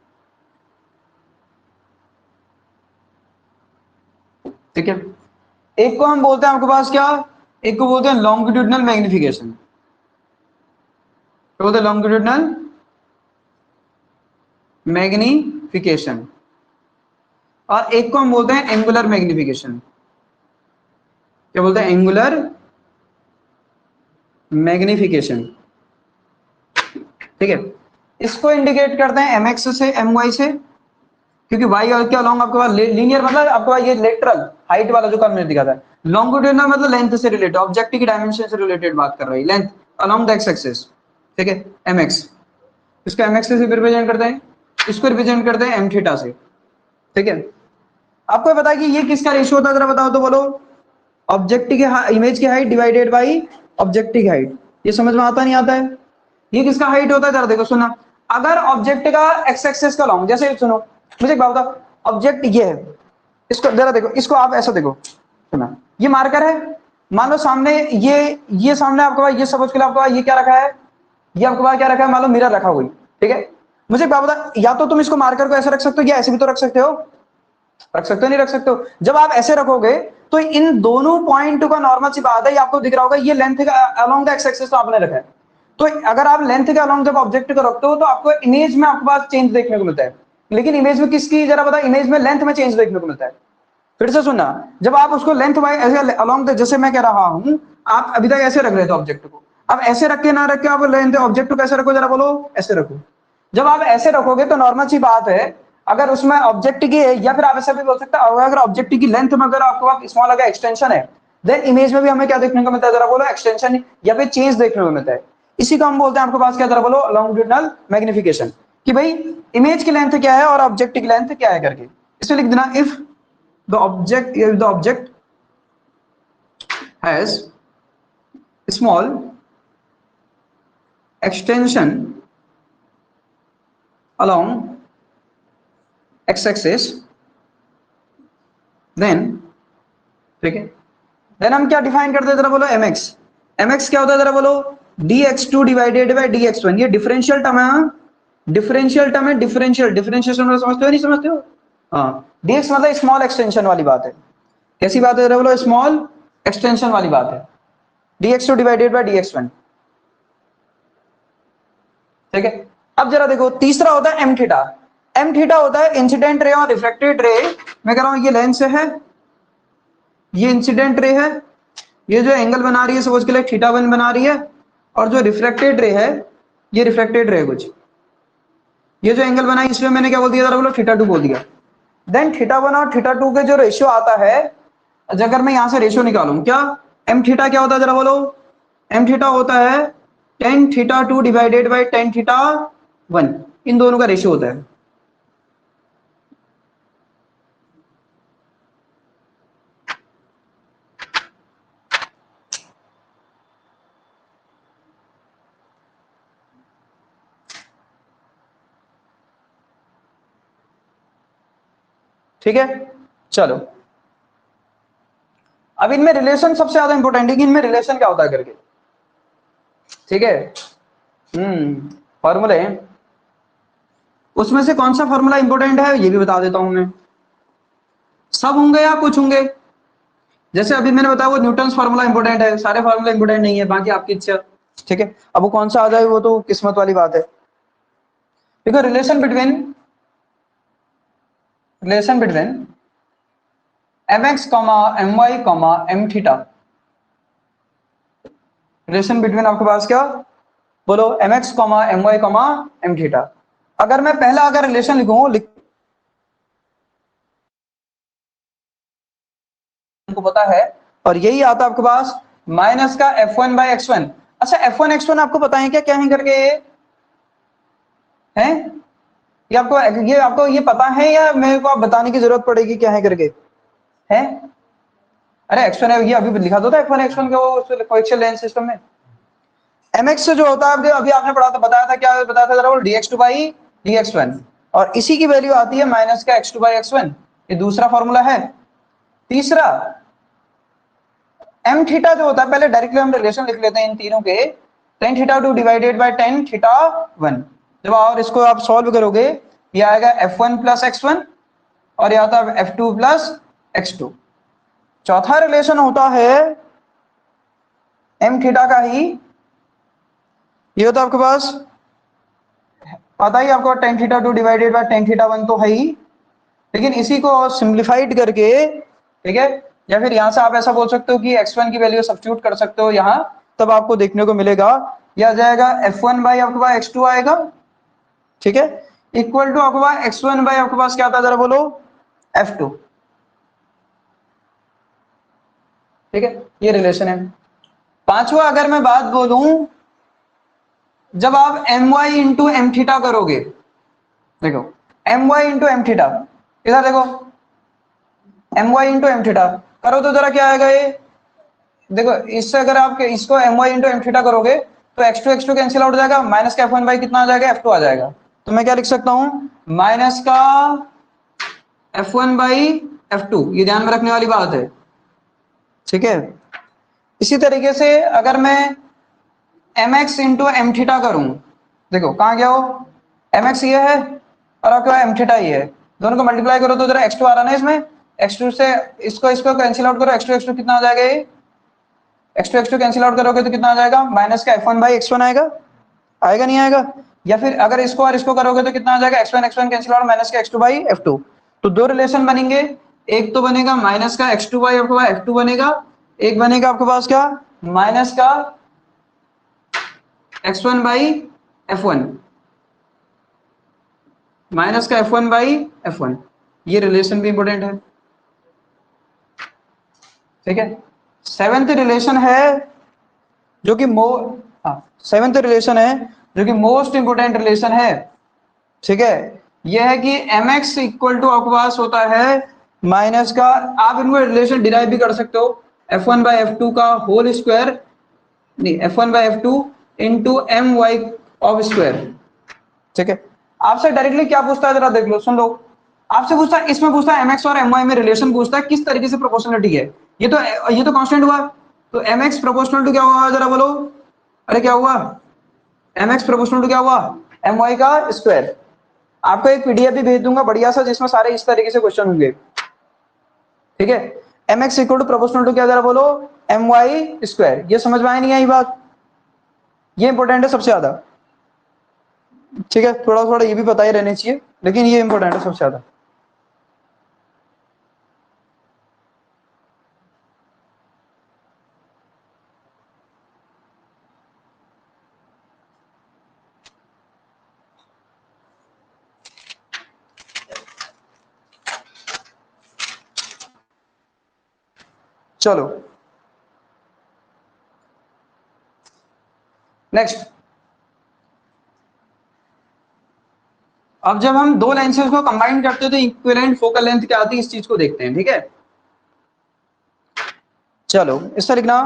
ठीक है, एक को हम बोलते हैं आपके पास क्या, एक को बोलते हैं लॉन्गिट्यूडनल मैग्निफिकेशन। तो बोलते हैं लॉन्गिट्यूडनल मैग्निफिकेशन, और एक को हम बोलते हैं एंगुलर मैग्निफिकेशन। क्या बोलते हैं, एंगुलर मैग्निफिकेशन। ठीक है, इसको इंडिकेट करते हैं mx से my से, क्योंकि y और के अलोंग आपके पास लीनियर मतलब आपके पास ये लेटरल हाइट वाला जो कर्व मैंने दिखा था, लॉन्गिट्यूडनल मतलब लेंथ से रिलेटेड, ऑब्जेक्ट की डायमेंशन से रिलेटेड बात कर रही है, length along the x axis. ठीक है, mx, इसको mx से रिप्रेजेंट करते हैं, इसको रिप्रेजेंट करते हैं m थीटा से। ठीक है, आपको पता है कि ये किसका रेशियो होता है जरा बताओ तो बोलो, ऑब्जेक्ट की इमेज की हाइट डिवाइडेड बाई ऑब्जेक्ट की हाइट। ये समझ में आता नहीं आता है? ये किसका हाइट होता है जरा देखो, सुना, अगर ऑब्जेक्ट का एक्स एक्सिस का लॉन्ग, जैसे सुनो मुझे एक बात बताओ, ऑब्जेक्ट ये है, इसको जरा देखो, इसको आप ऐसा देखो, सुना, ये मार्कर है, मान लो सामने ये सामने आपके पास, ये सपोज के लिए आपके पास ये क्या रखा है, ये आपके पास क्या रखा है, मान लो मिरर रखा हुआ। ठीक है, मुझे एक बात बता, या तो तुम इसको मार्कर को ऐसे रख सकते हो, या ऐसे भी तो रख सकते हो, रख सकते हो नहीं रख सकते हो। जब आप ऐसे रखोगे तो इन दोनों पॉइंट का नॉर्मल सी बात है, ये आपको दिख रहा होगा, ये लेंथ का अलोंग द एक्स एक्सिस तो आपने रखा है। तो अगर आप लेंथ के अलोंग जब ऑब्जेक्ट को रखते हो तो आपको इमेज में आपके पास चेंज देखने को मिलता है, लेकिन इमेज में किसकी जरा बता, इमेज में लेंथ में चेंज देखने को मिलता है। फिर से सुनना, जब आप उसको लेंथ वाइज ऐसे अलोंग, जैसे मैं कह रहा हूं, आप अभी तक ऐसे रख रहे थे ऑब्जेक्ट को, अब ऐसे रख के ना रख के आप लेंथ ऑब्जेक्ट को कैसे रखो जरा बोलो, ऐसे रखो। जब आप ऐसे रखोगे तो नॉर्मल सी बात है, अगर उसमें ऑब्जेक्ट की, या फिर आप ऐसा भी बोल सकते हो, अगर ऑब्जेक्ट की लेंथ में अगर आपको आप स्मॉल अगर एक्सटेंशन है, देन इमेज में भी हमें क्या देखने को मिलता है जरा बोलो, एक्सटेंशन या फिर चेंज देखने को मिलता है। इसी को हम बोलते हैं आपके पास क्या जरा बोलो, लॉन्गिट्यूडनल मैग्निफिकेशन, कि भाई इमेज की लेंथ क्या है और ऑब्जेक्ट की लेंथ क्या है करके। इसमें लिख देना, if the object has small extension along x-axis, then, ठीक है, देन हम क्या डिफाइन करते हैं जरा बोलो, mx। mx क्या होता है जरा बोलो, dx2 डिवाइडेड बाय dx1। ये डिफरेंशियल टर्म है, डिफरेंशियल टर्म है, डिफरेंशिएशन मतलब समझते हो नहीं समझते हो? हाँ, dx मतलब स्मॉल एक्सटेंशन वाली बात है। कैसी बात है जरा बोलो, स्मॉल एक्सटेंशन वाली बात है, dx2 डिवाइडेड बाय dx1। ठीक है, अब जरा देखो, तीसरा होता है m थीटा। एम थीटा होता है इंसिडेंट रे और रिफ्लेक्टेड रे। मैं कह रहा हूं ये लेंस है, ये इंसिडेंट रे है, ये जो एंगल बना रही है सपोज के लिए थीटा 1 बना रही है, और जो रिफ्लेक्टेड रे है ये रिफ्लेक्टेड रे कुछ, ये जो एंगल बनाई इसमें मैंने क्या बोल दिया जरा बोलो, थीटा 2 बोल दिया। देन थीटा 1 और थीटा 2 के जो रेशियो आता है, अगर मैं यहां से रेशियो निकालूं, क्या एम थीटा क्या होता है जरा बोलो, एम थीटा होता है tan theta 2 divided by tan theta 1, इन दोनों का रेशियो होता है। ठीक है, चलो अब इनमें रिलेशन सबसे ज्यादा इंपॉर्टेंट है कि इनमें रिलेशन क्या होता है करके। ठीक है, फॉर्मूले उसमें से कौन सा फॉर्मूला इंपॉर्टेंट है ये भी बता देता हूं मैं। सब होंगे या कुछ होंगे, जैसे अभी मैंने बताया वो न्यूटन फार्मूला इंपॉर्टेंट है, सारे फार्मूला इंपॉर्टेंट नहीं है, बाकी आपकी इच्छा। ठीक है, अब वो कौन सा आ जाए वो तो किस्मत वाली बात है। देखो relation between mx my m theta, relation between आपके पास क्या बोलो, mx my m थीटा। अगर मैं पहला अगर रिलेशन लिखूं को पता है, और यही आता है आपके पास माइनस का f1 बाई x1। अच्छा f1 x1 आपको पता है क्या क्या है करके, हैं ये आपको ये पता है या मेरे को आप बताने की जरूरत पड़ेगी क्या है करके, हैं? अरे x1 है ये अभी लिखा तो था f1 x1 के वो कोएक्सियल लेंस सिस्टम में। mx से जो होता है अभी आपने पढ़ा था, बताया था, क्या बताया था जरा वो dx2 बाई dx1, और इसी की वैल्यू आती है माइनस का x2 बाई x1, ये दूसरा फॉर्मूला है। तीसरा एम थीटा जो होता है, पहले डायरेक्टली हम रिलेशन लिख लेते हैं इन तीनों के, tan theta 2 divided by tan theta 1। जब और इसको आप सॉल्व करोगे ये आएगा f1 प्लस x1 और ये आता है f2 प्लस x2। चौथा रिलेशन होता है एम थीटा का ही, ये होता है आपके पास पता ही आपको tan theta 2 divided by tan theta 1 तो है ही, लेकिन इसी को सिंप्लीफाइड करके, ठीक है, या फिर यहां से आप ऐसा बोल सकते हो कि x1 की वैल्यू सब्स्टिट्यूट कर सकते हो यहां, तब आपको देखने को मिलेगा यह आ जाएगा f1 बाई आपके पास x2 आएगा, ठीक है, इक्वल टू आपके पास x1 बाई आपके पास क्या आता है जरा बोलो, f2। ठीक है, ये रिलेशन है। पांचवा अगर मैं बात बोलूं, जब आप my इंटू एम थीटा करोगे, देखो my इंटू एम थीटा, इधर देखो my इंटू एम थीटा करो तो जरा क्या आएगा ये, देखो इससे अगर आप इसको my इंटू एम थीटा करोगे तो x2 कैंसिल आउट हो जाएगा, माइनस का f1 बाई कितना आ जाएगा, f2 आ जाएगा। तो मैं क्या लिख सकता हूं, माइनस का f1 बाई f2, ये ध्यान में रखने वाली बात है। ठीक है, इसी तरीके से अगर मैं mx इंटू एम थीटा करूं, देखो कहां गया वो, mx ये है और आपका एम थीटा ये है, दोनों को मल्टीप्लाई करो तो जरा x2 आ रहा ना इसमें, x2 से इसको कैंसिल आउट करो, x2 कितना आ जाएगा, ये x2 कैंसिल आउट करोगे तो कितना आ जाएगा, माइनस का f1 बाई x1 आएगा, आएगा नहीं आएगा? या फिर अगर इसको और इसको करोगे तो कितना आ जाएगा, x1 कैंसिल आउट, माइनस का x2 बाई f2। तो दो रिलेशन बनेंगे, एक तो बनेगा माइनस का x2 बाई f2 बनेगा, एक बनेगा आपके पास क्या, माइनस का x1 बाई f1, माइनस का f1 बाई f1, ये रिलेशन भी इंपॉर्टेंट है। ठीक है, सेवेंथ रिलेशन है जो कि सेवेंथ रिलेशन है जो कि मोस्ट इंपोर्टेंट रिलेशन है। ठीक है, यह है कि mx इक्वल टू आपके पास होता है माइनस का, आप इनको रिलेशन डिराइव भी कर सकते हो, f1 बाई f2 का होल स्क्वायर, नहीं f1 by f2 into M Y of square. ठीक है, आपसे डायरेक्टली क्या पूछता है जरा देख लो, सुन लो, आपसे पूछता है, इसमें पूछता है mx और my में रिलेशन पूछता है किस तरीके से प्रोपोर्शनलिटी है, ये तो कांस्टेंट हुआ, तो mx प्रोपोर्शनल टू क्या हुआ जरा बोलो, अरे क्या हुआ, mx प्रोपोर्शनल टू क्या हुआ, my का स्क्वायर। आपको एक पीडीएफ भी भेज दूंगा बढ़िया सा जिसमें सारे इस तरीके से क्वेश्चन होंगे। ठीक है, mx equal to proportional to क्या जरा बोलो, my स्क्वायर। ये समझ में आई नहीं आई बात, ये इंपॉर्टेंट है सबसे ज्यादा। ठीक है, थोड़ा थोड़ा ये भी पता ही रहने चाहिए, लेकिन ये इंपॉर्टेंट है सबसे ज्यादा। चलो नेक्स्ट, अब जब हम दो लेंसेज को कंबाइन करते हैं तो इक्विवेलेंट फोकल लेंथ क्या आती है, इस चीज को देखते हैं। ठीक है, चलो इससे लिखना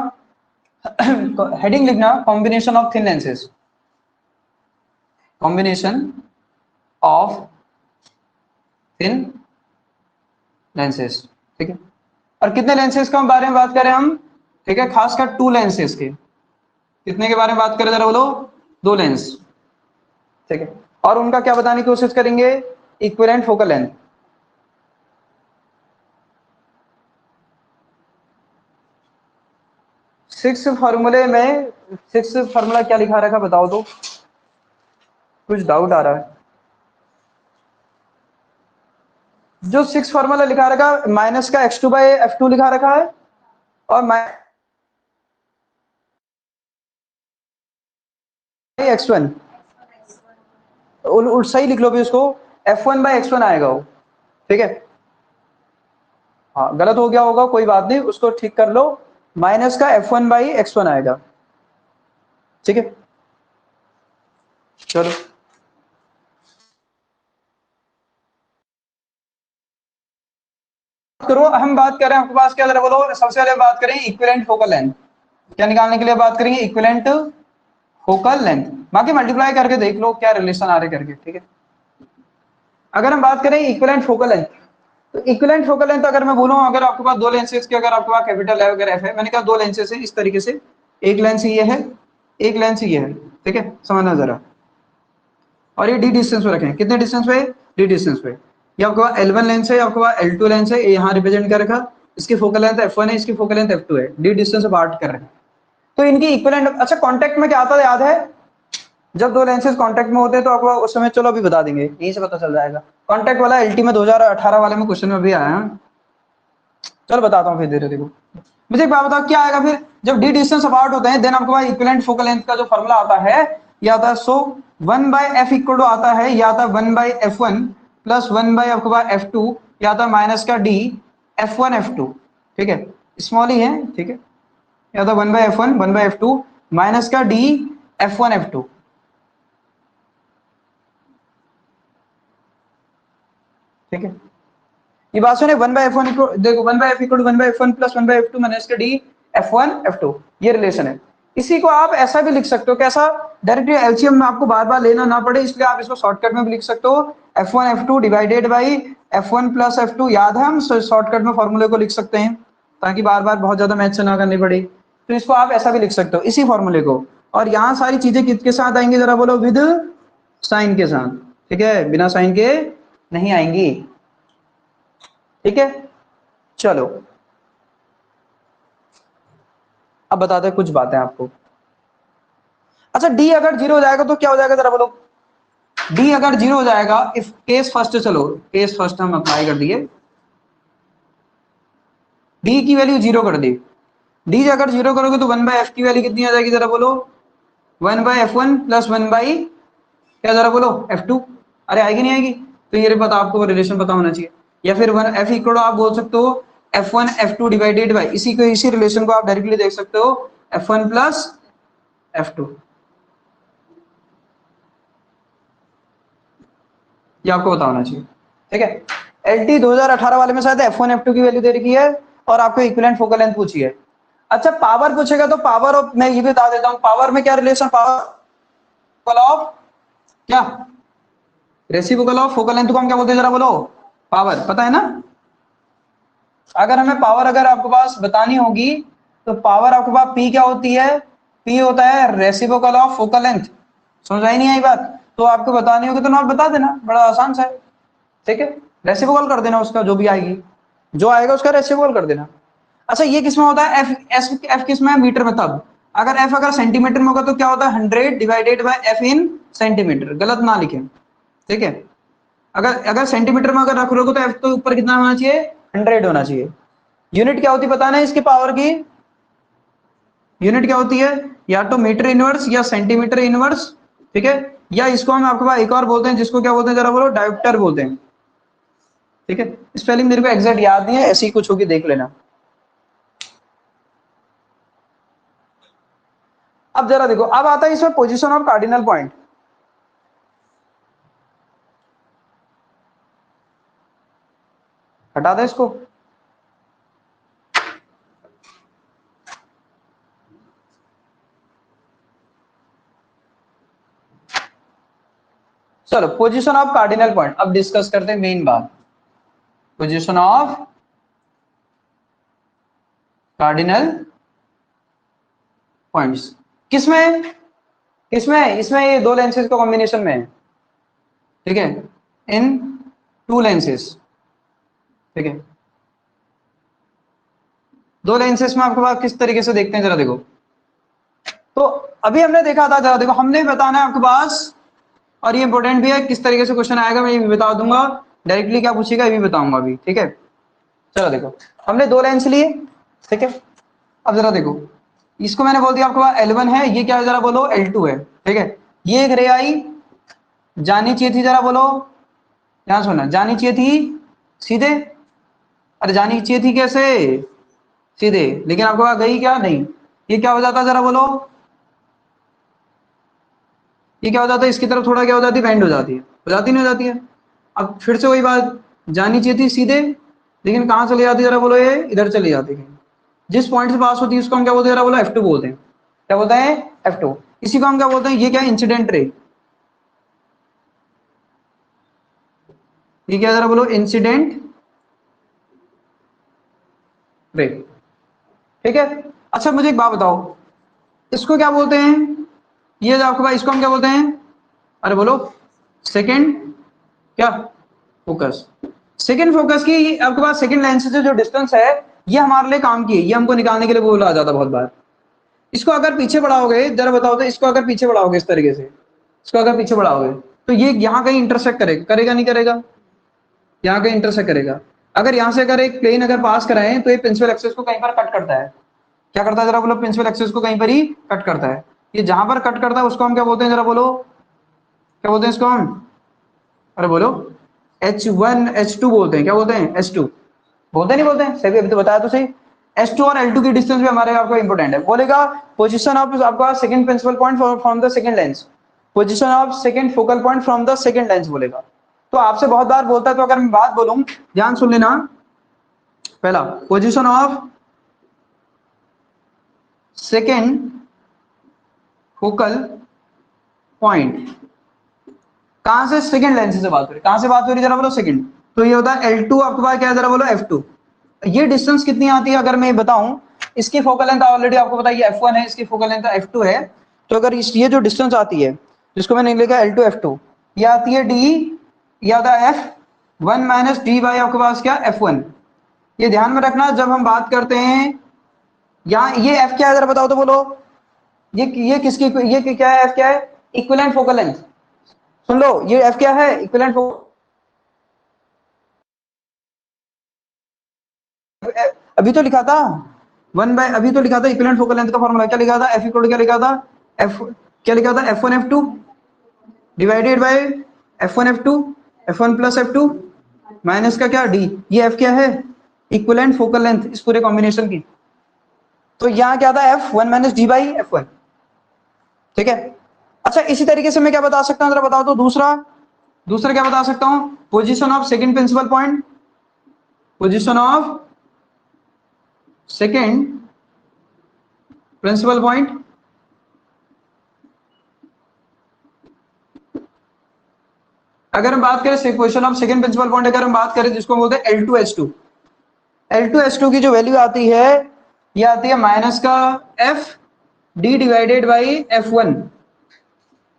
हेडिंग लिखना combination of thin lenses, combination of thin lenses. ठीक है, और कितने लेंसेज के बारे में बात करें हम? ठीक है, खासकर टू लेंसेज के, कितने के बारे में बात करें जरा बोलो? दो लेंस। ठीक है, और उनका क्या बताने की कोशिश करेंगे? Equivalent focal length. सिक्स फॉर्मूले में, सिक्स फॉर्मूला क्या लिखा रखा बताओ तो, कुछ डाउट आ रहा है। जो सिक्स फॉर्मूला लिखा रखा, माइनस का x2/f2 लिखा रखा है, और x1, सही लिख लो भी उसको, f1/x1 आएगा वो। ठीक है, हाँ गलत हो गया होगा, कोई बात नहीं, उसको ठीक कर लो, माइनस का f1/x1 आएगा। ठीक है, चलो करो, हम बात करें आपके पास क्या जरा बोलो, सबसे पहले बात करें इक्विवेलेंट फोकल लेंथ, क्या निकालने के लिए बात करेंगे? इक्विवेलेंट फोकल लेंथ, बाकी मल्टीप्लाई करके देख लो क्या रिलेशन आ रहे करके। ठीक है, अगर हम बात करें इक्विवेलेंट फोकल लेंथ, तो इक्विवेलेंट फोकल लेंथ अगर मैं बोलूं, अगर आपके पास दो लेंसेज के, अगर आपके पास कैपिटल है, अगर एफ है, मैंने कहा दो लेंसेज है इस तरीके से, एक लेंस ये है, एक लेंस ये है। ठीक है, समझना जरा, और ये डी डिस्टेंस पे रखें, कितने डिस्टेंस पे? डी डिस्टेंस पे। ये आपके पास L1 लेंस है, आपके पास L2 लेंस है, ये यहाँ रिप्रेजेंट कर रखा, इसकी फोकल लेंथ f1 है, इसकी फोकल लेंथ f2 है, डी डिस्टेंस अपार्ट कर रहे हैं। तो इनकी इक्विवेलेंट, अच्छा कांटेक्ट में क्या आता है याद है? जब दो लेंसेज कांटेक्ट में होते हैं तो आपको उस समय, चलो अभी बता देंगे, यहीं से पता चल जाएगा। कांटेक्ट वाला एलटी में 2018 वाले में क्वेश्चन में भी आया है, चलो बताता हूँ फिर धीरे धीरे। मुझे एक बात बताओ क्या आएगा फिर, जब डी डिस्टेंस अपार्ट होते हैं, देन आपके पास इक्विवेलेंट फोकल लेंथ का जो फॉर्मूला आता है, या आता है सो 1/f इक्वल टू आता है, या आता है 1/f1 प्लस 1 आपके पास f2, या आता है माइनस का d f1 f2। ठीक है, स्मॉल ही है। ठीक है, या था 1/f1 1/f2 माइनस का d f1 f2। ठीक है, ये बात सुने, 1/f1 देखो 1/f equal to 1/f1 plus 1/f2 minus का d f1 f2, ये रिलेशन है। इसी को आप ऐसा भी लिख सकते हो, कैसा? डायरेक्टली एलसीएम में आपको बार बार लेना ना पड़े, इसलिए आप इसको शॉर्टकट में भी लिख सकते हो, f1 f2 divided by f1 plus f2। याद है, हम शॉर्टकट में फॉर्मूले को लिख सकते हैं, ताकि बार बार बहुत ज्यादा मैथ से ना करनी पड़े। तो इसको आप ऐसा भी लिख सकते हो, इसी फॉर्मूले को। और यहाँ सारी चीजें किसके साथ आएंगी जरा बोलो? विद साइन के साथ। ठीक है, बिना साइन के नहीं आएंगी। ठीक है, चलो अब बताते हैं कुछ बातें आपको। अच्छा, डी अगर जीरो हो जाएगा तो क्या हो जाएगा जरा बोलो? डी अगर जीरो हो जाएगा, इफ केस फर्स्ट, चलो केस फर्स्ट हम अप्लाई कर दिए, डी की वैल्यू जीरो कर दी। डी अगर जीरो करोगे तो 1/f की वैल्यू कितनी आ जाएगी जरा बोलो? 1/f1 प्लस 1 क्या जरा बोलो? f2। अरे आएगी नहीं आएगी? तो ये पता, आपको रिलेशन पता होना चाहिए। या फिर 1f इक्वल आप बोल सकते हो f1 f2 डिवाइडेड बाई, इसी रिलेशन को आप डायरेक्टली देख सकते हो, f1 प्लस f2। ये आपको पता होना चाहिए। ठीक है, एलटी 2018 वाले में शायद f1 f2 की वैल्यू दे रखी है, और आपको इक्विवेलेंट फोकल लेंथ पूछी है। अच्छा, पावर पूछेगा तो पावर ऑफ, मैं ये भी बता देता हूं, पावर में क्या रिलेशन, पावर ऑफ क्या, रेसिप्रोकल ऑफ फोकल लेंथ को हम क्या बोलते हैं जरा बोलो? पावर, पता है ना? अगर हमें पावर अगर आपके पास बतानी होगी, तो पावर आपके पास पी क्या होती है? पी होता है रेसिप्रोकल ऑफ फोकल लेंथ। समझ आई नहीं आई बात? तो आपको बतानी होगी तो नॉट बता देना, बड़ा आसान सा है। ठीक है, रेसिप्रोकल कर देना उसका, जो भी आएगी, जो आएगा उसका रेसिप्रोकल कर देना। अच्छा, ये किसमें होता है? एफ किसमें है? मीटर में। तब अगर एफ अगर सेंटीमीटर में होगा तो क्या होता है? 100 divided by F in centimetre, गलत ना लिखें, ठीक है। अगर सेंटीमीटर में अगर रख लोगे तो एफ तो ऊपर कितना होना चाहिए, 100 होना चाहिए। यूनिट क्या होती है पता ना इसकी पावर की, यूनिट क्या होती है, या तो मीटर इनवर्स या सेंटीमीटर इनवर्स, ठीक है, या इसको हम आपके पास एक और बोलते हैं जिसको क्या बोलते हैं जरा बोलो, डायोप्टर बोलते हैं, ठीक है। स्पेलिंग मेरे को एग्जैक्ट याद नहीं है, ऐसी ही कुछ होगी, देख लेना। अब जरा देखो, अब आता है इसमें पोजीशन ऑफ कार्डिनल पॉइंट। हटा दे इसको। चलो पोजीशन ऑफ कार्डिनल पॉइंट अब डिस्कस करते हैं, मेन बात, पोजीशन ऑफ कार्डिनल पॉइंट्स किसमें, किसमें, इसमें ये दो लेंसेज का कॉम्बिनेशन में है, ठीक है, इन टू लेंसेज, ठीक है। दो लेंसेज में आपके पास किस तरीके से देखते हैं जरा देखो। तो अभी हमने देखा था, जरा देखो, हमने बताना है आपके पास, और ये इंपॉर्टेंट भी है, किस तरीके से क्वेश्चन आएगा मैं ये भी बता दूंगा, डायरेक्टली क्या पूछेगा ये भी बताऊंगा अभी, ठीक है। चलो देखो, हमने दो लेंस लिए, ठीक है। अब जरा देखो, इसको मैंने बोल दिया आपके पास L1 है, ये क्या है जरा बोलो, L2 है, ठीक है। ये एक रे आई, जानी चाहिए थी, जरा बोलो, ध्यान सुनना, जानी चाहिए थी सीधे, अरे जानी चाहिए थी कैसे, सीधे, लेकिन आपके पास गई क्या, नहीं। ये क्या हो जाता है जरा बोलो, ये क्या हो जाता है, इसकी तरफ थोड़ा क्या हो जाती है, बेंड हो जाती है, हो जाती नहीं हो जाती है। अब फिर से वही बात, जानी चाहिए थी सीधे, लेकिन कहाँ चली जाती है जरा बोलो, ये इधर चली जाती है। जिस पॉइंट से पास होती है उसको हम क्या बोलते हैं जरा बोलो, F2 बोलते हैं। क्या बोलते हैं, F2। इसी को हम क्या बोलते हैं, ये क्या है, इंसिडेंट रे, ये क्या जरा बोलो, इंसिडेंट रे, ठीक है। अच्छा मुझे एक बात बताओ, इसको क्या बोलते हैं, ये जो आपके पास, इसको हम क्या बोलते हैं, अरे बोलो, सेकंड क्या, फोकस। सेकंड फोकस की आपके पास सेकंड लेंस से जो डिस्टेंस है, ये हमारे लिए काम की है, ये हमको निकालने के लिए बोला जाता है बहुत बार। इसको अगर पीछे बढ़ाओगे, जरा बताओ तो, इसको अगर पीछे बढ़ाओगे इस तरीके से, इसको अगर पीछे बढ़ाओगे तो ये यहाँ कहीं इंटरसेक्ट करेगा, करेगा नहीं करेगा, यहाँ कहीं इंटरसेक्ट करेगा। अगर यहाँ से अगर एक प्लेन अगर पास कराएं तो ये प्रिंसिपल एक्सिस को कहीं पर कट करता है, क्या करता है जरा बोलो, प्रिंसिपल एक्सिस को कहीं पर ही कट करता है। ये जहां पर कट करता है उसको हम क्या बोलते हैं जरा बोलो, क्या बोलते हैं इसको हम, अरे बोलो, H1 H2 बोलते हैं, क्या बोलते हैं, H2 बोलते नहीं, बोलते हैं सही, अभी तो बताया तो सही। S2 और L2 की डिस्टेंस भी हमारे आपको इंपॉर्टेंट है, बोलेगा पोजीशन ऑफ आपका second principal point from the second lens, position of second focal point from the second lens बोलेगा। तो आपसे बहुत बार बोलता है, तो अगर मैं बात बोलूं, ध्यान सुन लेना। पहला, position of second focal point, कहां से, सेकंड लेंस से बात हो रही, कहां से बात हो रही जरा बोलो, सेकंड। तो ये होता है L2, आपके पास क्या है जरा बोलो, F2। ये डिस्टेंस कितनी आती है अगर मैं बताऊं, इसकी फोकल लेंथ ऑलरेडी आपको पता है, ये F1 है, इसकी फोकल लेंथ F2 है। तो अगर ये जो डिस्टेंस आती है, जिसको मैंने लिखा L2 F2, ये आती है D, ये आता है F1 माइनस D बाई आपके पास क्या, F1। ये ध्यान में रखना जब हम बात करते हैं, यहाँ ये F क्या है जरा बताओ तो बोलो, ये किसकी, ये क्या है, F क्या है, इक्विवेलेंट फोकल लेंथ। सुन लो, ये F क्या है, इक्विवेलेंट फोकल, अभी तो लिखा था 1 बाय, अभी तो लिखा था इक्विवेलेंट फोकल लेंथ का फॉर्मूला, क्या लिखा था, F इक्वल टू क्या लिखा था, F क्या लिखा था, F1 F2 divided by F1 F2, F1 plus F2 minus का क्या, D। ये F क्या है, इक्विवेलेंट फोकल लेंथ इस पूरे कॉम्बिनेशन की। तो यहाँ क्या था, F1 minus D by F1, ठीक है। अच्छा इसी तरीके से मैं क्या बता सकता हूँ जरा बताओ तो, दूसरा, दूसरा क्या बता सकता हूँ, position of second principal point, position of second principal point, अगर हम बात करें position of second principal point, अगर हम बात करें जिसको बोलते हैं L2H2, L2H2 की जो वैल्यू आती है, ये आती है माइनस का F D divided by F1।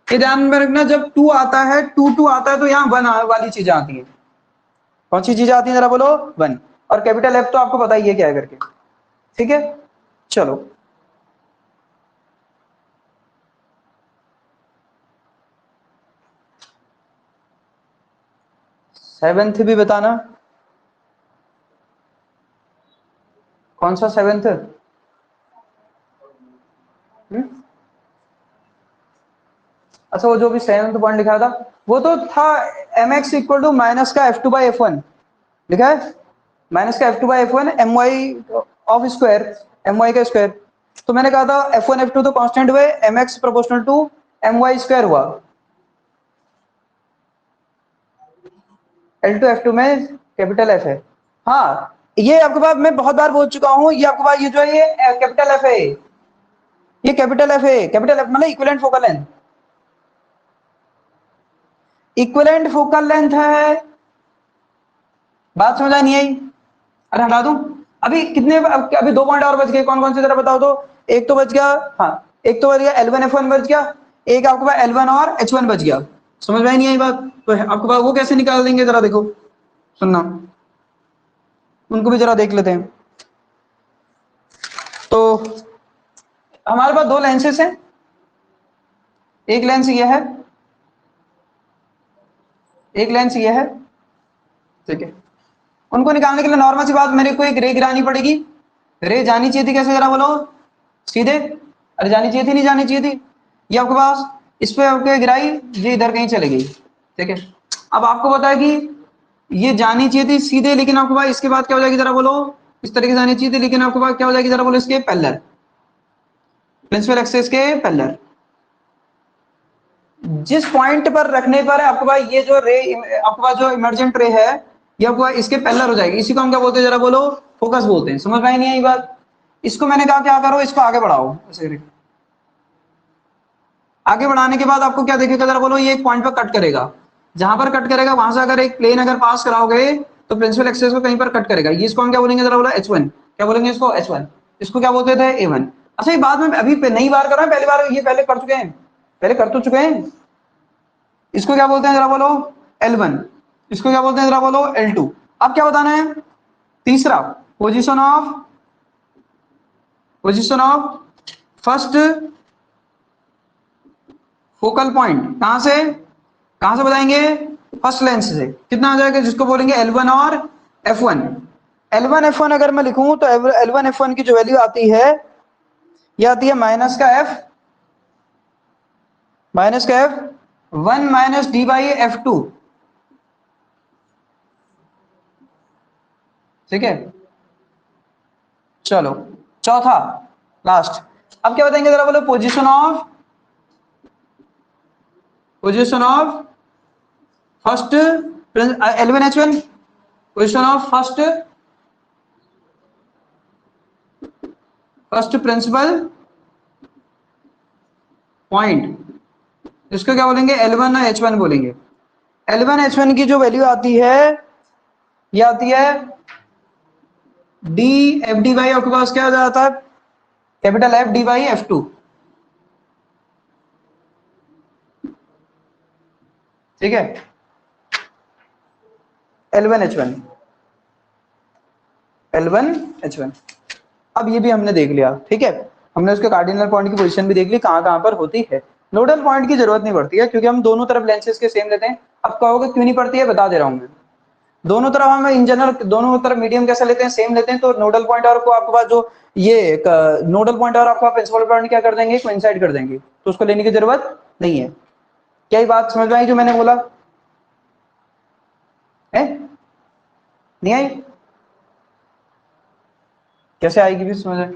ये ध्यान में रखना, जब 2 आता है, 2 आता है तो यहाँ 1 वाली चीजें आती है, कौन सी चीजें आती है जरा बोलो, 1। और कैपिटल F तो आपको पता ही है क्या है करके, ठीक है। चलो सेवेंथ भी बताना, कौन सा सेवेंथ? अच्छा वो जो भी सेवेंथ पॉइंट लिखा था वो तो था M X equal to minus का F two by F one लिखा है, माइनस का F two by F one M Y of square, M Y का स्क्वायर। तो मैंने कहा था एफ वन एफ टू तो कॉन्स्टेंट हुए, M X proportional to M Y square हुआ, एल टू एफ टू में कैपिटल एफ है। हाँ ये आपके पास मैं बहुत बार बोल चुका हूँ, ये आपके पास ये जो है ये कैपिटल एफ है, ये कैपिटल एफ है, कैपिटल एफ मतलब equivalent focal length, equivalent focal length है। बात समझ आई नहीं आई? अरे हटा दूं, अभी कितने अभी 2 पॉइंट और बच गए, कौन कौन से जरा बताओ तो। एक तो बच गया, हाँ एक तो बच गया L1 F1 बच गया, एक आपके पास L1 और H1 बच गया। समझ में नहीं आई बात? तो आपके पास वो कैसे निकाल देंगे जरा देखो, सुनना, उनको भी जरा देख लेते हैं। तो हमारे पास दो लेंसेस हैं, एक लेंस ये है, एक लेंस ये है, ठीक है। उनको निकालने के लिए नॉर्मल सी बात, मेरे को एक रे गिरानी पड़ेगी। रे जानी चाहिए थी कैसे, जरा बोलो सीधे, अरे जानी चाहिए थी नहीं जानी चाहिए थी, ये आपके पास इस पे आपके गिराई, ये इधर कहीं चले गई, ठीक है। अब आपको पता है कि ये जानी चाहिए थी सीधे, लेकिन आपके पास इसके बाद क्या हो जाएगी जरा बोलो, इस तरीके से जानी चाहिए थी, लेकिन आपके पास क्या हो जाएगी जरा बोलो, इसके पैरेलल, प्रिंसिपल एक्सिस के पैरेलल। जिस पॉइंट पर रखने पर आपके पास ये जो रे, आपके पास जो इमर्जेंट रे है ये आपके पास इसके पैरेलल हो जाएगी, इसी को हम क्या बोलते हैं जरा बोलो, फोकस बोलते हैं। समझ में आई नहीं आई बात? इसको मैंने कहा क्या करो, इसको आगे बढ़ाओ ऐसे, आगे बढ़ाने के बाद आपको क्या देखेगा जरा बोलो, ये एक पॉइंट पर कट करेगा, जहां पर कट करेगा वहां से अगर एक प्लेन अगर पास कराओगे तो प्रिंसिपल एक्सिस को कहीं पर कट करेगा, ये इसको हम क्या बोलेंगे जरा बोलो, H1, क्या बोलेंगे इसको, H1, इसको क्या बोलते थे, A1। अच्छा ये बाद में अभी नई बार कर रहे हैं, पहली बार ये पहले कर चुके हैं, पहले कर तो चुके हैं। इसको क्या बोलते हैं जरा बोलो, L1, इसको क्या बोलते हैं जरा बोलो, L2। अब क्या बताना है, तीसरा position of first focal point, कहां से बताएंगे, फर्स्ट लेंस से, कितना आ जाएगा, जिसको बोलेंगे L1 और F1। L1 F1 अगर मैं लिखूं तो L1 F1 की जो वैल्यू आती है, ये आती है माइनस का F 1 minus D by F2, ठीक है। चलो चौथा लास्ट, अब क्या बताएंगे जरा बोलो, position of first L1 H1, position of first principal point, इसको क्या बोलेंगे, L1 H1 बोलेंगे। L1 H1 की जो वैल्यू आती है, ये आती है डी एफ डी बाई, आपके पास क्या आ जाता है, capital F D by F2, ठीक है। L1 H1, अब ये भी हमने देख लिया, ठीक है। हमने उसके कार्डिनल पॉइंट की पोजीशन भी देख ली, कहां कहां पर होती है। नोडल पॉइंट की जरूरत नहीं पड़ती है, क्योंकि हम दोनों तरफ लेंसेज के सेम लेते हैं। अब कहोगे क्यों नहीं पड़ती है, बता दे रहा हूं मैं। दोनों तरफ हम इन जनरल दोनों तरफ मीडियम कैसे लेते हैं, सेम लेते हैं, तो नोडल पॉइंट और को आपके पास जो ये नोडल पॉइंट और आपका प्रिंसिपल पॉइंट क्या कर देंगे, कोइंसाइड कर देंगे, तो उसको लेने की जरूरत नहीं है। क्या ये बात समझ में आई जो मैंने बोला है, नहीं आई? कैसे आएगी भी समझ में?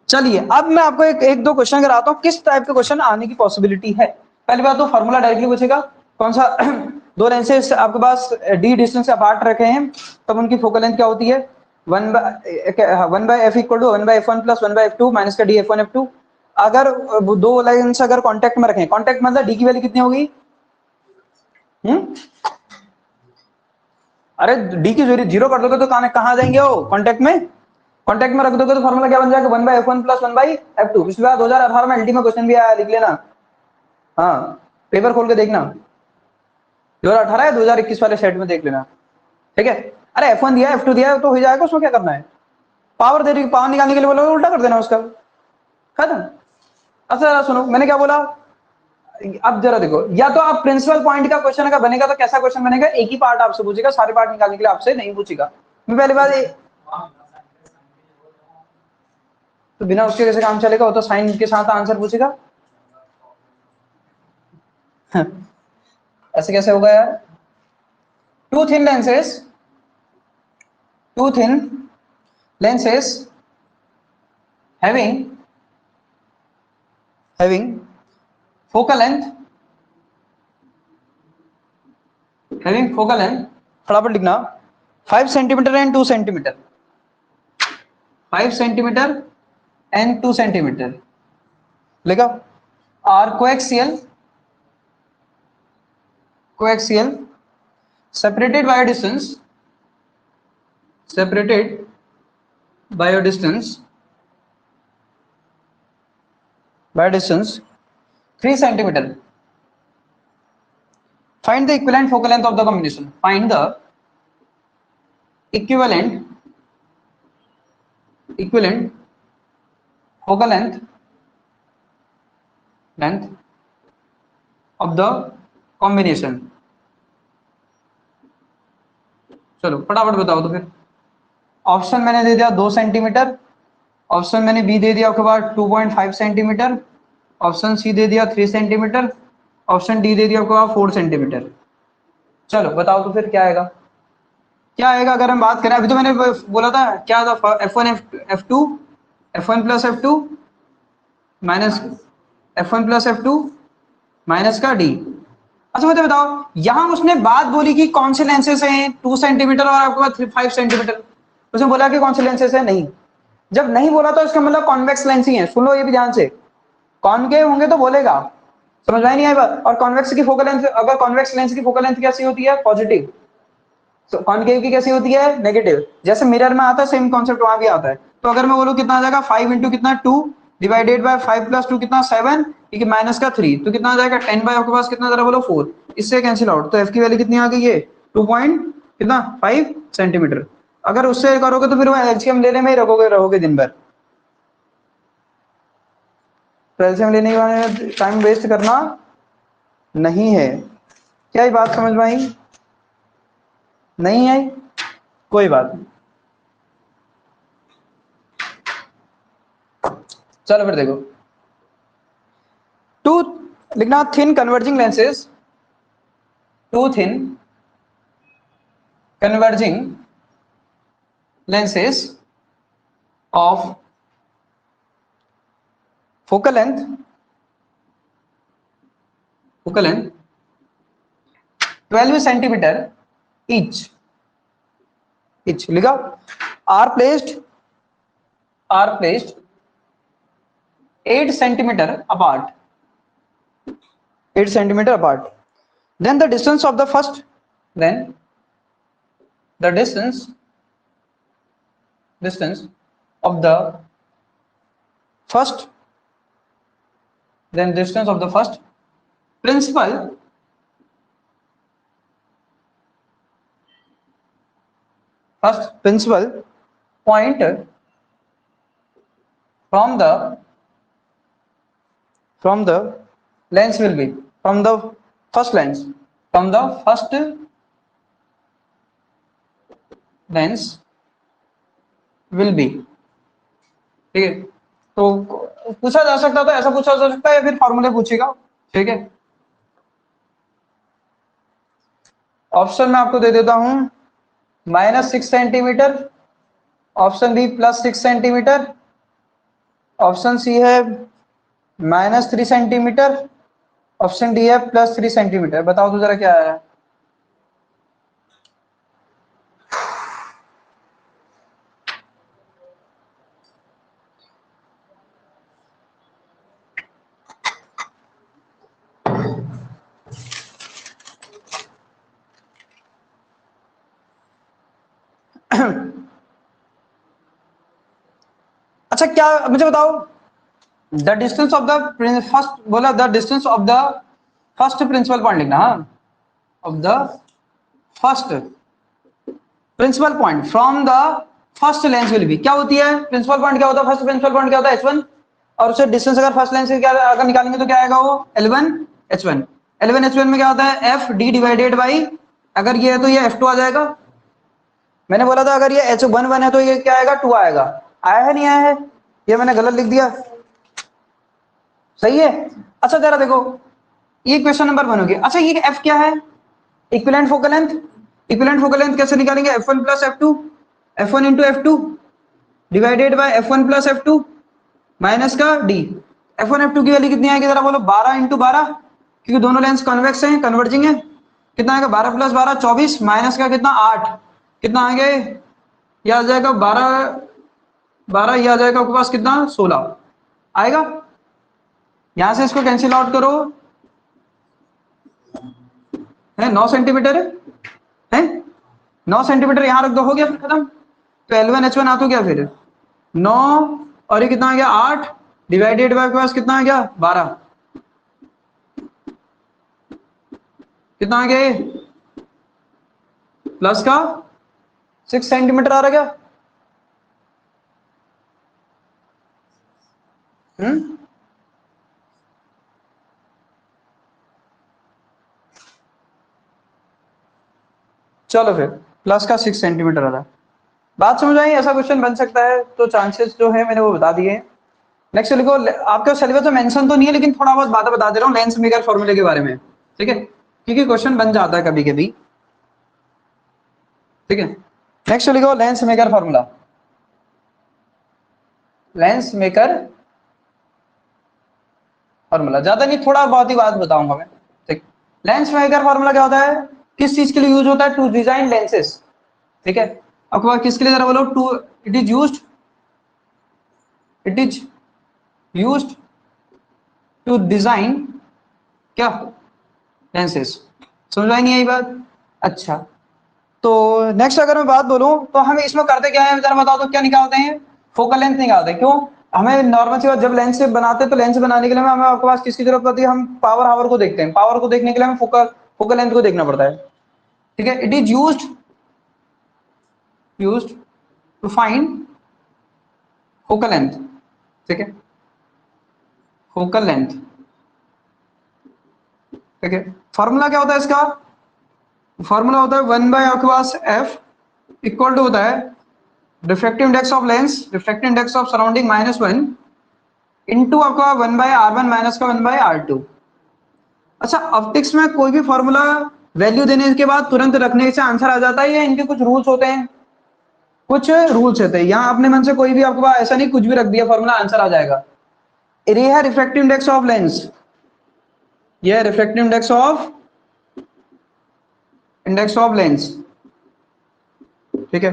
चलिए अब मैं आपको एक दो क्वेश्चन कराता हूं, किस टाइप के क्वेश्चन आने की पॉसिबिलिटी है। पहली बात तो फॉर्मूला डायरेक्टली पूछेगा, कौन सा दो लेंसेज आपके पास डी डिस्टेंस से अपार्ट रखे हैं, तब उनकी फोकल लेंथ क्या होती है, 1/f equal to 1/f1 plus 1/f2 minus का डी f1 f2। अगर दो लाइन्स अगर कांटेक्ट में रखें, कांटेक्ट मतलब डी की वैल्यू कितनी होगी, अरे डी की वैल्यू जीरो कर दोगे तो कहां जाएंगे वो, कांटेक्ट में रख दोगे तो फॉर्मूला क्या बन जाएगा, 1/f1 प्लस 1/f2। पिछली बार 2018 में एलटी में क्वेश्चन भी आया, लिख लेना, हाँ पेपर खोल के देखना, 2018 या 2021 वाले सेट में देख लेना, ठीक है। अरे F1 दिया F2 दिया तो हो जाएगा, उसमें क्या करना है। पावर दे रही, पावर निकालने के लिए बोला उल्टा कर देना उसका, खत्म। अच्छा जरा सुनो, मैंने क्या बोला, अब जरा देखो, या तो आप प्रिंसिपल पॉइंट का क्वेश्चन अगर बनेगा तो कैसा क्वेश्चन बनेगा, एक ही पार्ट आपसे पूछेगा, सारे पार्ट निकालने के लिए आपसे नहीं पूछेगा। मैं पहली बात, तो बिना उसके कैसे काम चलेगा, वो तो साइन के साथ आंसर पूछेगा। ऐसे कैसे होगा यार। Two thin lenses, two thin lenses having focal length, फटाफट लिखना, 5 centimetre and 2 centimetre, 5 centimetre and 2 centimetre लिखा, are coaxial separated by a distance, by distance 3 centimeter. Find the equivalent focal length of the combination. Find the equivalent focal length of the combination. चलो फटाफट बताओ तो फिर। Option मैंने दे दिया 2 centimetre, option मैंने B दे दिया उसके बाद 2.5 सेंटीमीटर, ऑप्शन सी दे दिया 3 सेंटीमीटर, ऑप्शन डी दे दिया उसके बाद 4 सेंटीमीटर। चलो बताओ तो फिर क्या आएगा, क्या आएगा अगर हम बात करें, अभी तो मैंने बोला था क्या था, F1 F2 F1 plus F2 minus F1 plus F2 minus का डी। अच्छा मुझे बताओ, यहां उसने बात बोली कि कौन से लेंसेज हैं 2 सेंटीमीटर और आपके पास 5 सेंटीमीटर, उसने बोला कि कौन से लेंसेज है, नहीं। जब नहीं बोला तो इसका मतलब कॉन्वेक्स लेंस ही है। सुन लो ये भी ध्यान से, कॉन्केव होंगे तो बोलेगा, समझ में नहीं आई बात। और कॉन्वेक्स की फोकल लेंथ, अगर कॉन्वेक्स लेंस की फोकल लेंथ कैसी होती है, पॉजिटिव, तो कॉन्केव की कैसी होती है, नेगेटिव। जैसे मिरर में आता है सेम कॉन्सेप्ट वहां भी आता है। तो अगर मैं बोलूं कितना आ जाएगा 5 इंटू कितना 2 डिवाइडेड बाय 5 प्लस 2 कितना 7, ठीक है, माइनस का 3 तो कितना आ जाएगा 10 बाय आपके पास कितना जरा बोलो 4, इससे कैंसिल आउट। तो एफ की वैल्यू कितनी आ गई है 2 पॉइंट कितना 5 सेंटीमीटर। अगर उससे करोगे तो फिर वो एलसीएम लेने में ही रहोगे दिन भर। तो एलसीएम लेने में टाइम वेस्ट करना नहीं है। क्या ये बात समझ में आई, नहीं आई, कोई बात नहीं। चलो फिर देखो, टू लिखना thin converging lenses, two thin converging lenses of focal length 12 centimetre each लिखा, are placed 8 centimeter apart, 8 centimeter apart. Then the distance of the first, distance of the first, distance of the first principal point from the lens will be, from the first lens will be, ठीक है। तो पूछा जा सकता था, ऐसा पूछा जा सकता है, या फिर फॉर्मूले पूछेगा, ठीक है। ऑप्शन में आपको दे देता हूं -6 centimetre, option B +6 centimetre, option C है -3 सेंटीमीटर, ऑप्शन डी है +3 सेंटीमीटर। बताओ तो जरा क्या है। अच्छा क्या मुझे बताओ, the distance of the first, बोला the distance of the first principal point लिखना, हाँ, of the first principal point from the first lens will be, क्या होती है प्रिंसिपल पॉइंट, क्या होता है फर्स्ट प्रिंसिपल पॉइंट क्या होता है h1, और उससे डिस्टेंस अगर फर्स्ट लेंस से क्या अगर निकालेंगे तो क्या आएगा वो L1 h1, L1 h1 में क्या होता है f d डिवाइडेड बाई, अगर ये है तो ये f2 आ जाएगा। मैंने बोला था अगर ये h1 है तो ये क्या आएगा 2 आएगा, आया है नहीं आया है, ये मैंने गलत लिख दिया, सही है। अच्छा जरा देखो ये क्वेश्चन नंबर 1 हो गया। अच्छा ये f क्या है, equivalent focal length, equivalent focal length कैसे निकालेंगे, f1 plus f2, f1 into f2 divided by f1 plus f2 minus का d, f1 f2 की वैल्यू कितनी आएगी जरा बोलो, 12 इंटू 12, क्योंकि दोनों लेंस कन्वेक्स हैं कन्वर्जिंग है, कितना आएगा 12 प्लस 12 24 माइनस का कितना 8, कितना आएगा ये आ जाएगा 12 12, ये आ जाएगा आपके पास कितना 16 आएगा। यहां से इसको कैंसिल आउट करो, है 9 सेंटीमीटर है 9 सेंटीमीटर, यहां रख दो, हो गया फिर खत्म। तो L1 H1 आ तो गया फिर 9, और ये कितना आ गया 8 डिवाइडेड बाय पास कितना आ गया 12, कितना आ गया प्लस का 6 सेंटीमीटर आ रहा क्या, चलो फिर प्लस का 6 सेंटीमीटर आ रहा है, बात समझ आई, ऐसा क्वेश्चन बन सकता है, तो चांसेस जो है मैंने वो बता दिए। नेक्स्ट लिखो, आपके सिलेबस में मेंशन तो नहीं है लेकिन थोड़ा बहुत बातें बता दे रहा हूँ लेंस मेकर फॉर्मूले के बारे में, ठीक है, क्योंकि क्वेश्चन बन जाता है कभी कभी, ठीक है। नेक्स्ट लिखो lens maker formula, lens maker formula, ज्यादा नहीं थोड़ा बहुत ही बात बताऊंगा मैं, ठीक। लेंस मेकर फॉर्मूला क्या होता है, किस चीज के लिए यूज होता है, टू डिजाइन लेंसेस, ठीक है। आपके पास किसके लिए जरा बोलो, to it is used to design क्या लेंसेस, समझ आई नहीं यही बात। अच्छा तो नेक्स्ट अगर मैं बात बोलूं तो हम इसमें करते क्या है जरा बताओ तो, क्या निकालते हैं फोकल लेंथ निकालते हैं, क्यों हमें नॉर्मल सी बात, जब लेंस से बनाते हैं तो लेंस बनाने के लिए हमें आपके पास किसकी जरूरत पड़ती है, हम पावर हावर को देखते हैं, पावर को देखने के लिए हमें फोकल लेंथ को देखना पड़ता है, ठीक है। It is used to find focal length, ठीक है, फोकल लेंथ, ठीक है। फॉर्मूला क्या होता है इसका, फॉर्मूला होता है 1 बाय आपके पास f इक्वल टू होता है refractive index of lens, refractive index of surrounding -1 into आपका 1 बाय r1 माइनस का 1 बाय r2। अच्छा ऑप्टिक्स में कोई भी फॉर्मूला वैल्यू देने के बाद तुरंत रखने से आंसर आ जाता है या इनके कुछ रूल्स होते हैं, कुछ रूल्स होते हैं, यहाँ अपने मन से कोई भी आपके पास ऐसा नहीं कुछ भी रख दिया फॉर्मूला आंसर आ जाएगा। ये है रिफ्रैक्टिव इंडेक्स ऑफ लेंस, ये है रिफ्रैक्टिव इंडेक्स ऑफ लेंस, ठीक है।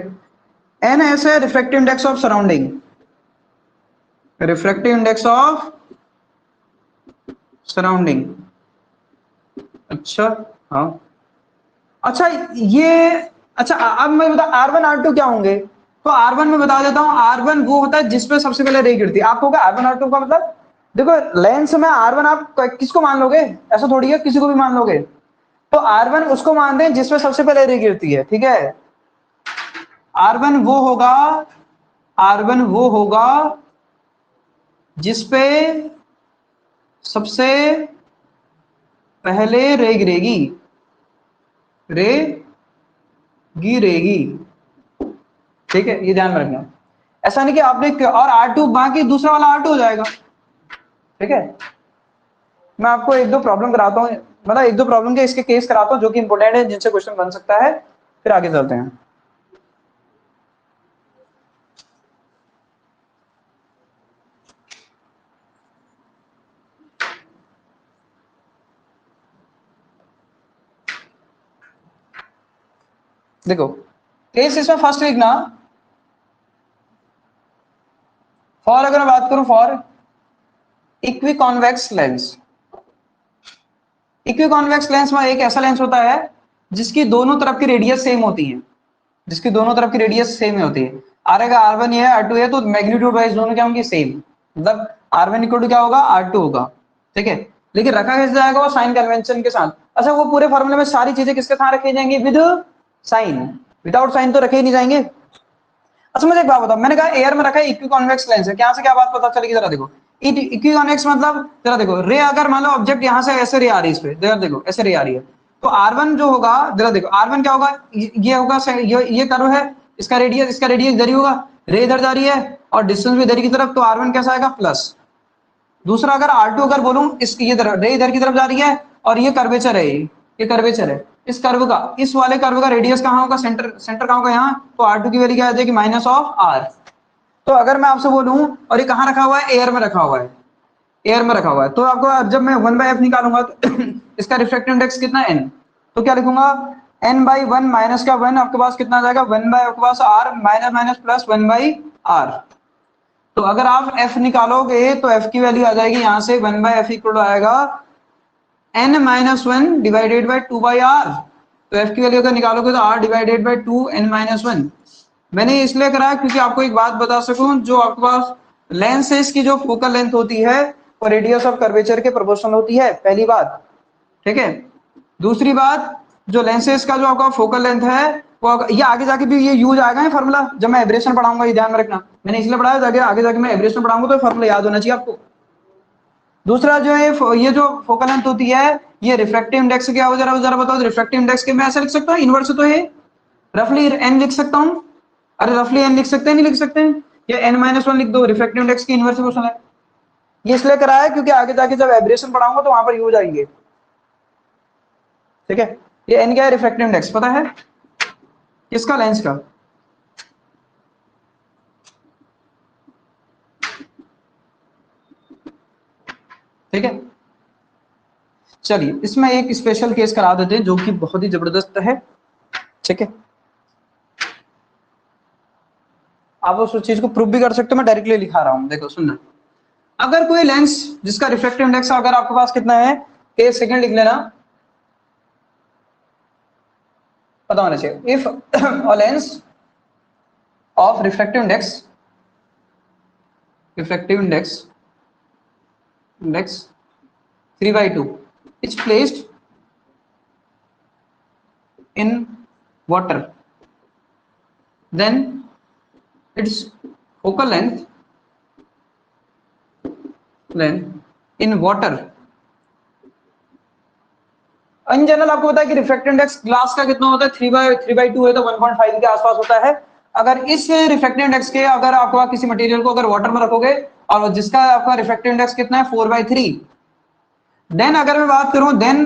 एन ऐसे refractive index of surrounding, refractive index of surrounding, अच्छा हाँ, अच्छा ये, अच्छा अब मैं बता R1 R2 क्या होंगे, तो R1 में बता देता हूं, R1 वो होता है जिसपे सबसे पहले रे गिरती है, आपको होगा R1 R2 का मतलब, देखो लेंस में R1 आप किसको मान लोगे, ऐसा थोड़ी है किसी को भी मान लोगे, तो R1 उसको मानते हैं जिसपे सबसे पहले रे गिरती है, ठीक है। R1 वो होगा जिसपे सबसे पहले रे गिरेगी, ठीक है, ये ध्यान में रखना, ऐसा नहीं कि आपने और R2 बाकी दूसरा वाला R2 हो जाएगा, ठीक है। मैं आपको एक दो प्रॉब्लम कराता हूँ, मतलब एक दो प्रॉब्लम के इसके केस कराता हूँ जो कि इंपॉर्टेंट है, जिनसे क्वेश्चन बन सकता है, फिर आगे चलते हैं। देखो केस इसमें फर्स्ट लिखना, फॉर अगर मैं बात करूं फॉर इक्विकॉन्वेक्स लेंस, इक्विकॉन्वेक्स लेंस में एक ऐसा लेंस होता है जिसकी दोनों तरफ की रेडियस सेम होती है, जिसकी दोनों तरफ की रेडियस सेम ही होती है, आर का R1 ये है R2 है, तो मैग्नीट्यूड वाइज दोनों क्या होंगे सेम, मतलब R1 इक्वल टू क्या होगा R2 होगा, ठीक है। लेकिन रखा कैसे जाएगा वो साइन कन्वेंशन के साथ, अच्छा वो पूरे फॉर्मूले में सारी चीजें किसके साथ रखी जाएंगी, विद साइन, विदाउट साइन तो रखे ही नहीं जाएंगे। अच्छा मुझे एक बात बताओ, मैंने कहा एयर में रखा है इक्वी कॉन्वेक्स लेंस है, क्या से क्या बात पता चलेगी, जरा देखो इक्वी कॉन्वेक्स मतलब, जरा देखो रे अगर मान लो ऑब्जेक्ट यहाँ से ऐसे रे आ रही है, इस पे जरा देखो ऐसे रे आ रही है, तो R1 जो होगा, जरा देखो R1 क्या होगा, ये होगा, ये कर्व है, इसका रेडियस इधर ही होगा, रे इधर जा रही है और डिस्टेंस भी इधर की तरफ, तो R1 कैसा आएगा प्लस। दूसरा अगर R2 अगर बोलूं, इसकी ये रे इधर की तरफ जा रही है और ये कर्वेचर है, ये कर्वेचर है, इस कर्व का, इस वाले कर्व का रेडियस कहाँ होगा, सेंटर कहाँ होगा यहाँ, तो R2 की वैल्यू क्या आ जाएगी माइनस ऑफ R। तो अगर मैं आपसे बोलूं, और ये कहाँ रखा हुआ है, एयर में रखा हुआ है, एयर में रखा हुआ है, तो आपको जब मैं 1/f निकालूंगा तो इसका रिफ्रैक्टिव इंडेक्स कितना n, तो क्या लिखूंगा n/1 माइनस का 1, आपके पास कितना आ जाएगा 1/, आपके पास r minus minus plus 1/r। तो अगर आप f निकालोगे तो f की वैल्यू आ जाएगी यहां से 1/f इक्वल आएगा n-1 डिवाइडेड बाई 2/r। तो f की वैल्यू अगर निकालोगे तो r डिवाइडेड बाई 2n-1। मैंने इसलिए करा क्योंकि आपको एक बात बता सकूं, जो आपके पास लेंसेज की जो फोकल लेंथ होती है वो रेडियस ऑफ कर्वेचर के प्रोपोर्शनल होती है, पहली बात, ठीक है। दूसरी बात, जो लेंसेज का जो आपका फोकल लेंथ है वो, ये आगे जाके भी ये यूज आएगा ये फार्मूला, जब मैं एब्रेशन पढ़ाऊंगा, ये ध्यान में रखना, मैंने इसलिए पढ़ाया ताकि आगे जाके मैं एब्रेशन पढ़ाऊंगा तो फार्मूला याद होना चाहिए आपको। दूसरा जो है, ये जो फोकल लेंथ होती है, ये रिफ्रैक्टिव इंडेक्स क्या हो, जरा जरा बताओ, रिफ्रैक्टिव इंडेक्स के मैं ऐसे लिख सकता हूँ, इनवर्स तो है, रफली एन लिख सकता हूँ, अरे रफली एन लिख सकते हैं, नहीं लिख सकते हैं, या n-1 लिख दो, रिफ्रैक्टिव इंडेक्स की इनवर्स क्वेश्चन है। ये इसलिए कराया है क्योंकि आगे जाके जब एब्रेशन पढ़ाऊंगा तो वहां पर यूज आएंगे, ठीक है। ये n क्या है, रिफ्रैक्टिव इंडेक्स पता है किसका, लेंस का, ठीक है। चलिए इसमें एक स्पेशल केस करा देते हैं जो कि बहुत ही जबरदस्त है, ठीक है। आप उस चीज को प्रूव भी कर सकते हो, मैं डायरेक्टली लिखा रहा हूं, देखो सुनना। अगर कोई लेंस जिसका रिफ्रैक्टिव इंडेक्स अगर आपके पास कितना है, एक सेकंड लिख लेना, पता होना चाहिए, if a lens of refractive index 3/2 is placed in water, then its focal length in water, in general आपको पता है कि रिफ्रैक्टिव इंडेक्स ग्लास का कितना होता है, 3/2 है तो 1.5 के आसपास होता है। अगर इस रिफ्रैक्टिव इंडेक्स के, अगर आपको किसी मटेरियल को अगर वाटर में रखोगे और जिसका आपका रिफ्रैक्टिव इंडेक्स कितना है 4/3, देन अगर मैं बात करूं, then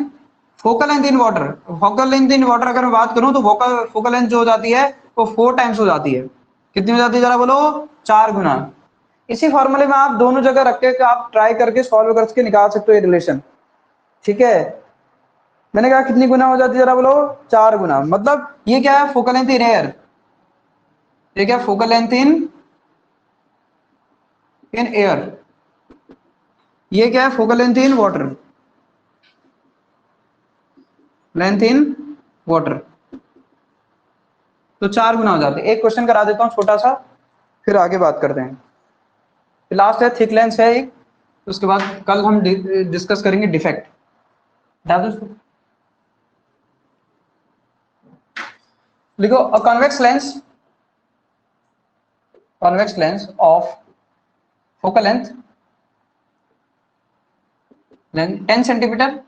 focal length in water, अगर मैं बात करूं तो फोकल लेंथ जो हो जाती है वो 4 टाइम्स हो जाती है। कितनी हो जाती है जरा बोलो, 4 गुना। इसी फॉर्मूले में आप दोनों जगह रख के आप ट्राई करके सॉल्व करके निकाल सकते हो ये रिलेशन, ठीक है। मैंने कहा कितनी गुना हो जाती है जरा बोलो, 4 गुना। मतलब ये क्या है, फोकल लेंथ इन एयर, ये क्या फोकल लेंथ इन एयर, ये क्या है फोकल लेंथ इन वाटर, तो 4 गुना हो जाते हैं। एक क्वेश्चन करा देता हूं छोटा सा, फिर आगे बात करते हैं। लास्ट है थिक लेंस है एक, उसके बाद कल हम डिस्कस करेंगे डिफेक्ट। लिखो a convex lens of focal length 10 centimetre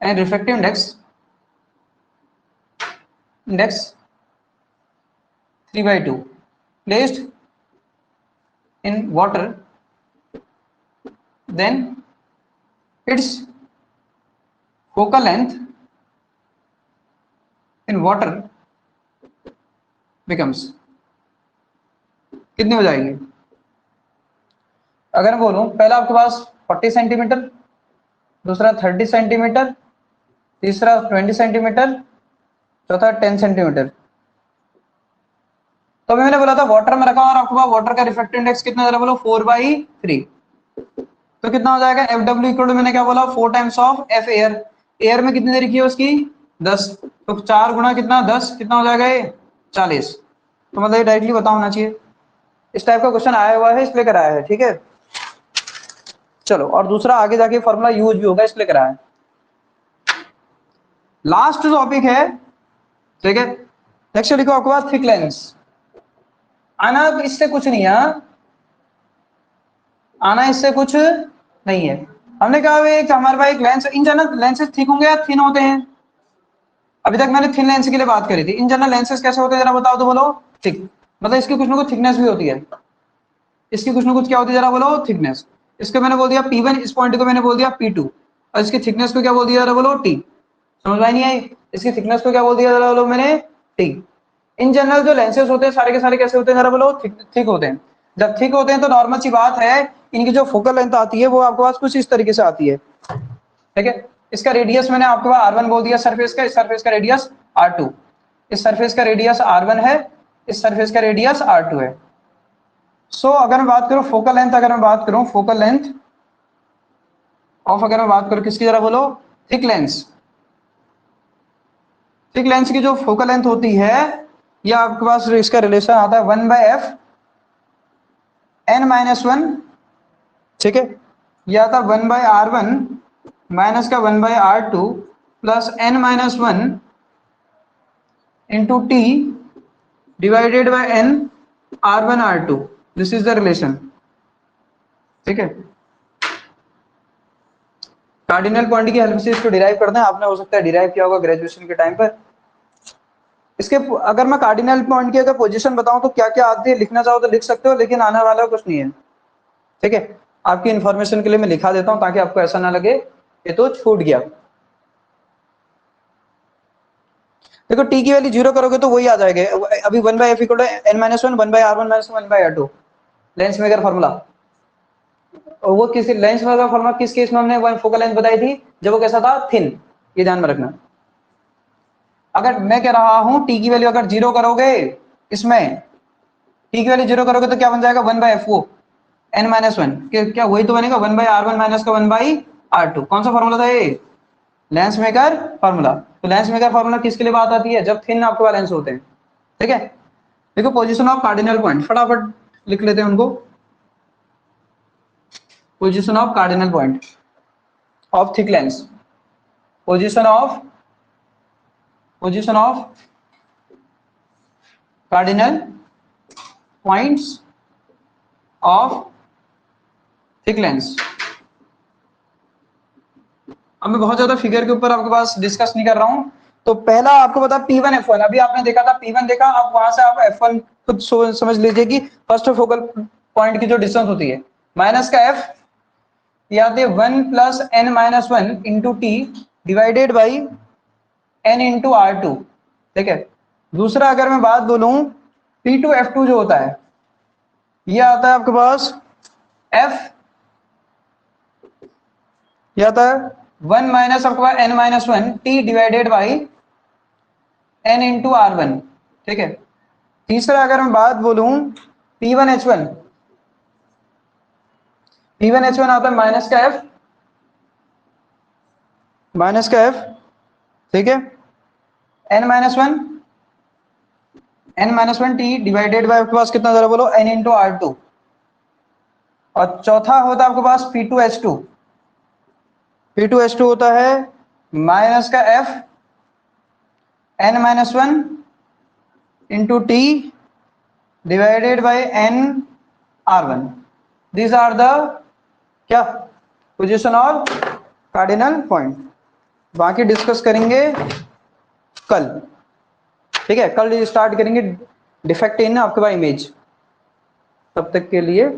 and refractive index 3/2 placed in water, then its focal length in water becomes, कितनी हो जाएगी। अगर मैं बोलूं, पहला आपके पास 40 सेंटीमीटर, दूसरा 30 सेंटीमीटर, तीसरा 20 सेंटीमीटर, चौथा 10 सेंटीमीटर। तो मैंने बोला था वाटर में रखा और आपके पास वाटर का रिफ्रैक्टिव इंडेक्स कितना जरा बोलो 4/3, तो कितना हो जाएगा एफ डब्ल्यू इक्वल टू, मैंने क्या बोला 4 times of F air, air में कितनी देर की है उसकी 10, तो 4 गुना कितना 10, कितना हो जाएगा ये 40। तो मतलब ये डायरेक्टली पता होना चाहिए, इस टाइप का क्वेश्चन आया हुआ है इसलिए कराया है, ठीक है। चलो और दूसरा आगे जाके फॉर्मूला यूज भी होगा इसलिए कराया है। लास्ट टॉपिक है, ठीक है। नेक्स्ट लिखो आपके पास थिक लेंस। आना इससे कुछ नहीं है, आना इससे कुछ नहीं है। हमने कहा एक हमारे पास एक lens, in general lenses thick होंगे या थिन होते हैं? अभी तक मैंने थिन लेंस के लिए बात करी थी। इन जनरल लेंसेज कैसे होते हैं जरा बताओ तो बोलो। थिक, मतलब इसकी कुछ ना कुछ थिकनेस भी होती है, इसकी कुछ ना कुछ क्या होती है जरा बोलो, थिकनेस। इसको मैंने बोल दिया P1, इस पॉइंट को मैंने बोल दिया P2, और इसकी थिकनेस को क्या बोल दिया जरा बोलो, T। समझ में नहीं आई? इसकी थिकनेस को क्या बोल दिया जरा बोलो मैंने, T। इन जनरल जो लेंसेज होते हैं सारे के सारे कैसे होते हैं जरा बोलो, थिक होते हैं। जब थिक होते हैं तो नॉर्मल सी बात है, इनकी जो फोकल लेंथ आती है वो आपके पास कुछ इस तरीके से आती है, ठीक है। इसका रेडियस मैंने आपके पास R1 बोल दिया सरफेस का, इस सरफेस का रेडियस R2, इस सरफेस का रेडियस R1 है, इस सरफेस का रेडियस R2 है। अगर मैं बात करूं फोकल लेंथ, अगर मैं बात करूं फोकल लेंथ ऑफ, अगर मैं बात करूं किसकी जरा बोलो, थिक लेंस। थिक लेंस की जो फोकल लेंथ होती है, या आपके पास इसका रिलेशन आता है 1/f n-1, ठीक है। यह आता 1/r1 माइनस का 1/r2 plus n-1 into T divided by n r1 r2। This is the relation, ठीक है। कार्डिनल पॉइंट की हेल्प से इसको डिराइव करते हैं, आपने हो सकता है डिराइव किया होगा ग्रेजुएशन के टाइम पर। इसके अगर मैं कार्डिनल पॉइंट की अगर पोजीशन बताऊं तो क्या क्या आती है, लिखना चाहो तो लिख सकते हो, लेकिन आने वाला कुछ नहीं है, ठीक है। आपकी इंफॉर्मेशन के लिए मैं लिखा देता हूं ताकि आपको ऐसा ना लगे ये तो छूट गया। देखो टी की वैल्यू 0 करोगे तो वही आ जाएगा अभी 1/f equal to n-1 1/r1 minus 1/r2 lens maker formula. वो किस लेंस मेकर फॉर्मूला किस केस में हमने फोकल लेंथ बताई थी, जब वो कैसा था, थिन। ये ध्यान में रखना। अगर मैं कह रहा हूं टी की वैल्यू अगर 0 करोगे, इसमें टी की वैल्यू 0 करोगे तो क्या बन जाएगा 1/f, वो n-1 क्या वही तो बनेगा 1/r1 माइनस का 1/r2। कौन सा फॉर्मूला था ये, लेंस मेकर फॉर्मूला। तो लेंस मेकर फॉर्मूला किसके लिए बात आती है, जब थिन आपके पास लेंस होते हैं, ठीक है। देखो पोजीशन ऑफ कार्डिनल पॉइंट फटाफट लिख लेते हैं उनको। Position of cardinal point of thick lens, position of cardinal points of thick lens. अब मैं बहुत ज्यादा फिगर के ऊपर आपके पास डिस्कस नहीं कर रहा हूं। तो पहला आपको पता P1 F1, अभी आपने देखा था P1 देखा, अब वहां से आप F1 खुद समझ लीजिए कि फर्स्ट फोकल पॉइंट की जो डिस्टेंस होती है माइनस का F या 1 plus n-1 into T divided by n into R2, ठीक है। दूसरा अगर मैं बात बोलूं P2 F2 जो होता है, ये आता है आपके पास F, ये आता है 1 माइनस आपके पास n-1 T divided by n into R1, ठीक है। तीसरा अगर मैं बात बोलूं P1 H1, P1 H1 आता है माइनस का F, ठीक है, n-1 टी डिवाइडेड बाय आपके पास कितना जरा बोलो n इंटू R2। और चौथा होता है आपके पास P2H2 होता है माइनस का F n-1 into T divided by n R1। These are the क्या पोजीशन ऑफ कार्डिनल पॉइंट। बाकी डिस्कस करेंगे कल, ठीक है। कल स्टार्ट करेंगे डिफेक्ट इन आपके पास इमेज। तब तक के लिए